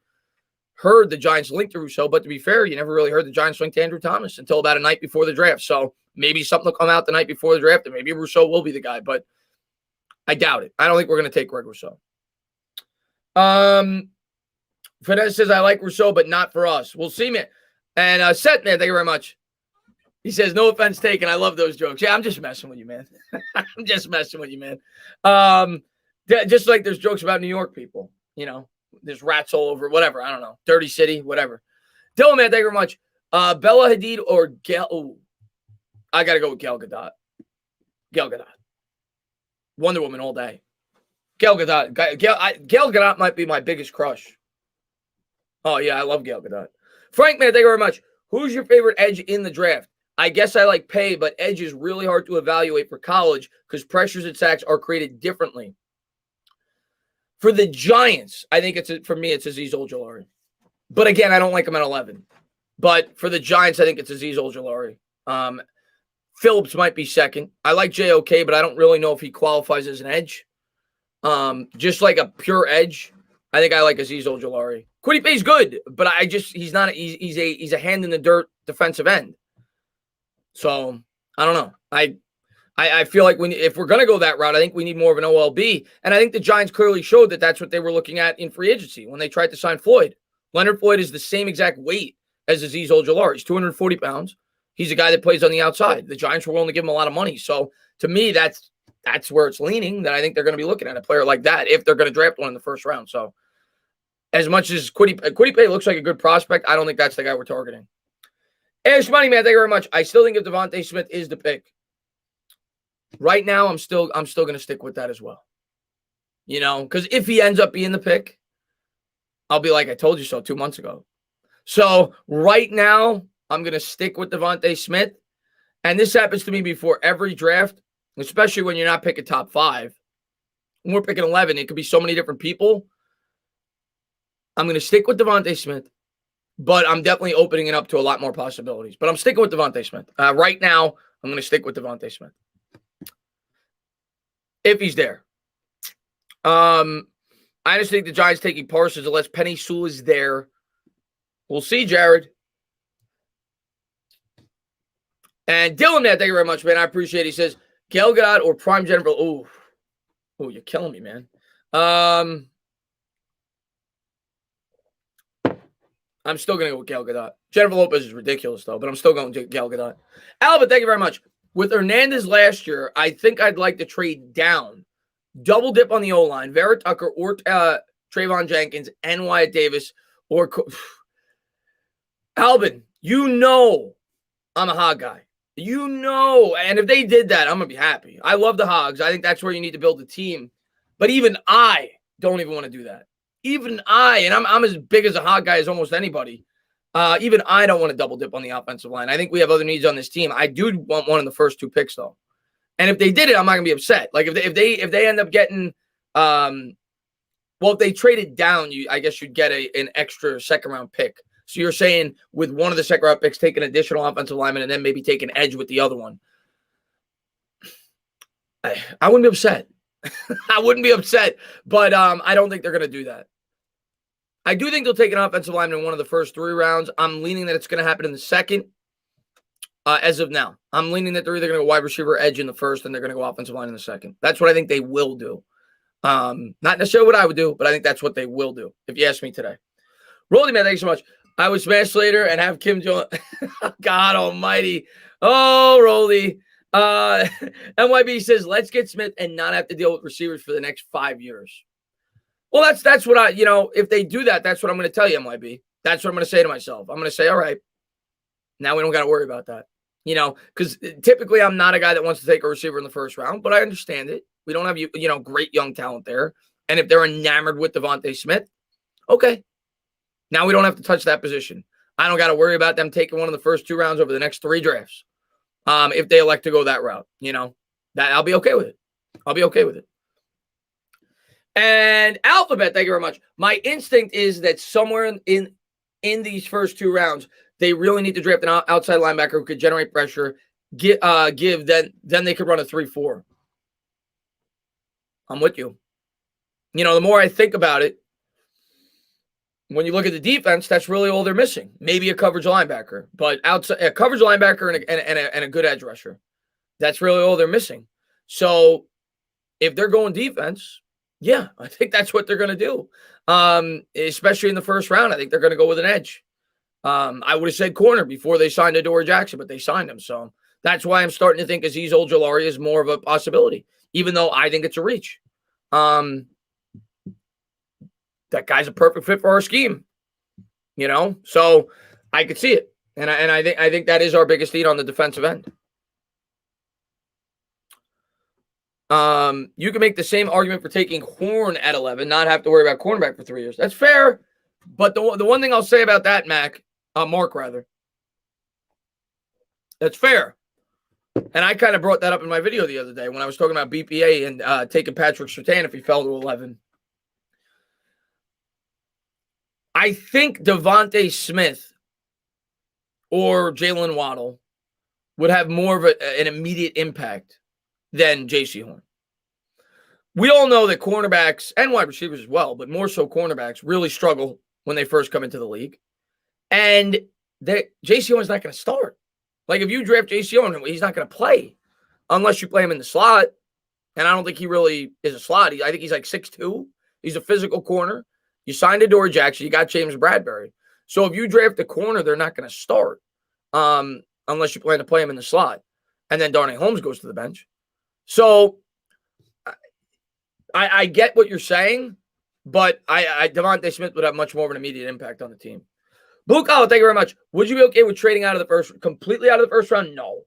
heard the Giants link to Rousseau, but to be fair, you never really heard the Giants link to Andrew Thomas until about a night before the draft. So maybe something will come out the night before the draft, and maybe Rousseau will be the guy, but I doubt it. I don't think we're going to take Greg Rousseau. Finesse says, I like Rousseau, but not for us. We'll see, man. And Seth, man, thank you very much. He says, no offense taken. I love those jokes. Yeah, I'm just messing with you, man. I'm just messing with you, man. Just like there's jokes about New York people, there's rats all over, whatever. I don't know. Dirty City, whatever. Dylan, man, thank you very much. Bella Hadid or Gal. I got to go with Gal Gadot. Gal Gadot. Wonder Woman all day. Gal Gadot. Gal Gadot might be my biggest crush. Oh, yeah, I love Gal Gadot. Frank, man, thank you very much. Who's your favorite edge in the draft? I guess I like Pay, but edge is really hard to evaluate for college because pressures and sacks are created differently. For the Giants, I think for me, it's Azeez Ojulari. But again, I don't like him at 11. But for the Giants, I think it's Azeez Ojulari. Phillips might be second. I like JOK, but I don't really know if he qualifies as an edge. Just like a pure edge, I think I like Azeez Ojulari. Kwity Paye's good, but he's not. He's a hand in the dirt defensive end. So I don't know. I feel like if we're going to go that route, I think we need more of an OLB. And I think the Giants clearly showed that that's what they were looking at in free agency when they tried to sign Floyd. Leonard Floyd is the same exact weight as Azeez Ojulari. He's 240 pounds. He's a guy that plays on the outside. The Giants were willing to give him a lot of money. So to me, that's where it's leaning, that I think they're going to be looking at a player like that if they're going to draft one in the first round. So as much as Kwity Paye looks like a good prospect, I don't think that's the guy we're targeting. Ash Money, man, thank you very much. I still think if Devontae Smith is the pick, right now I'm still going to stick with that as well. You know, because if he ends up being the pick, I'll be like, I told you so 2 months ago. So right now, I'm going to stick with Devontae Smith. And this happens to me before every draft, especially when you're not picking top 5. When we're picking 11, it could be so many different people. I'm going to stick with Devontae Smith, but I'm definitely opening it up to a lot more possibilities. But I'm sticking with Devontae Smith. Right now, I'm going to stick with Devontae Smith. If he's there. I just think the Giants taking Parsons unless Penny Sewell is there. We'll see, Jared. And Dylan, man, thank you very much, man. I appreciate it. He says, Gal Gadot or Prime Jennifer. Oh, you're killing me, man. I'm still going to go with Gal Gadot. Jennifer Lopez is ridiculous, though, but I'm still going to Gal Gadot. Alvin, thank you very much. With Hernandez last year, I think I'd like to trade down. Double dip on the O-line. Vera Tucker or Trayvon Jenkins and Wyatt Davis. Or Alvin, you know I'm a hog guy. You know. And if they did that, I'm going to be happy. I love the Hogs. I think that's where you need to build a team. But even I don't even want to do that. Even I, and I'm as big as a hog guy as almost anybody. Even I don't want to double dip on the offensive line. I think we have other needs on this team. I do want one of the first 2 picks, though. And if they did it, I'm not gonna be upset. Like if they end up getting, if they traded down, I guess you'd get an extra second round pick. So you're saying with one of the second round picks, take an additional offensive lineman and then maybe take an edge with the other one. I wouldn't be upset. I wouldn't be upset, but I don't think they're gonna do that. I do think they'll take an offensive lineman in one of the first 3 rounds. I'm leaning that it's gonna happen in the second. As of now, I'm leaning that they're either going to go wide receiver edge in the first and they're going to go offensive line in the second. That's what I think they will do. Not necessarily what I would do, but I think that's what they will do, if you ask me today. Rolly, man, thanks so much. I would smash later and have Kim Jong. God almighty. Oh, Rolly. NYB says, let's get Smith and not have to deal with receivers for the next 5 years. Well, that's what if they do that, that's what I'm going to tell you, NYB. That's what I'm going to say to myself. I'm going to say, all right, now we don't got to worry about that. Because typically I'm not a guy that wants to take a receiver in the first round, but I understand it. We don't have, great young talent there. And if they're enamored with Devontae Smith, okay. Now we don't have to touch that position. I don't got to worry about them taking one of the first 2 rounds over the next 3 drafts. If they elect to go that route, that I'll be okay with it. I'll be okay with it. And Alphabet, thank you very much. My instinct is that somewhere in these first 2 rounds, they really need to draft an outside linebacker who could generate pressure, then they could run a 3-4. I'm with you. The more I think about it, when you look at the defense, that's really all they're missing. Maybe a coverage linebacker, but outside a coverage linebacker and a good edge rusher. That's really all they're missing. So if they're going defense, yeah, I think that's what they're going to do. Especially in the first round, I think they're going to go with an edge. I would have said corner before they signed Adoree Jackson, but they signed him. So that's why I'm starting to think Azeez Ojulari is more of a possibility, even though I think it's a reach. That guy's a perfect fit for our scheme, so I could see it. And I think that is our biggest need on the defensive end. You can make the same argument for taking Horn at 11, not have to worry about cornerback for 3 years. That's fair. But the one thing I'll say about that, Mark, that's fair. And I kind of brought that up in my video the other day when I was talking about BPA and taking Patrick Surtain if he fell to 11. I think Devontae Smith or Jalen Waddle would have more of an immediate impact than J.C. Horn. We all know that cornerbacks and wide receivers as well, but more so cornerbacks really struggle when they first come into the league. And J.C. Horn's not going to start. Like if you draft J.C. Horn, he's not going to play unless you play him in the slot. And I don't think he really is a slot. I think he's like 6'2". He's a physical corner. You signed Adoree Jackson. You got James Bradbury. So if you draft a corner, they're not going to start unless you plan to play him in the slot. And then Darnay Holmes goes to the bench. So I get what you're saying, but Devontae Smith would have much more of an immediate impact on the team. Blue Collar, thank you very much. Would you be okay with trading out of the first, completely out of the first round? No.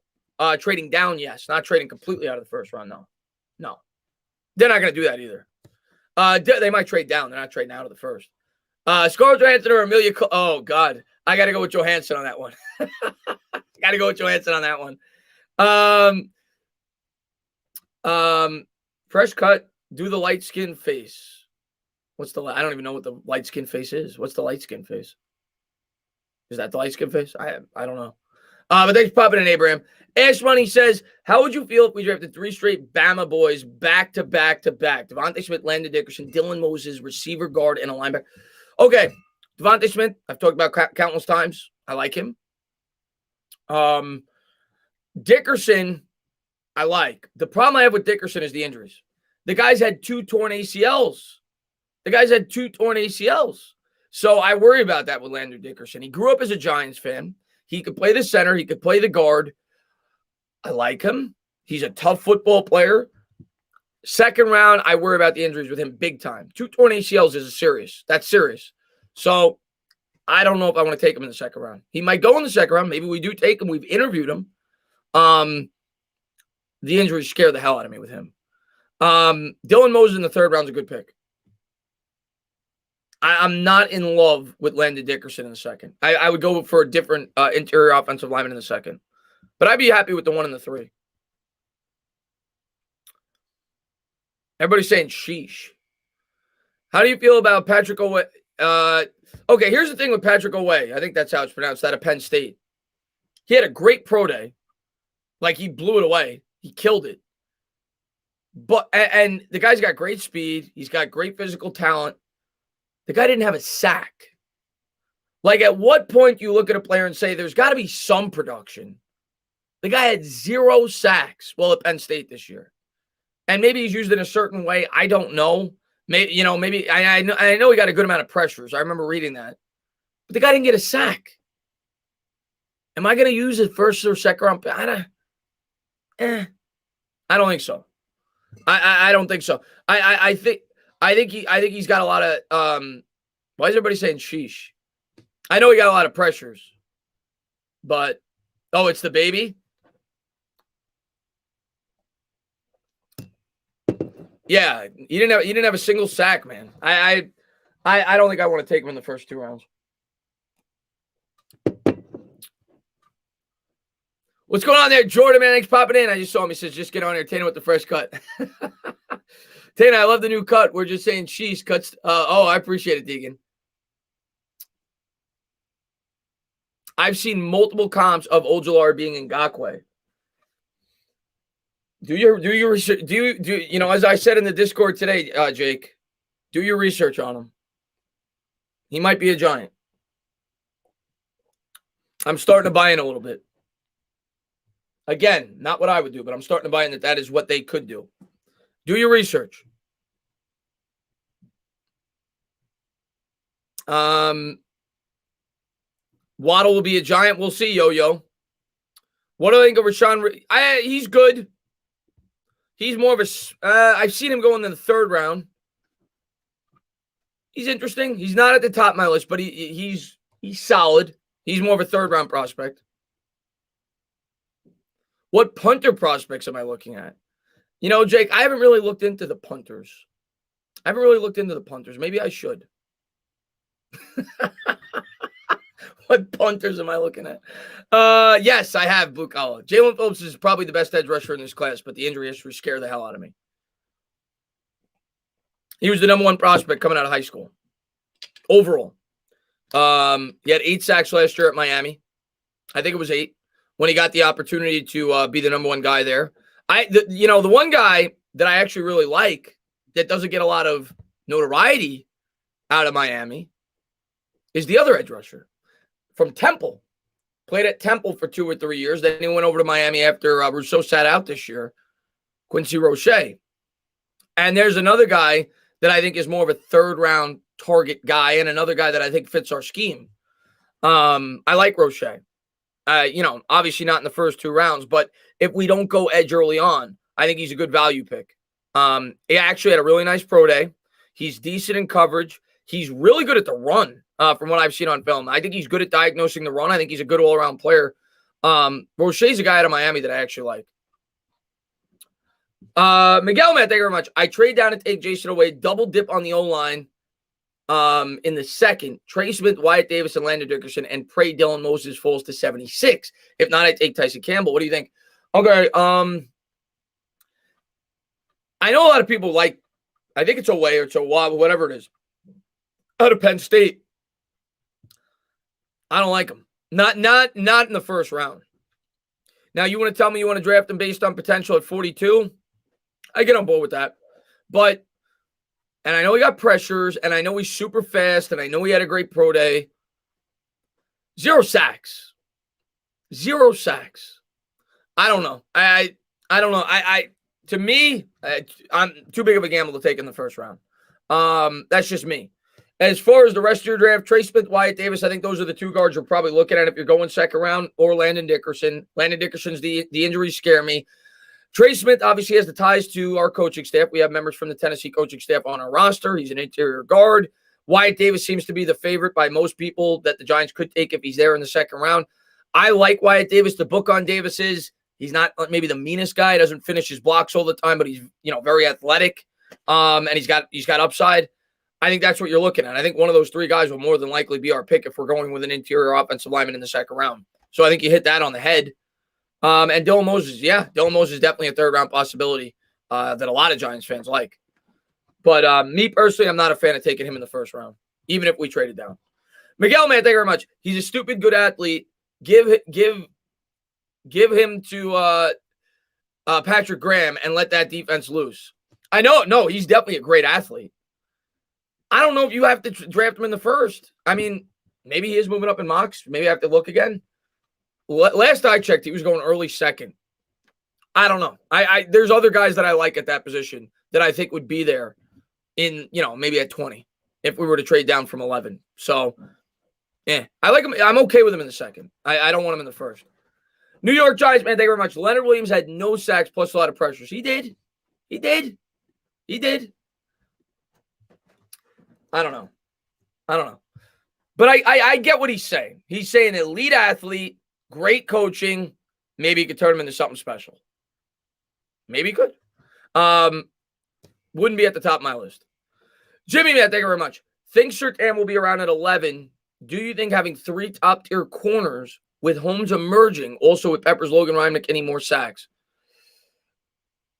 Trading down, yes. Not trading completely out of the first round, no. No. They're not going to do that either. They might trade down. They're not trading out of the first. Scarlett Johansson or Amelia oh, God. I got to go with Johansson on that one. Got to go with Johansson on that one. Fresh cut. Do the light skin face. I don't even know what the light skin face is. What's the light skin face? Is that the light skin face? I don't know. But thanks for popping in, Abraham. Ash Money says, how would you feel if we drafted 3 straight Bama boys back to back to back? Devontae Smith, Landon Dickerson, Dylan Moses, receiver, guard, and a linebacker. Okay. Devontae Smith, I've talked about countless times. I like him. Dickerson, I like. The problem I have with Dickerson is the injuries. The guy's had 2 torn ACLs. So I worry about that with Landon Dickerson. He grew up as a Giants fan. He could play the center. He could play the guard. I like him. He's a tough football player. Second round, I worry about the injuries with him big time. 2 torn ACLs is serious. That's serious. So I don't know if I want to take him in the second round. He might go in the second round. Maybe we do take him. We've interviewed him. The injuries scare the hell out of me with him. Dylan Moses in the third round is a good pick. I'm not in love with Landon Dickerson in the second. I would go for a different interior offensive lineman in the second. But I'd be happy with the 1 and the 3. Everybody's saying sheesh. How do you feel about Patrick Oweh? Okay, here's the thing with Patrick Oweh. I think that's how it's pronounced, out of Penn State. He had a great pro day. Like, he blew it away. He killed it. And the guy's got great speed. He's got great physical talent. The guy didn't have a sack. Like, at what point do you look at a player and say, there's got to be some production? The guy had 0 sacks, at Penn State this year. And maybe he's used in a certain way. I don't know. Maybe I know he got a good amount of pressures. I remember reading that. But the guy didn't get a sack. Am I going to use it first or second round? I don't think so. I don't think so. I think he's got a lot of why is everybody saying sheesh? I know he got a lot of pressures. But it's the baby. Yeah, he didn't have a single sack, man. I don't think I want to take him in the first 2 rounds. What's going on there, Jordan, man? Thanks for popping in. I just saw him. He says, just get on here, Tana, with the fresh cut. Tana, I love the new cut. We're just saying sheesh cuts. I appreciate it, Deegan. I've seen multiple comps of Ojulari being Ngakoue. Do your research. As I said in the Discord today, Jake, do your research on him. He might be a giant. I'm starting to buy in a little bit. Again, not what I would do, but I'm starting to buy in that is what they could do. Do your research. Waddle will be a giant. We'll see, Yo-Yo. What do I think of Rashawn? He's good. He's more of a I've seen him go in the third round. He's interesting. He's not at the top of my list, but he's solid. He's more of a third round prospect. What punter prospects am I looking at? Jake, I haven't really looked into the punters. Maybe I should. What punters am I looking at? Yes, I have, Blue Collar. Jalen Phillips is probably the best edge rusher in this class, but the injury history scared the hell out of me. He was the number 1 prospect coming out of high school. Overall. He had 8 sacks last year at Miami. I think it was 8. When he got the opportunity to be the number 1 guy there. The one guy that I actually really like that doesn't get a lot of notoriety out of Miami is the other edge rusher from Temple. Played at Temple for 2 or 3 years. Then he went over to Miami after Rousseau sat out this year, Quincy Roche. And there's another guy that I think is more of a third-round target guy and another guy that I think fits our scheme. I like Roche. Obviously not in the first 2 rounds, but if we don't go edge early on, I think he's a good value pick. He actually had a really nice pro day. He's decent in coverage. He's really good at the run. from what I've seen on film. I think he's good at diagnosing the run. I think he's a good all-around player. Rochet's a guy out of Miami that I actually like. Miguel, man, thank you very much. I trade down and take Jason away, double dip on the O-line in the second. Trey Smith, Wyatt Davis, and Landon Dickerson, and pray Dylan Moses falls to 76. If not, I take Tyson Campbell. What do you think? Okay, I know a lot of people like, I think it's Away or it's Owa, whatever it is, out of Penn State. I don't like him. Not in the first round. Now, you want to tell me you want to draft him based on potential at 42? I get on board with that. But, and I know he got pressures, and I know he's super fast, and I know he had a great pro day. 0 sacks. 0 sacks. I don't know. I don't know. To me, I'm too big of a gamble to take in the first round. That's just me. As far as the rest of your draft, Trey Smith, Wyatt Davis, I think those are the 2 guards you're probably looking at if you're going second round, or Landon Dickerson. Landon Dickerson's the injuries scare me. Trey Smith obviously has the ties to our coaching staff. We have members from the Tennessee coaching staff on our roster. He's an interior guard. Wyatt Davis seems to be the favorite by most people that the Giants could take if he's there in the second round. I like Wyatt Davis. The book on Davis is he's not maybe the meanest guy. He doesn't finish his blocks all the time, but he's very athletic. And he's got upside. I think that's what you're looking at. I think one of those 3 guys will more than likely be our pick if we're going with an interior offensive lineman in the second round. So I think you hit that on the head. And Dylan Moses, Dylan Moses is definitely a third-round possibility that a lot of Giants fans like. But me personally, I'm not a fan of taking him in the first round, even if we traded down. Miguel, man, thank you very much. He's a stupid good athlete. Give him to Patrick Graham and let that defense loose. I know, no, he's definitely a great athlete. I don't know if you have to draft him in the first. I mean, maybe he is moving up in mocks. Maybe I have to look again. Last I checked, he was going early second. I don't know. There's other guys that I like at that position that I think would be there in, maybe at 20 if we were to trade down from 11. So, I like him. I'm okay with him in the second. I don't want him in the first. New York Giants, man, thank you very much. Leonard Williams had no sacks plus a lot of pressures. He did. I don't know. But I get what he's saying. He's saying elite athlete, great coaching. Maybe he could turn him into something special. Maybe he could. Wouldn't be at the top of my list. Jimmy, man, thank you very much. Think Surtain will be around at 11. Do you think having 3 top-tier corners with Holmes emerging, also with Peppers, Logan Ryan, McKinney, more sacks?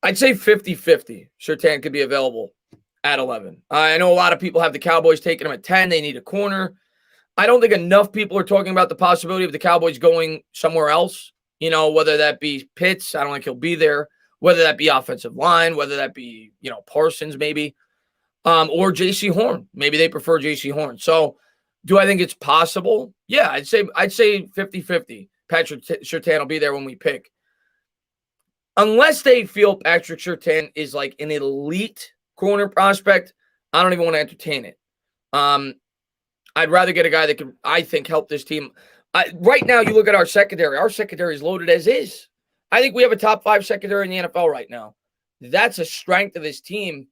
I'd say 50-50. Surtain could be available at 11. I know a lot of people have the Cowboys taking him at 10. They need a corner. I don't think enough people are talking about the possibility of the Cowboys going somewhere else, whether that be Pitts. I don't think he'll be there. Whether that be offensive line, whether that be, Parsons maybe, or J.C. Horn. Maybe they prefer J.C. Horn. So do I think it's possible? Yeah, I'd say 50-50. Patrick Surtain will be there when we pick. Unless they feel Patrick Surtain is like an elite corner prospect, I don't even want to entertain it. I'd rather get a guy that can, I think, help this team. Right now, you look at our secondary. Our secondary is loaded as is. I think we have a top 5 secondary in the NFL right now. That's a strength of this team.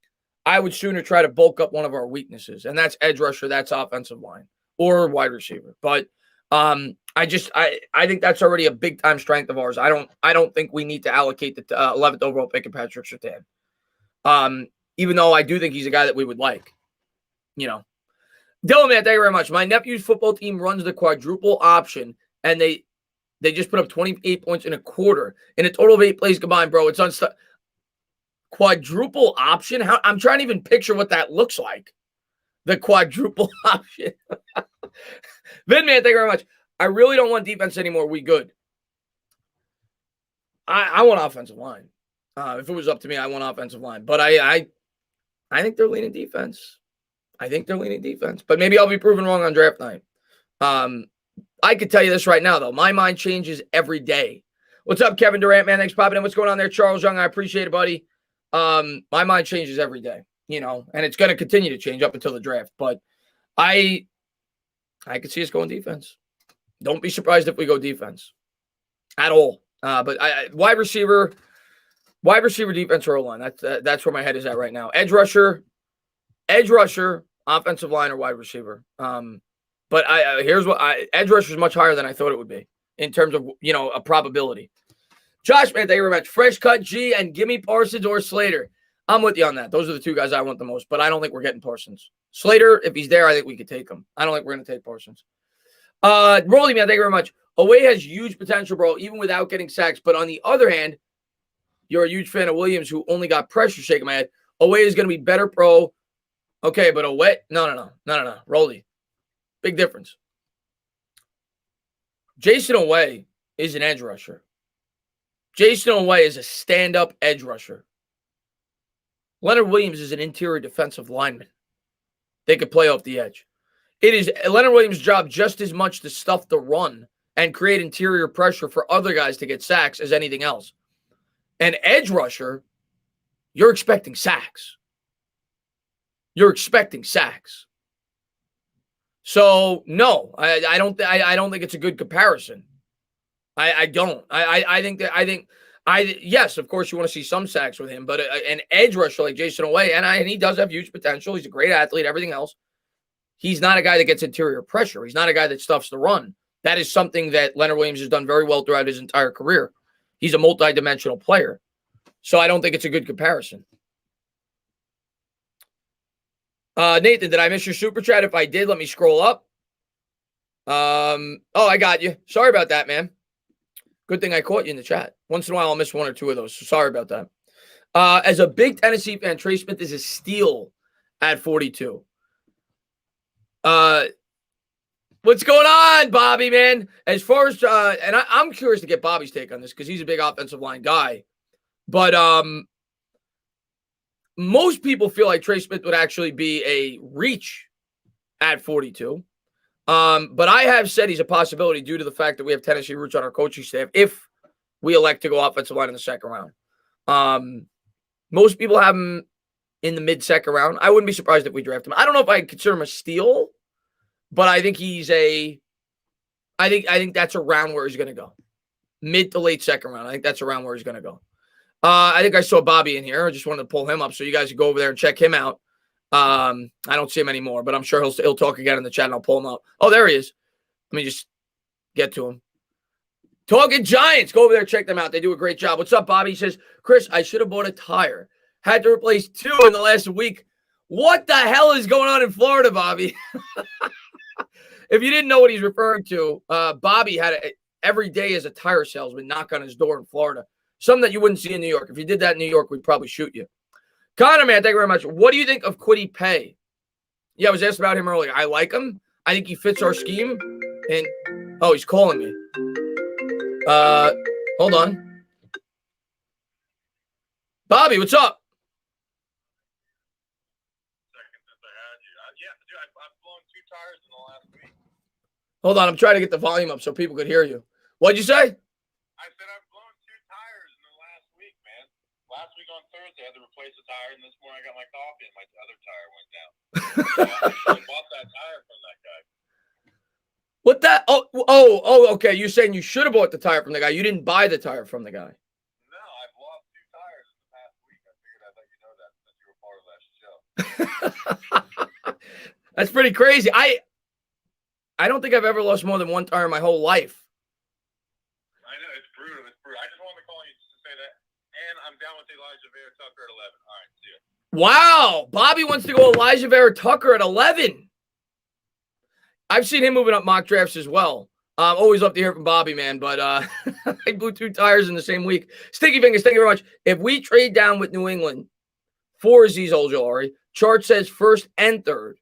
I would sooner try to bulk up one of our weaknesses, and that's edge rusher, that's offensive line, or wide receiver. But I think that's already a big-time strength of ours. I don't think we need to allocate the 11th overall pick of Patrick Surtain. Even though I do think he's a guy that we would like. Dylan, man, thank you very much. My nephew's football team runs the quadruple option, and they just put up 28 points in a quarter in a total of 8 plays combined, bro. It's quadruple option? I'm trying to even picture what that looks like. The quadruple option. Vin, man, thank you very much. I really don't want defense anymore. We good. I want offensive line. If it was up to me, I want offensive line. But I think they're leaning defense. But maybe I'll be proven wrong on draft night. I could tell you this right now, though. My mind changes every day. What's up, Kevin Durant, man? Thanks for popping in. What's going on there, Charles Young? I appreciate it, buddy. My mind changes every day, and it's going to continue to change up until the draft. But I could see us going defense. Don't be surprised if we go defense at all. But wide receiver, defense, or O-line. That's where my head is at right now. Edge rusher, offensive line, or wide receiver. But here's what edge rusher is much higher than I thought it would be in terms of, a probability. Josh, man, thank you very much. Fresh cut G and give me Parsons or Slater. I'm with you on that. Those are the two guys I want the most, but I don't think we're getting Parsons. Slater, if he's there, I think we could take him. I don't think we're going to take Parsons. Rolly, man, thank you very much. Oweh has huge potential, bro, even without getting sacks. But on the other hand, you're a huge fan of Williams, who only got pressure, shaking my head. Oweh is going to be better pro. Okay, but Oweh, no. Rolly, big difference. Jason Oweh is an edge rusher. Jason Oweh is a stand-up edge rusher. Leonard Williams is an interior defensive lineman. They could play off the edge. It is Leonard Williams' job just as much to stuff the run and create interior pressure for other guys to get sacks as anything else. An edge rusher, you're expecting sacks. You're expecting sacks. So no, I don't think it's a good comparison. I don't. Yes, of course you want to see some sacks with him, but an edge rusher like Jason Oweh, and he does have huge potential. He's a great athlete, everything else. He's not a guy that gets interior pressure. He's not a guy that stuffs the run. That is something that Leonard Williams has done very well throughout his entire career. He's a multi-dimensional player. So I don't think it's a good comparison. Nathan, did I miss your super chat? If I did, let me scroll up. I got you. Sorry about that, man. Good thing I caught you in the chat. Once in a while, I'll miss one or two of those. So sorry about that. As a big Tennessee fan, Trey Smith is a steal at 42. What's going on, Bobby, man? As far as and I'm curious to get Bobby's take on this because he's a big offensive line guy. But most people feel like Trey Smith would actually be a reach at 42. But I have said he's a possibility due to the fact that we have Tennessee roots on our coaching staff if we elect to go offensive line in the second round. Most people have him in the mid-second round. I wouldn't be surprised if we draft him. I don't know if I consider him a steal, but I think I think that's around where he's going to go. Mid to late second round. I think that's around where he's going to go. I think I saw Bobby in here. I just wanted to pull him up so you guys can go over there and check him out. I don't see him anymore, but I'm sure he'll talk again in the chat and I'll pull him up. Oh, there he is. Let me just get to him. Talking Giants. Go over there, check them out. They do a great job. What's up, Bobby? He says, Chris, I should have bought a tire. Had to replace 2 in the last week. What the hell is going on in Florida, Bobby? If you didn't know what he's referring to, Bobby had every day as a tire salesman knock on his door in Florida. Something that you wouldn't see in New York. If you did that in New York, we'd probably shoot you. Connor, man, thank you very much. What do you think of Kwity Paye? Yeah, I was asked about him earlier. I like him. I think he fits our scheme. And he's calling me. Hold on. Bobby, what's up? Hold on, I'm trying to get the volume up so people could hear you. What'd you say? I said I've blown 2 tires in the last week, man. Last week on Thursday, I had to replace a tire, and this morning I got my coffee, and my other tire went down. So I bought that tire from that guy. What that? Oh, okay. You're saying you should have bought the tire from the guy. You didn't buy the tire from the guy. No, I've lost 2 tires in the past week. I figured I'd let you know that since you were part of that show. That's pretty crazy. I don't think I've ever lost more than 1 tire in my whole life. I know, it's brutal. It's brutal. I just wanted to call you just to say that. And I'm down with Elijah Vera Tucker at 11. All right, see you. Wow. Bobby wants to go Elijah Vera Tucker at 11. I've seen him moving up mock drafts as well. Always love to hear from Bobby, man. But I blew 2 tires in the same week. Sticky Fingers, thank you very much. If we trade down with New England for Azeez Ojulari, chart says first and third.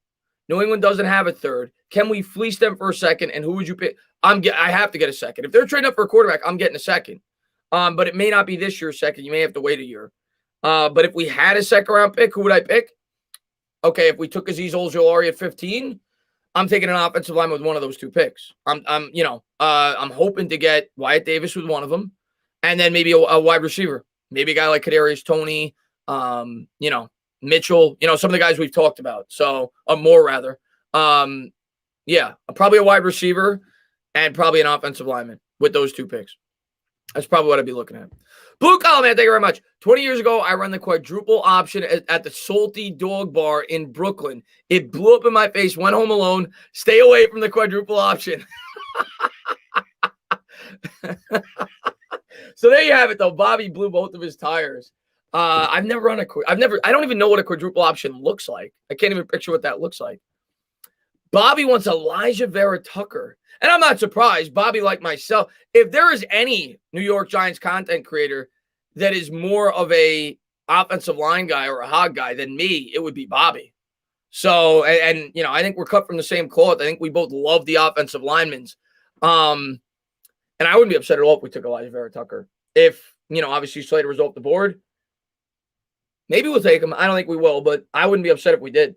New England doesn't have a third. Can we fleece them for a second? And who would you pick? I have to get a second. If they're trading up for a quarterback, I'm getting a second. But it may not be this year's second. You may have to wait a year. But if we had a second round pick, who would I pick? Okay, if we took Azeez Ojulari at 15, I'm taking an offensive line with one of those 2 picks. I'm hoping to get Wyatt Davis with one of them, and then maybe a wide receiver, maybe a guy like Kadarius Toney, Mitchell, some of the guys we've talked about. So, more rather. Probably a wide receiver and probably an offensive lineman with those 2 picks. That's probably what I'd be looking at. Blue Collar Man, thank you very much. 20 years ago, I ran the quadruple option at the Salty Dog Bar in Brooklyn. It blew up in my face, went home alone. Stay away from the quadruple option. So there you have it, though. Bobby blew both of his tires. I don't even know what a quadruple option looks like. I can't even picture what that looks like. Bobby wants Elijah Vera Tucker. And I'm not surprised. Bobby, like myself, if there is any New York Giants content creator that is more of a offensive line guy or a hog guy than me, it would be Bobby. So, and you know, I think we're cut from the same cloth. I think we both love the offensive linemen. And I wouldn't be upset at all if we took Elijah Vera Tucker. If, you know, obviously Slater was off the board, maybe we'll take him. I don't think we will, but I wouldn't be upset if we did.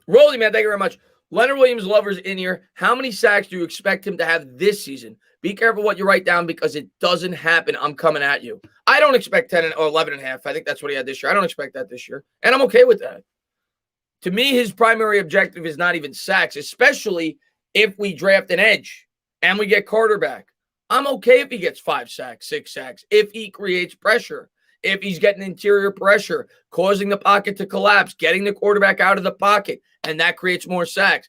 Rolly, man, thank you very much. Leonard Williams lovers in here. How many sacks do you expect him to have this season? Be careful what you write down because it doesn't happen. I'm coming at you. I don't expect 10 or 11 and a half. I think that's what he had this year. I don't expect that this year. And I'm okay with that. To me, his primary objective is not even sacks, especially if we draft an edge and we get Carter back. I'm okay if he gets 5 sacks, 6 sacks, if he creates pressure. If he's getting interior pressure, causing the pocket to collapse, getting the quarterback out of the pocket, and that creates more sacks.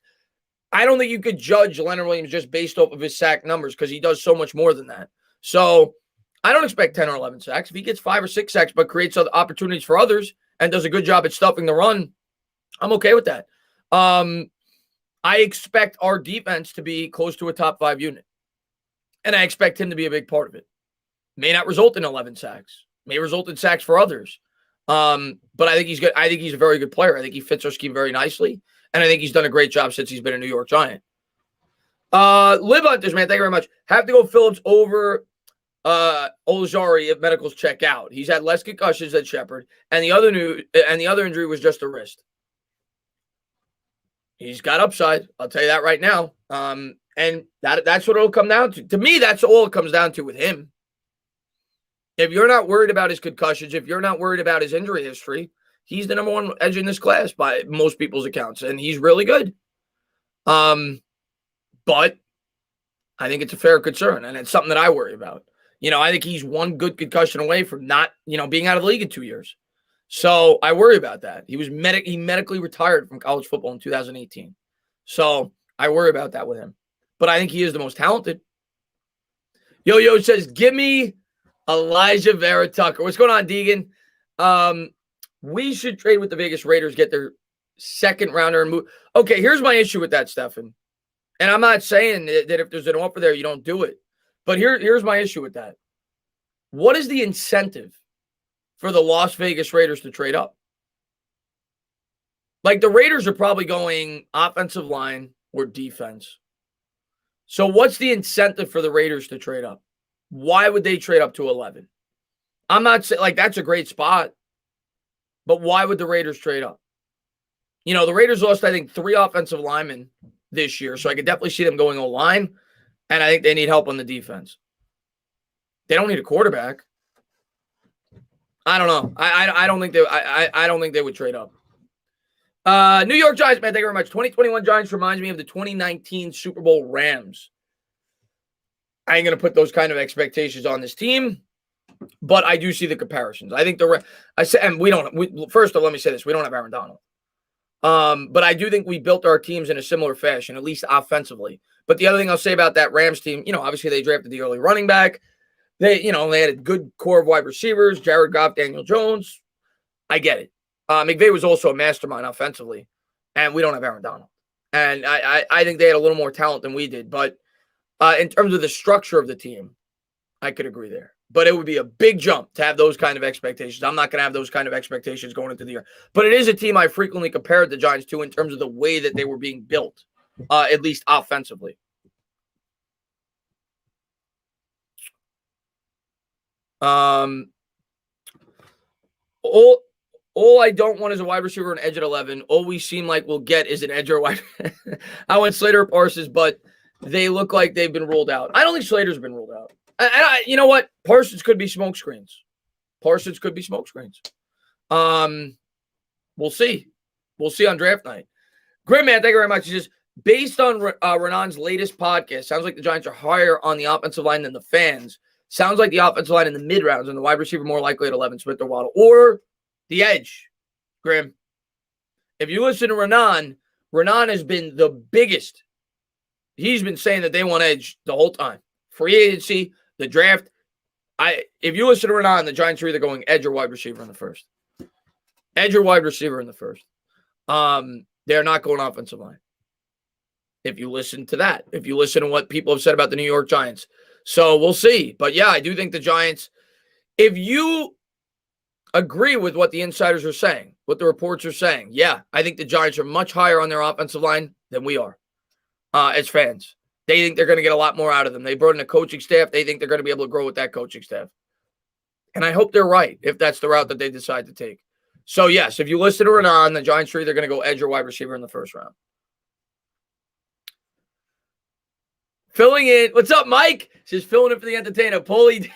I don't think you could judge Leonard Williams just based off of his sack numbers because he does so much more than that. So I don't expect 10 or 11 sacks. If he gets 5 or 6 sacks but creates other opportunities for others and does a good job at stuffing the run, I'm okay with that. I expect our defense to be close to a top 5 unit. And I expect him to be a big part of it. May not result in 11 sacks. May result in sacks for others. But I think he's good. I think he's a very good player. I think he fits our scheme very nicely. And I think he's done a great job since he's been a New York Giant. Live Hunters, man, thank you very much. Have to go Phillips over Olajari if medicals check out. He's had less concussions than Shepard. And the other injury was just a wrist. He's got upside. I'll tell you that right now. And that's what it'll come down to. To me, that's all it comes down to with him. If you're not worried about his concussions, if you're not worried about his injury history, he's the number 1 edge in this class by most people's accounts, and he's really good. But I think it's a fair concern, and it's something that I worry about. You know, I think he's one good concussion away from not, you know, being out of the league in 2 years. So I worry about that. He medically retired from college football in 2018. So I worry about that with him. But I think he is the most talented. Yo says, give me Elijah Vera Tucker. What's going on, Deegan? We should trade with the Vegas Raiders, get their second rounder and move. Okay, here's my issue with that, Stefan. And I'm not saying that if there's an offer there, you don't do it. But here's my issue with that. What is the incentive for the Las Vegas Raiders to trade up? Like, the Raiders are probably going offensive line or defense. So what's the incentive for the Raiders to trade up? Why would they trade up to 11? I'm not saying, like, that's a great spot. But why would the Raiders trade up? You know, the Raiders lost, I think, 3 offensive linemen this year. So I could definitely see them going O-line. And I think they need help on the defense. They don't need a quarterback. I don't know. I don't think they would trade up. New York Giants, man, thank you very much. 2021 Giants reminds me of the 2019 Super Bowl Rams. I ain't going to put those kind of expectations on this team, but I do see the comparisons. I think first of all, let me say this. We don't have Aaron Donald. But I do think we built our teams in a similar fashion, at least offensively. But the other thing I'll say about that Rams team, you know, obviously they drafted the early running back. They had a good core of wide receivers, Jared Goff, Daniel Jones. I get it. McVay was also a mastermind offensively, and we don't have Aaron Donald. And I think they had a little more talent than we did. But in terms of the structure of the team, I could agree there. But it would be a big jump to have those kind of expectations. I'm not going to have those kind of expectations going into the year. But it is a team I frequently compared the Giants to in terms of the way that they were being built, at least offensively. All I don't want is a wide receiver and edge at 11. All we seem like we'll get is an edge or wide. I went Slater or Parsons, but they look like they've been ruled out. I don't think Slater's been ruled out. You know what? Parsons could be smoke screens. We'll see. We'll see on draft night. Grim man, thank you very much. He says, based on Renan's latest podcast, sounds like the Giants are higher on the offensive line than the fans. Sounds like the offensive line in the mid-rounds and the wide receiver more likely at 11, Smith or Waddle. Or the edge, Grim. If you listen to Renan has been the biggest. He's been saying that they want edge the whole time. Free agency, the draft. If you listen to Renan, the Giants are either going edge or wide receiver in the first. Edge or wide receiver in the first. They're not going offensive line. If you listen to that. If you listen to what people have said about the New York Giants. So we'll see. But yeah, I do think the Giants, if you agree with what the insiders are saying, what the reports are saying, yeah, I think the Giants are much higher on their offensive line than we are as fans. They think they're going to get a lot more out of them. They brought in a coaching staff. They think they're going to be able to grow with that coaching staff. And I hope they're right if that's the route that they decide to take. So, yes, if you listen to Renan, the Giants are either going to go edge or wide receiver in the first round. Filling in. What's up, Mike? Says filling in for the entertainer. Paulie.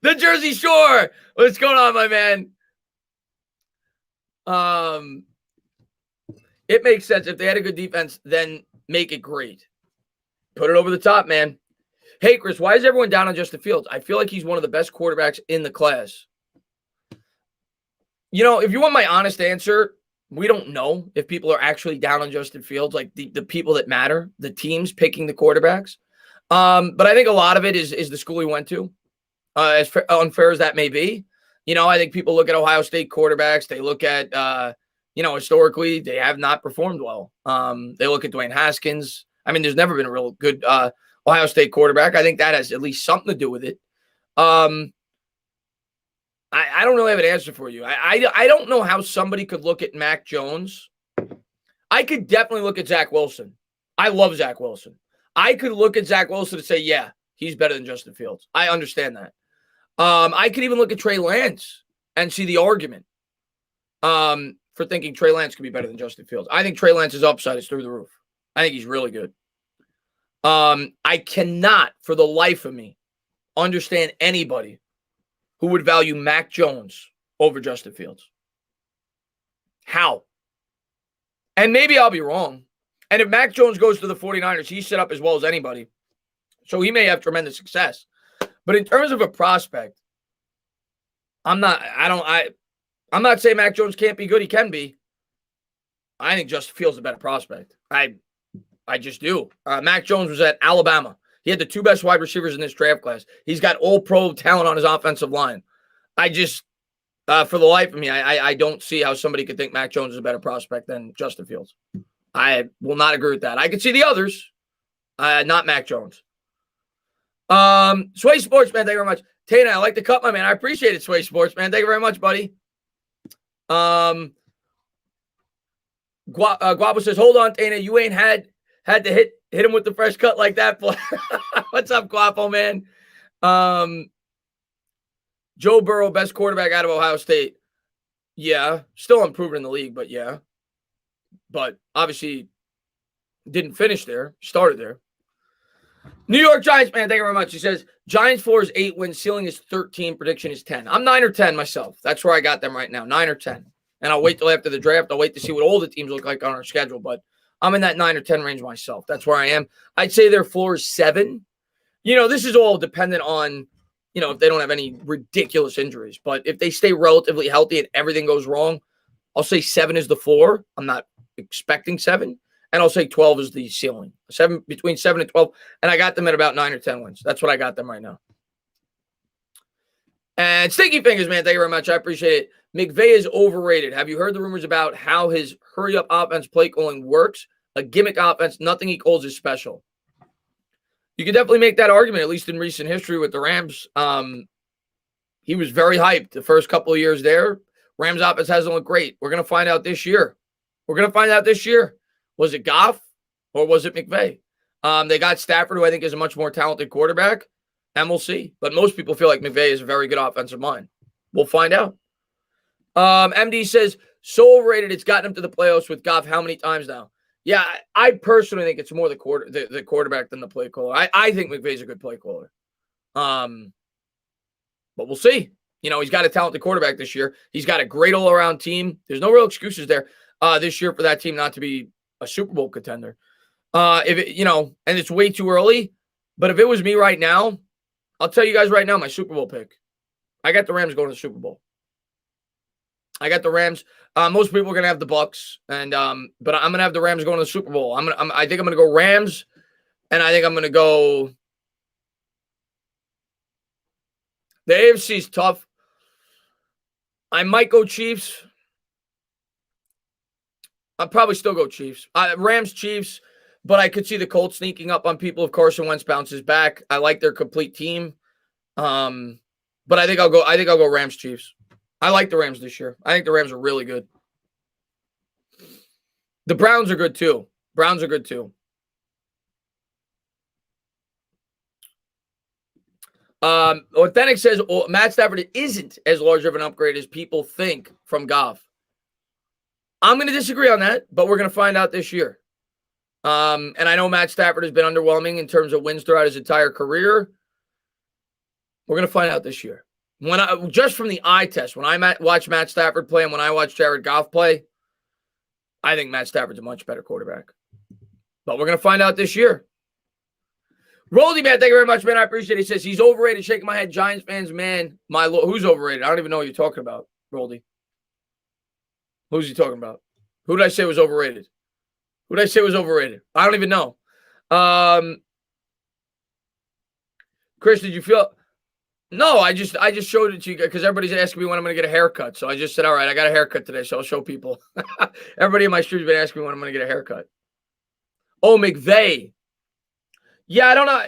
The Jersey Shore. What's going on, my man? It makes sense. If they had a good defense, then make it great. Put it over the top, man. Hey, Chris, why is everyone down on Justin Fields? I feel like he's one of the best quarterbacks in the class. You know, if you want my honest answer, we don't know if people are actually down on Justin Fields, like the people that matter, the teams picking the quarterbacks. But I think a lot of it is the school he went to, as unfair as that may be. You know, I think people look at Ohio State quarterbacks. They look at, historically, they have not performed well. They look at Dwayne Haskins. I mean, there's never been a real good Ohio State quarterback. I think that has at least something to do with it. I don't really have an answer for you. I don't know how somebody could look at Mac Jones. I could definitely look at Zach Wilson. I love Zach Wilson. I could look at Zach Wilson and say, yeah, he's better than Justin Fields. I understand that. I could even look at Trey Lance and see the argument for thinking Trey Lance could be better than Justin Fields. I think Trey Lance's upside is through the roof. I think he's really good. I cannot, for the life of me, understand anybody who would value Mac Jones over Justin Fields. How? And maybe I'll be wrong. And if Mac Jones goes to the 49ers, he's set up as well as anybody. So he may have tremendous success. But in terms of a prospect, I'm not saying Mac Jones can't be good. He can be. I think Justin Fields is a better prospect. I just do. Mac Jones was at Alabama. He had the two best wide receivers in this draft class. He's got all-pro talent on his offensive line. I just, for the life of me, I don't see how somebody could think Mac Jones is a better prospect than Justin Fields. I will not agree with that. I could see the others, not Mac Jones. Sway Sports, man, thank you very much. Tana, I like the cut, my man. I appreciate it, Sway Sports, man. Thank you very much, buddy. Guapo says, hold on, Tana. You ain't had to hit him with the fresh cut like that. What's up, Guapo, man? Joe Burrow, best quarterback out of Ohio State. Yeah, still unproven in the league, but yeah. But obviously didn't finish there. Started there. New York Giants, man, thank you very much. He says, Giants floor is 8 wins, ceiling is 13, prediction is 10. I'm 9 or 10 myself. That's where I got them right now, 9 or 10. And I'll wait till after the draft. I'll wait to see what all the teams look like on our schedule. But I'm in that 9 or 10 range myself. That's where I am. I'd say their floor is 7. You know, this is all dependent on, you know, if they don't have any ridiculous injuries. But if they stay relatively healthy and everything goes wrong, I'll say 7 is the floor. I'm not expecting 7. And I'll say 12 is the ceiling. 7 between 7 and 12. And I got them at about 9 or 10 wins. That's what I got them right now. And Stinky Fingers, man, thank you very much. I appreciate it. McVay is overrated. Have you heard the rumors about how his hurry-up offense play calling works? A gimmick offense, nothing he calls is special. You can definitely make that argument, at least in recent history with the Rams. He was very hyped the first couple of years there. Rams offense hasn't looked great. We're going to find out this year. Was it Goff or was it McVay? They got Stafford, who I think is a much more talented quarterback, and we'll see. But most people feel like McVay is a very good offensive mind. We'll find out. MD says, so overrated, it's gotten him to the playoffs with Goff how many times now? Yeah, I personally think it's more the quarterback than the play caller. I think McVay's a good play caller. But we'll see. You know, he's got a talented quarterback this year. He's got a great all-around team. There's no real excuses there this year for that team not to be a Super Bowl contender. And it's way too early. But if it was me right now, I'll tell you guys right now my Super Bowl pick. I got the Rams going to the Super Bowl. I got the Rams. Most people are gonna have the Bucks, and but I'm gonna have the Rams going to the Super Bowl. I think I'm gonna go Rams, and I think I'm gonna go. The AFC's tough. I might go Chiefs. I'll probably still go Chiefs. Rams, Chiefs, but I could see the Colts sneaking up on people if Carson Wentz bounces back. I like their complete team. But I think I'll go Rams, Chiefs. I like the Rams this year. I think the Rams are really good. The Browns are good too. Authentic says Matt Stafford isn't as large of an upgrade as people think from Goff. I'm going to disagree on that, but we're going to find out this year. And I know Matt Stafford has been underwhelming in terms of wins throughout his entire career. We're going to find out this year. Just from the eye test, when I watch Matt Stafford play and when I watch Jared Goff play, I think Matt Stafford's a much better quarterback. But we're going to find out this year. Roldy, man, thank you very much, man. I appreciate it. He says he's overrated. Shaking my head. Giants fans, man. Who's overrated? I don't even know what you're talking about, Roldy. Who's he talking about? Who did I say was overrated? I don't even know. Chris, did you feel... No, I just showed it to you because everybody's asking me when I'm going to get a haircut. So I just said, all right, I got a haircut today, so I'll show people. Everybody in my street's been asking me when I'm going to get a haircut. Oh, McVay. Yeah, I don't know.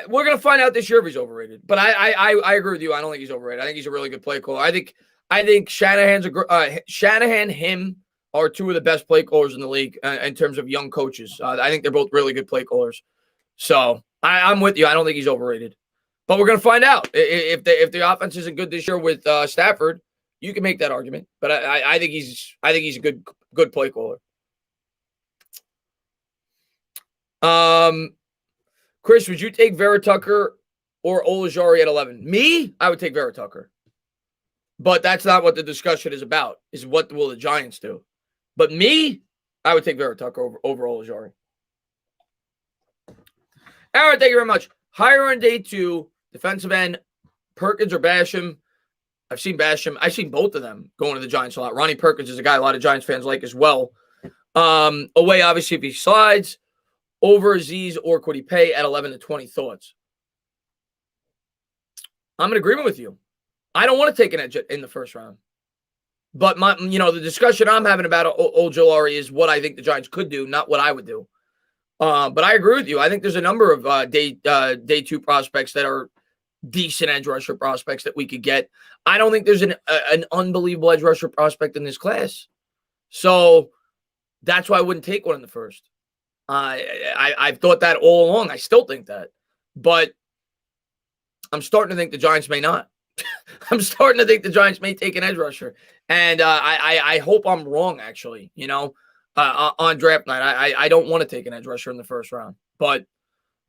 We're going to find out this year if he's overrated. But I agree with you. I don't think he's overrated. I think he's a really good play caller. I think Shanahan, him are two of the best play callers in the league in terms of young coaches. I think they're both really good play callers. So I'm with you. I don't think he's overrated. But we're going to find out. If the offense isn't good this year with Stafford, you can make that argument. But I think he's a good play caller. Chris, would you take Vera Tucker or Olajari at 11? Me, I would take Vera Tucker. But that's not what the discussion is about. Is what will the Giants do? But me, I would take Vera Tucker over Olajari. Aaron, thank you very much. Higher on day 2, defensive end, Perkins or Basham. I've seen Basham. I've seen both of them going to the Giants a lot. Ronnie Perkins is a guy a lot of Giants fans like as well. Away, obviously, if he slides. Over Aziz or could he pay at 11 to 20 thoughts? I'm in agreement with you. I don't want to take an edge in the first round. But the discussion I'm having about Ojolari is what I think the Giants could do, not what I would do. But I agree with you. I think there's a number of day 2 prospects that are decent edge rusher prospects that we could get. I don't think there's an unbelievable edge rusher prospect in this class. So that's why I wouldn't take one in the first. I've thought that all along. I still think that. But I'm starting to think the Giants may not. I'm starting to think the Giants may take an edge rusher. And I hope I'm wrong, actually, on draft night. I don't want to take an edge rusher in the first round. But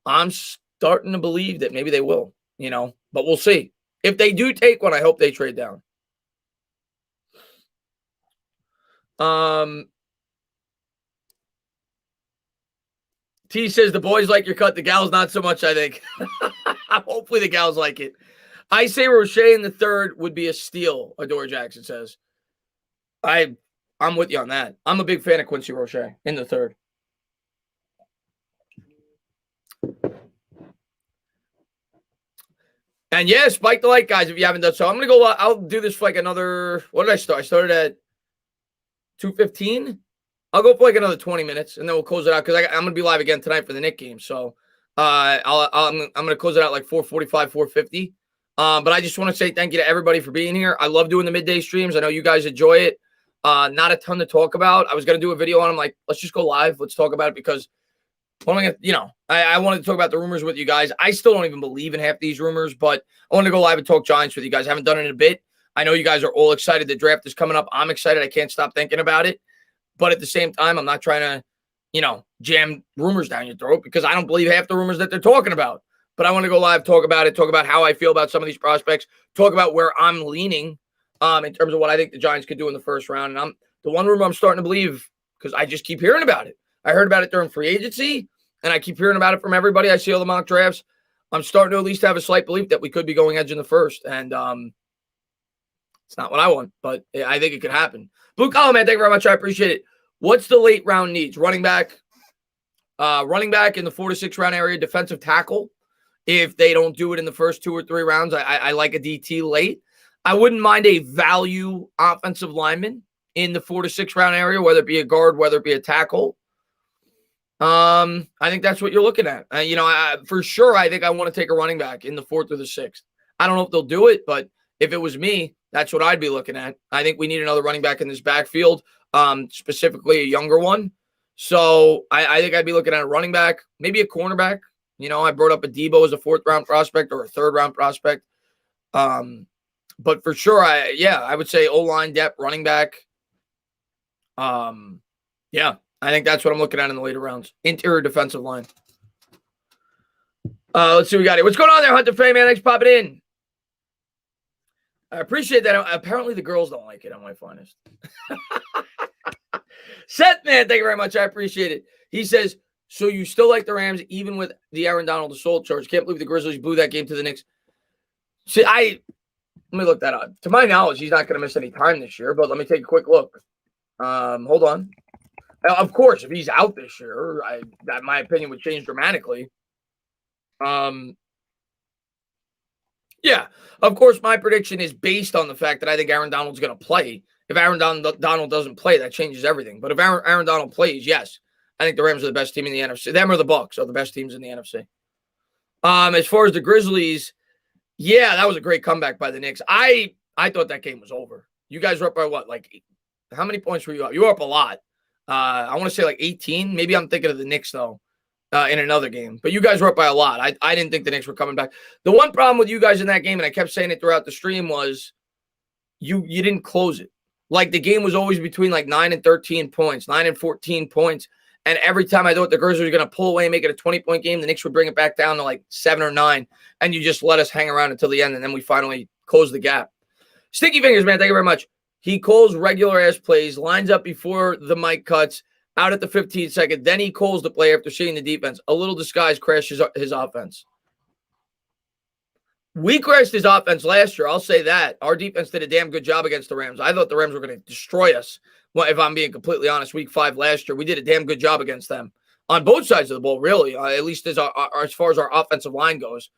I'm starting to believe that maybe they will, But we'll see. If they do take one, I hope they trade down. T says the boys like your cut, the gals not so much, I think. Hopefully the gals like it. I say Roche in the third would be a steal, Adore Jackson says. I'm with you on that. I'm a big fan of Quincy Roche in the third. And yeah, spike the like, guys, if you haven't done so. I'm going to go, I'll do this for like another, what did I start? I started at 2:15. I'll go for like another 20 minutes, and then we'll close it out because I'm going to be live again tonight for the Knicks game. So I'm going to close it out like 4:45, 4:50. But I just want to say thank you to everybody for being here. I love doing the midday streams. I know you guys enjoy it. Not a ton to talk about. I was going to do a video on them. Like, let's just go live. Let's talk about it because I wanted to talk about the rumors with you guys. I still don't even believe in half these rumors, but I want to go live and talk Giants with you guys. I haven't done it in a bit. I know you guys are all excited. The draft is coming up. I'm excited. I can't stop thinking about it. But at the same time, I'm not trying to, jam rumors down your throat because I don't believe half the rumors that they're talking about. But I want to go live, talk about it, talk about how I feel about some of these prospects, talk about where I'm leaning in terms of what I think the Giants could do in the first round. And the one rumor I'm starting to believe because I just keep hearing about it. I heard about it during free agency. and I keep hearing about it from everybody. I see all the mock drafts. I'm starting to at least have a slight belief that we could be going edge in the first. And it's not what I want, but I think it could happen. Blue Collar, man, thank you very much. I appreciate it. What's the late round needs? Running back in the 4 to 6 round area, defensive tackle. If they don't do it in the first 2 or 3 rounds, I like a DT late. I wouldn't mind a value offensive lineman in the 4 to 6 round area, whether it be a guard, whether it be a tackle. I think that's what you're looking at. For sure, I think I want to take a running back in the 4th or the 6th. I don't know if they'll do it, but if it was me, that's what I'd be looking at. I think we need another running back in this backfield, specifically a younger one. So I think I'd be looking at a running back, maybe a cornerback. I brought up a Debo as a 4th round prospect or a 3rd round prospect. But for sure, I would say O-line depth, running back. I think that's what I'm looking at in the later rounds. Interior defensive line. Let's see what we got here. What's going on there, Hunter Fame, man? Thanks for popping in. I appreciate that. Apparently the girls don't like it on my finest. Seth, man, thank you very much. I appreciate it. He says, so you still like the Rams even with the Aaron Donald assault charge? Can't believe the Grizzlies blew that game to the Knicks. See, let me look that up. To my knowledge, he's not going to miss any time this year, but let me take a quick look. Hold on. Of course, if he's out this year, my opinion would change dramatically. Yeah, of course, my prediction is based on the fact that I think Aaron Donald's going to play. If Aaron Donald doesn't play, that changes everything. But if Aaron Donald plays, yes, I think the Rams are the best team in the NFC. Them or the Bucs are the best teams in the NFC. As far as the Grizzlies, yeah, that was a great comeback by the Knicks. I thought that game was over. You guys were up by what? Like, how many points were you up? You were up a lot. I want to say like 18. Maybe I'm thinking of the Knicks, though, in another game. But you guys were up by a lot. I didn't think the Knicks were coming back. The one problem with you guys in that game, and I kept saying it throughout the stream, was you didn't close it. Like, the game was always between like 9 and 13 points, 9 and 14 points. And every time I thought the Grizzlies were going to pull away and make it a 20-point game, the Knicks would bring it back down to like 7 or 9. And you just let us hang around until the end, and then we finally closed the gap. Sticky Fingers, man, thank you very much. He calls regular-ass plays, lines up before the mic cuts, out at the 15th second. Then he calls the play after seeing the defense. A little disguise crashes his offense. We crashed his offense last year. I'll say that. Our defense did a damn good job against the Rams. I thought the Rams were going to destroy us. Well, if I'm being completely honest, week 5 last year, we did a damn good job against them on both sides of the ball, really, at least as far as our offensive line goes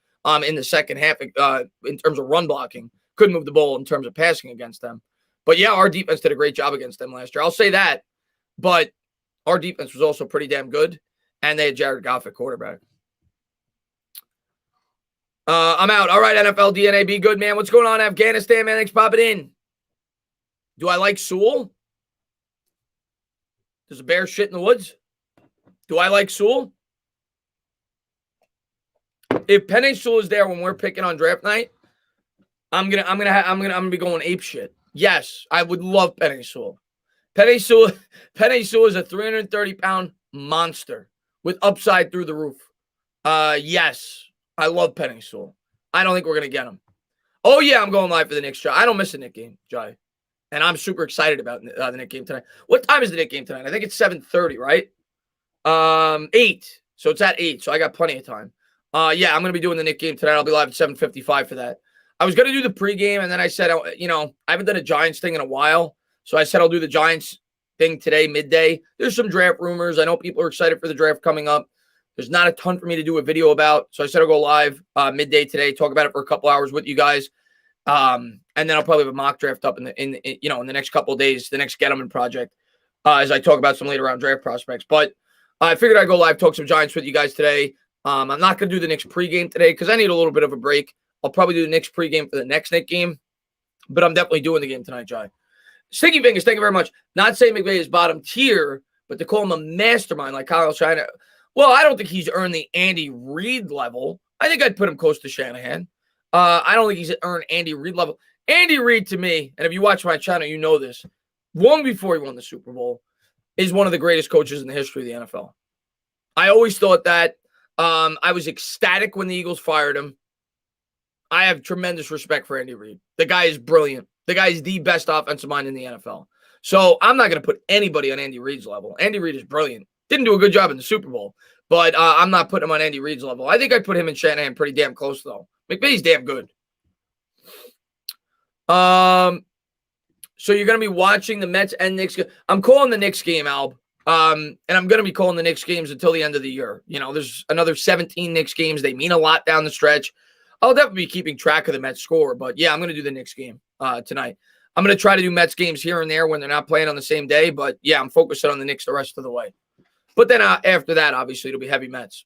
in the second half in terms of run blocking. Couldn't move the ball in terms of passing against them. But, yeah, our defense did a great job against them last year. I'll say that. But our defense was also pretty damn good, and they had Jared Goff at quarterback. I'm out. All right, NFL DNA, be good, man. What's going on in Afghanistan, man? Thanks for popping in. Do I like Sewell? Does a bear shit in the woods? Do I like Sewell? If Penny Sewell is there when we're picking on draft night, I'm gonna be going ape shit. Yes, I would love Penny Sewell. Penny Sewell is a 330-pound monster with upside through the roof. Yes, I love Penny Sewell. I don't think we're gonna get him. Oh yeah, I'm going live for the Knicks, Jai. I don't miss a Knicks game, Jai. And I'm super excited about the Knicks game tonight. What time is the Knicks game tonight? I think it's 7:30, right? 8. So it's at 8. So I got plenty of time. Yeah, I'm going to be doing the Knicks game tonight. I'll be live at 7:55 for that. I was going to do the pregame, and then I said, I haven't done a Giants thing in a while. So I said I'll do the Giants thing today, midday. There's some draft rumors. I know people are excited for the draft coming up. There's not a ton for me to do a video about. So I said I'll go live midday today, talk about it for a couple hours with you guys. And then I'll probably have a mock draft up in the next couple of days, the next Gettleman project, as I talk about some later round draft prospects. But I figured I'd go live, talk some Giants with you guys today. I'm not going to do the Knicks pregame today because I need a little bit of a break. I'll probably do the Knicks pregame for the next Knicks game, but I'm definitely doing the game tonight, Jai. Sticky Fingers, thank you very much. Not saying McVay is bottom tier, but to call him a mastermind like Kyle Shanahan. Well, I don't think he's earned the Andy Reid level. I think I'd put him close to Shanahan. I don't think he's earned Andy Reid level. Andy Reid, to me, and if you watch my channel, you know this, long before he won the Super Bowl, is one of the greatest coaches in the history of the NFL. I always thought that. I was ecstatic when the Eagles fired him. I have tremendous respect for Andy Reid. The guy is brilliant. The guy is the best offensive mind in the NFL. So I'm not going to put anybody on Andy Reid's level. Andy Reid is brilliant. Didn't do a good job in the Super Bowl, but I'm not putting him on Andy Reid's level. I think I'd put him and Shanahan pretty damn close, though. McVay's damn good. So you're going to be watching the Mets and Knicks. I'm calling the Knicks game, Alb. And I'm going to be calling the Knicks games until the end of the year. You know, there's another 17 Knicks games. They mean a lot down the stretch. I'll definitely be keeping track of the Mets score, but yeah, I'm going to do the Knicks game tonight. I'm going to try to do Mets games here and there when they're not playing on the same day, but yeah, I'm focusing on the Knicks the rest of the way. But then after that, obviously, it'll be heavy Mets.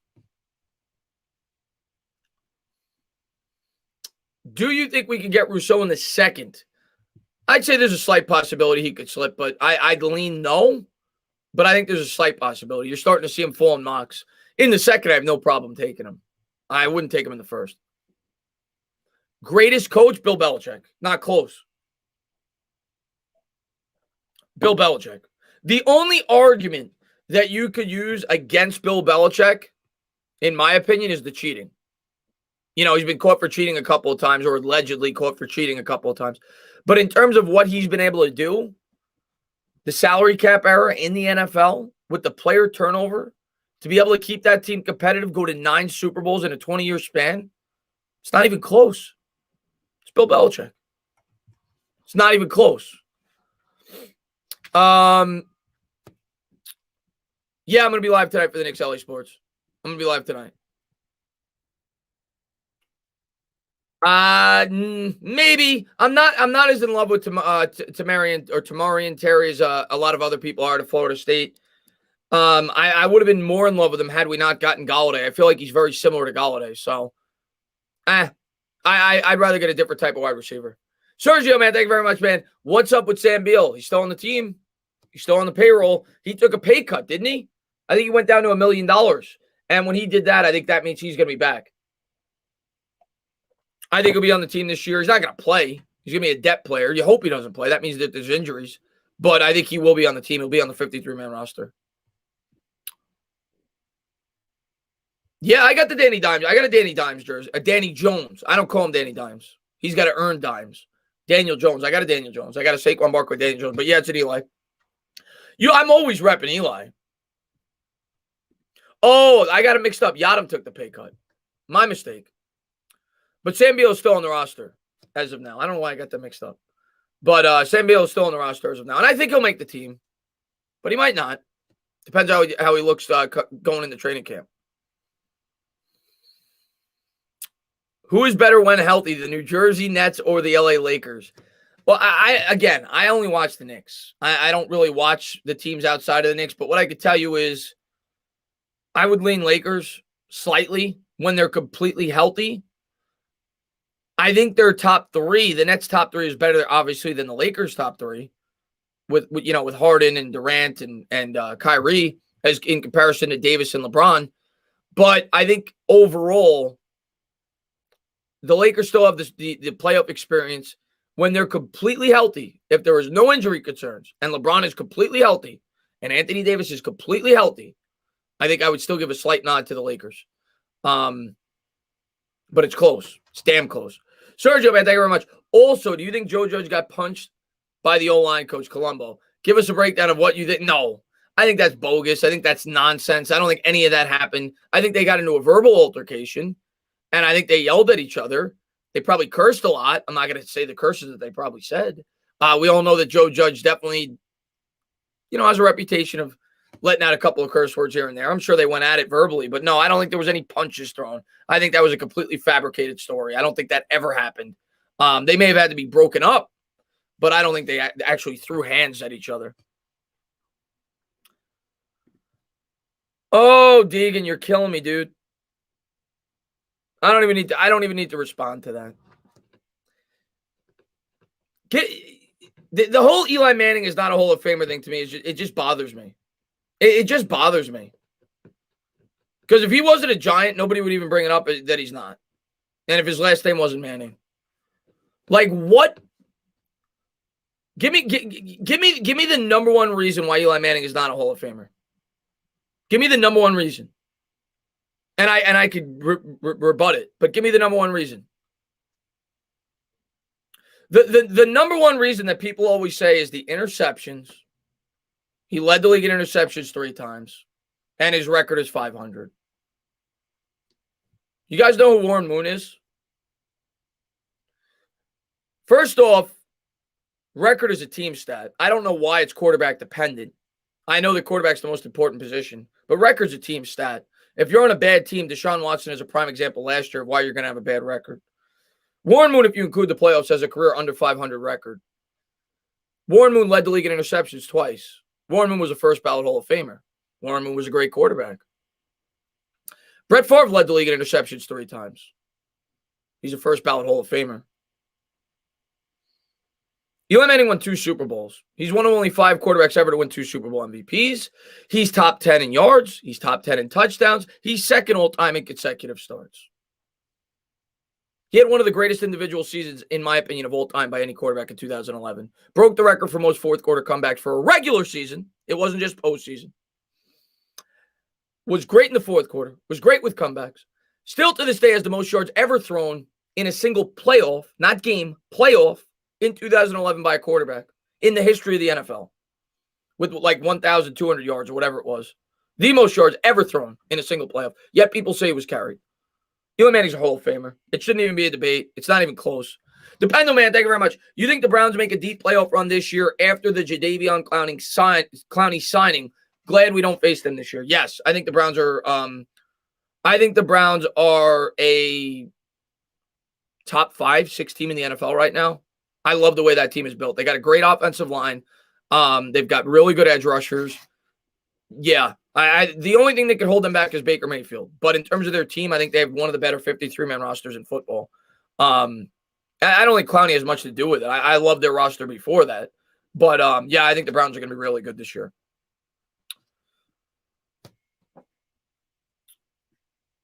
Do you think we could get Rousseau in the second? I'd say there's a slight possibility he could slip, but I'd lean no. But I think there's a slight possibility. You're starting to see him fall in mocks. In the second, I have no problem taking him. I wouldn't take him in the first. Greatest coach, Bill Belichick. Not close. Bill Belichick. The only argument that you could use against Bill Belichick, in my opinion, is the cheating. You know, he's been caught for cheating a couple of times, or allegedly caught for cheating a couple of times. But in terms of what he's been able to do, the salary cap era in the NFL with the player turnover, to be able to keep that team competitive, go to 9 Super Bowls in a 20-year span, it's not even close. It's Bill Belichick. It's not even close. Yeah, I'm going to be live tonight for the Knicks LA Sports. I'm going to be live tonight. Maybe. I'm not as in love with Tamarian Terry as a lot of other people are to Florida State. I would have been more in love with him had we not gotten Galladay. I feel like he's very similar to Galladay. So, I'd rather get a different type of wide receiver. Sergio, man, thank you very much, man. What's up with Sam Beal? He's still on the team. He's still on the payroll. He took a pay cut, didn't he? I think he went down to $1 million. And when he did that, I think that means he's going to be back. I think he'll be on the team this year. He's not going to play. He's going to be a depth player. You hope he doesn't play. That means that there's injuries. But I think he will be on the team. He'll be on the 53-man roster. Yeah, I got the Danny Dimes. I got a Danny Dimes jersey. A Danny Jones. I don't call him Danny Dimes. He's got to earn dimes. Daniel Jones. I got a Daniel Jones. I got a Saquon Barkley Daniel Jones. But yeah, it's an Eli. I'm always repping Eli. Oh, I got it mixed up. Yadam took the pay cut. My mistake. But Sam Beal is still on the roster as of now. I don't know why I got that mixed up. But Sam Beal is still on the roster as of now. And I think he'll make the team. But he might not. Depends how he looks going into training camp. Who is better when healthy, the New Jersey Nets or the LA Lakers? Well, I only watch the Knicks. I don't really watch the teams outside of the Knicks. But what I could tell you is I would lean Lakers slightly when they're completely healthy. I think their top 3, the Nets' top 3 is better, obviously, than the Lakers' top 3, with Harden and Durant and Kyrie as in comparison to Davis and LeBron. But I think overall, the Lakers still have the playoff experience when they're completely healthy. If there is no injury concerns and LeBron is completely healthy and Anthony Davis is completely healthy, I think I would still give a slight nod to the Lakers. But it's close. It's damn close. Sergio, man, thank you very much. Also, do you think Joe Judge got punched by the O-line coach, Colombo? Give us a breakdown of what you think. No, I think that's bogus. I think that's nonsense. I don't think any of that happened. I think they got into a verbal altercation, and I think they yelled at each other. They probably cursed a lot. I'm not going to say the curses that they probably said. We all know that Joe Judge definitely, has a reputation of letting out a couple of curse words here and there. I'm sure they went at it verbally, but no, I don't think there was any punches thrown. I think that was a completely fabricated story. I don't think that ever happened. They may have had to be broken up, but I don't think they actually threw hands at each other. Oh, Deegan, you're killing me, dude. I don't even need to respond to that. The whole Eli Manning is not a Hall of Famer thing to me. It just bothers me. It just bothers me. Because if he wasn't a Giant, nobody would even bring it up that he's not. And if his last name wasn't Manning. Like, what? Give me the number one reason why Eli Manning is not a Hall of Famer. Give me the number one reason. And I could rebut it, but give me the number one reason. The number one reason that people always say is the interceptions. He led the league in interceptions 3 times. and his record is 500. You guys know who Warren Moon is? First off, record is a team stat. I don't know why it's quarterback dependent. I know the quarterback's the most important position, but record's a team stat. If you're on a bad team, Deshaun Watson is a prime example last year of why you're going to have a bad record. Warren Moon, if you include the playoffs, has a career under 500 record. Warren Moon led the league in interceptions twice. Warren Moon was a first ballot Hall of Famer. Warren Moon was a great quarterback. Brett Favre led the league in interceptions 3 times. He's a first ballot Hall of Famer. Eli Manning won 2 Super Bowls. He's one of only 5 quarterbacks ever to win 2 Super Bowl MVPs. He's top 10 in yards. He's top 10 in touchdowns. He's second all-time in consecutive starts. He had one of the greatest individual seasons, in my opinion, of all time by any quarterback in 2011. Broke the record for most fourth-quarter comebacks for a regular season. It wasn't just postseason. Was great in the fourth quarter. Was great with comebacks. Still to this day has the most yards ever thrown in a single playoff, not game, playoff, in 2011 by a quarterback in the history of the NFL. With like 1,200 yards or whatever it was. The most yards ever thrown in a single playoff. Yet people say he was carried. Eli Manning's a Hall of Famer. It shouldn't even be a debate. It's not even close. Dependo, man, thank you very much. You think the Browns make a deep playoff run this year after the Jadeveon Clowney signing? Glad we don't face them this year. Yes, I think the Browns are. I think the Browns are a top 5, 6 team in the NFL right now. I love the way that team is built. They got a great offensive line. They've got really good edge rushers. Yeah. The only thing that could hold them back is Baker Mayfield. But in terms of their team, I think they have one of the better 53-man rosters in football. I don't think Clowney has much to do with it. I love their roster before that. But, yeah, I think the Browns are going to be really good this year.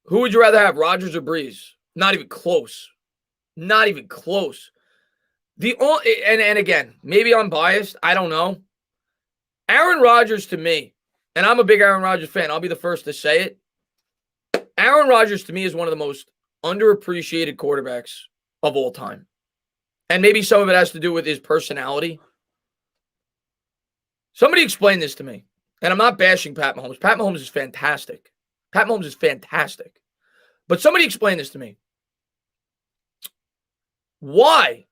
Who would you rather have, Rodgers or Breeze? Not even close. Not even close. And again, maybe I'm biased. I don't know. Aaron Rodgers to me, and I'm a big Aaron Rodgers fan. I'll be the first to say it. Aaron Rodgers to me is one of the most underappreciated quarterbacks of all time. And maybe some of it has to do with his personality. Somebody explain this to me. And I'm not bashing Pat Mahomes. Pat Mahomes is fantastic. Pat Mahomes is fantastic. But somebody explain this to me. Why,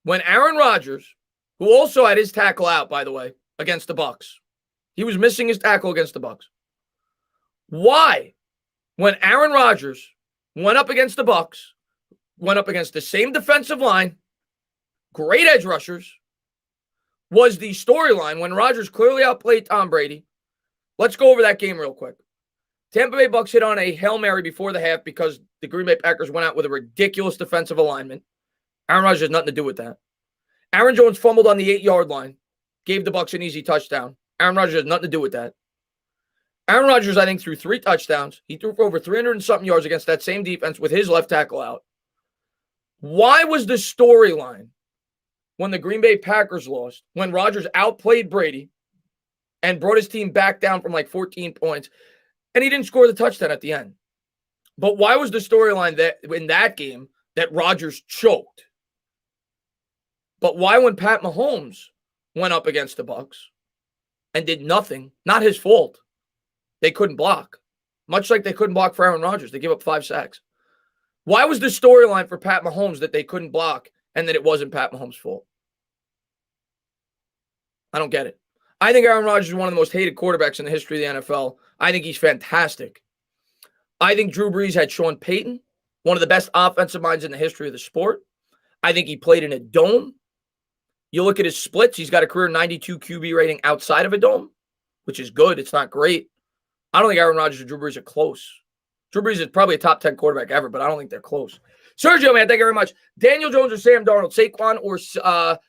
when Aaron Rodgers, who also had his tackle out, by the way, against the Bucs, he was missing his tackle against the Bucs. Why, when Aaron Rodgers went up against the Bucs, went up against the same defensive line, great edge rushers, was the storyline when Rodgers clearly outplayed Tom Brady? Let's go over that game real quick. Tampa Bay Bucks hit on a Hail Mary before the half because the Green Bay Packers went out with a ridiculous defensive alignment. Aaron Rodgers has nothing to do with that. Aaron Jones fumbled on the 8-yard line, gave the Bucs an easy touchdown. Aaron Rodgers has nothing to do with that. Aaron Rodgers, I think, threw 3 touchdowns. He threw for over 300 and something yards against that same defense with his left tackle out. Why was the storyline when the Green Bay Packers lost, when Rodgers outplayed Brady and brought his team back down from like 14 points, and he didn't score the touchdown at the end? But why was the storyline that in that game that Rodgers choked? But why, when Pat Mahomes went up against the Bucs and did nothing, not his fault, they couldn't block, much like they couldn't block for Aaron Rodgers. They gave up 5 sacks. Why was the storyline for Pat Mahomes that they couldn't block and that it wasn't Pat Mahomes' fault? I don't get it. I think Aaron Rodgers is one of the most hated quarterbacks in the history of the NFL. I think he's fantastic. I think Drew Brees had Sean Payton, one of the best offensive minds in the history of the sport. I think he played in a dome. You look at his splits, he's got a career 92 QB rating outside of a dome, which is good. It's not great. I don't think Aaron Rodgers and Drew Brees are close. Drew Brees is probably a top 10 quarterback ever, but I don't think they're close. Sergio, man, thank you very much. Daniel Jones or Sam Darnold, Saquon or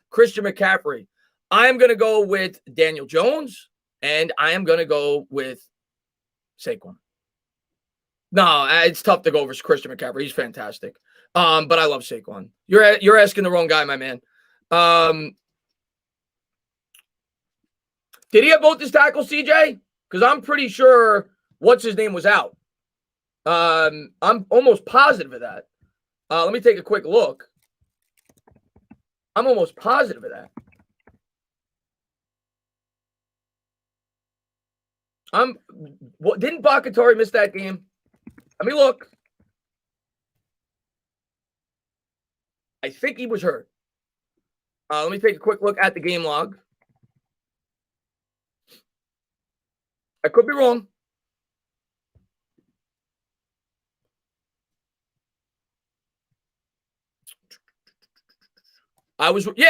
Christian McCaffrey? I am going to go with Daniel Jones, and I am going to go with Saquon. No, it's tough to go over Christian McCaffrey. He's fantastic. But I love Saquon. You're asking the wrong guy, my man. Did he have both his tackles, CJ? Because I'm pretty sure what's his name was out. I'm almost positive of that. Let me take a quick look. I'm almost positive of that. Didn't Bakatari miss that game? Let me look. I think he was hurt. Let me take a quick look at the game log. I could be wrong.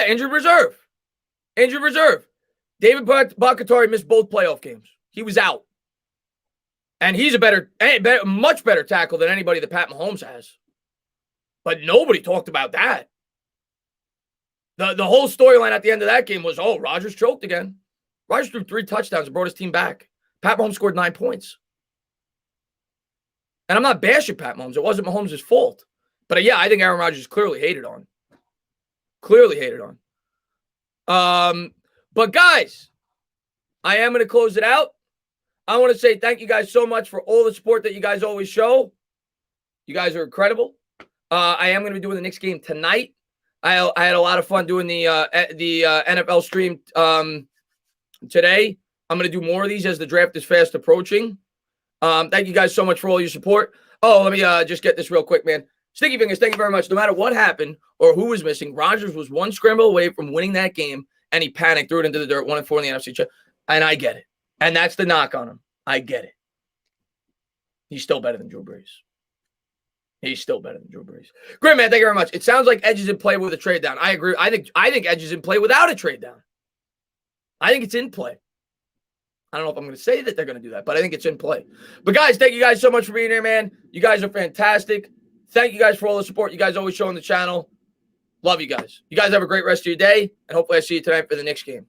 Injured reserve. Injured reserve. David Bakatari missed both playoff games. He was out. And he's a much better tackle than anybody that Pat Mahomes has. But nobody talked about that. The whole storyline at the end of that game was, Rodgers choked again. Rodgers threw 3 touchdowns and brought his team back. Pat Mahomes scored 9 points. And I'm not bashing Pat Mahomes. It wasn't Mahomes' fault. But I think Aaron Rodgers is clearly hated on. But guys, I am going to close it out. I want to say thank you guys so much for all the support that you guys always show. You guys are incredible. I am going to be doing the Knicks game tonight. I had a lot of fun doing the NFL stream today. I'm going to do more of these as the draft is fast approaching. Thank you guys so much for all your support. Let me just get this real quick, man. Sticky Fingers, thank you very much. No matter what happened or who was missing, Rodgers was one scramble away from winning that game, and he panicked, threw it into the dirt, 1-4 in the NFC Championship. And I get it. And that's the knock on him. I get it. He's still better than Drew Brees. Great, man. Thank you very much. It sounds like Edge is in play with a trade down. I agree. I think Edge is in play without a trade down. I think it's in play. I don't know if I'm going to say that they're going to do that, but I think it's in play. But guys, thank you guys so much for being here, man. You guys are fantastic. Thank you guys for all the support you guys always show on the channel. Love you guys. You guys have a great rest of your day, and hopefully I see you tonight for the next game.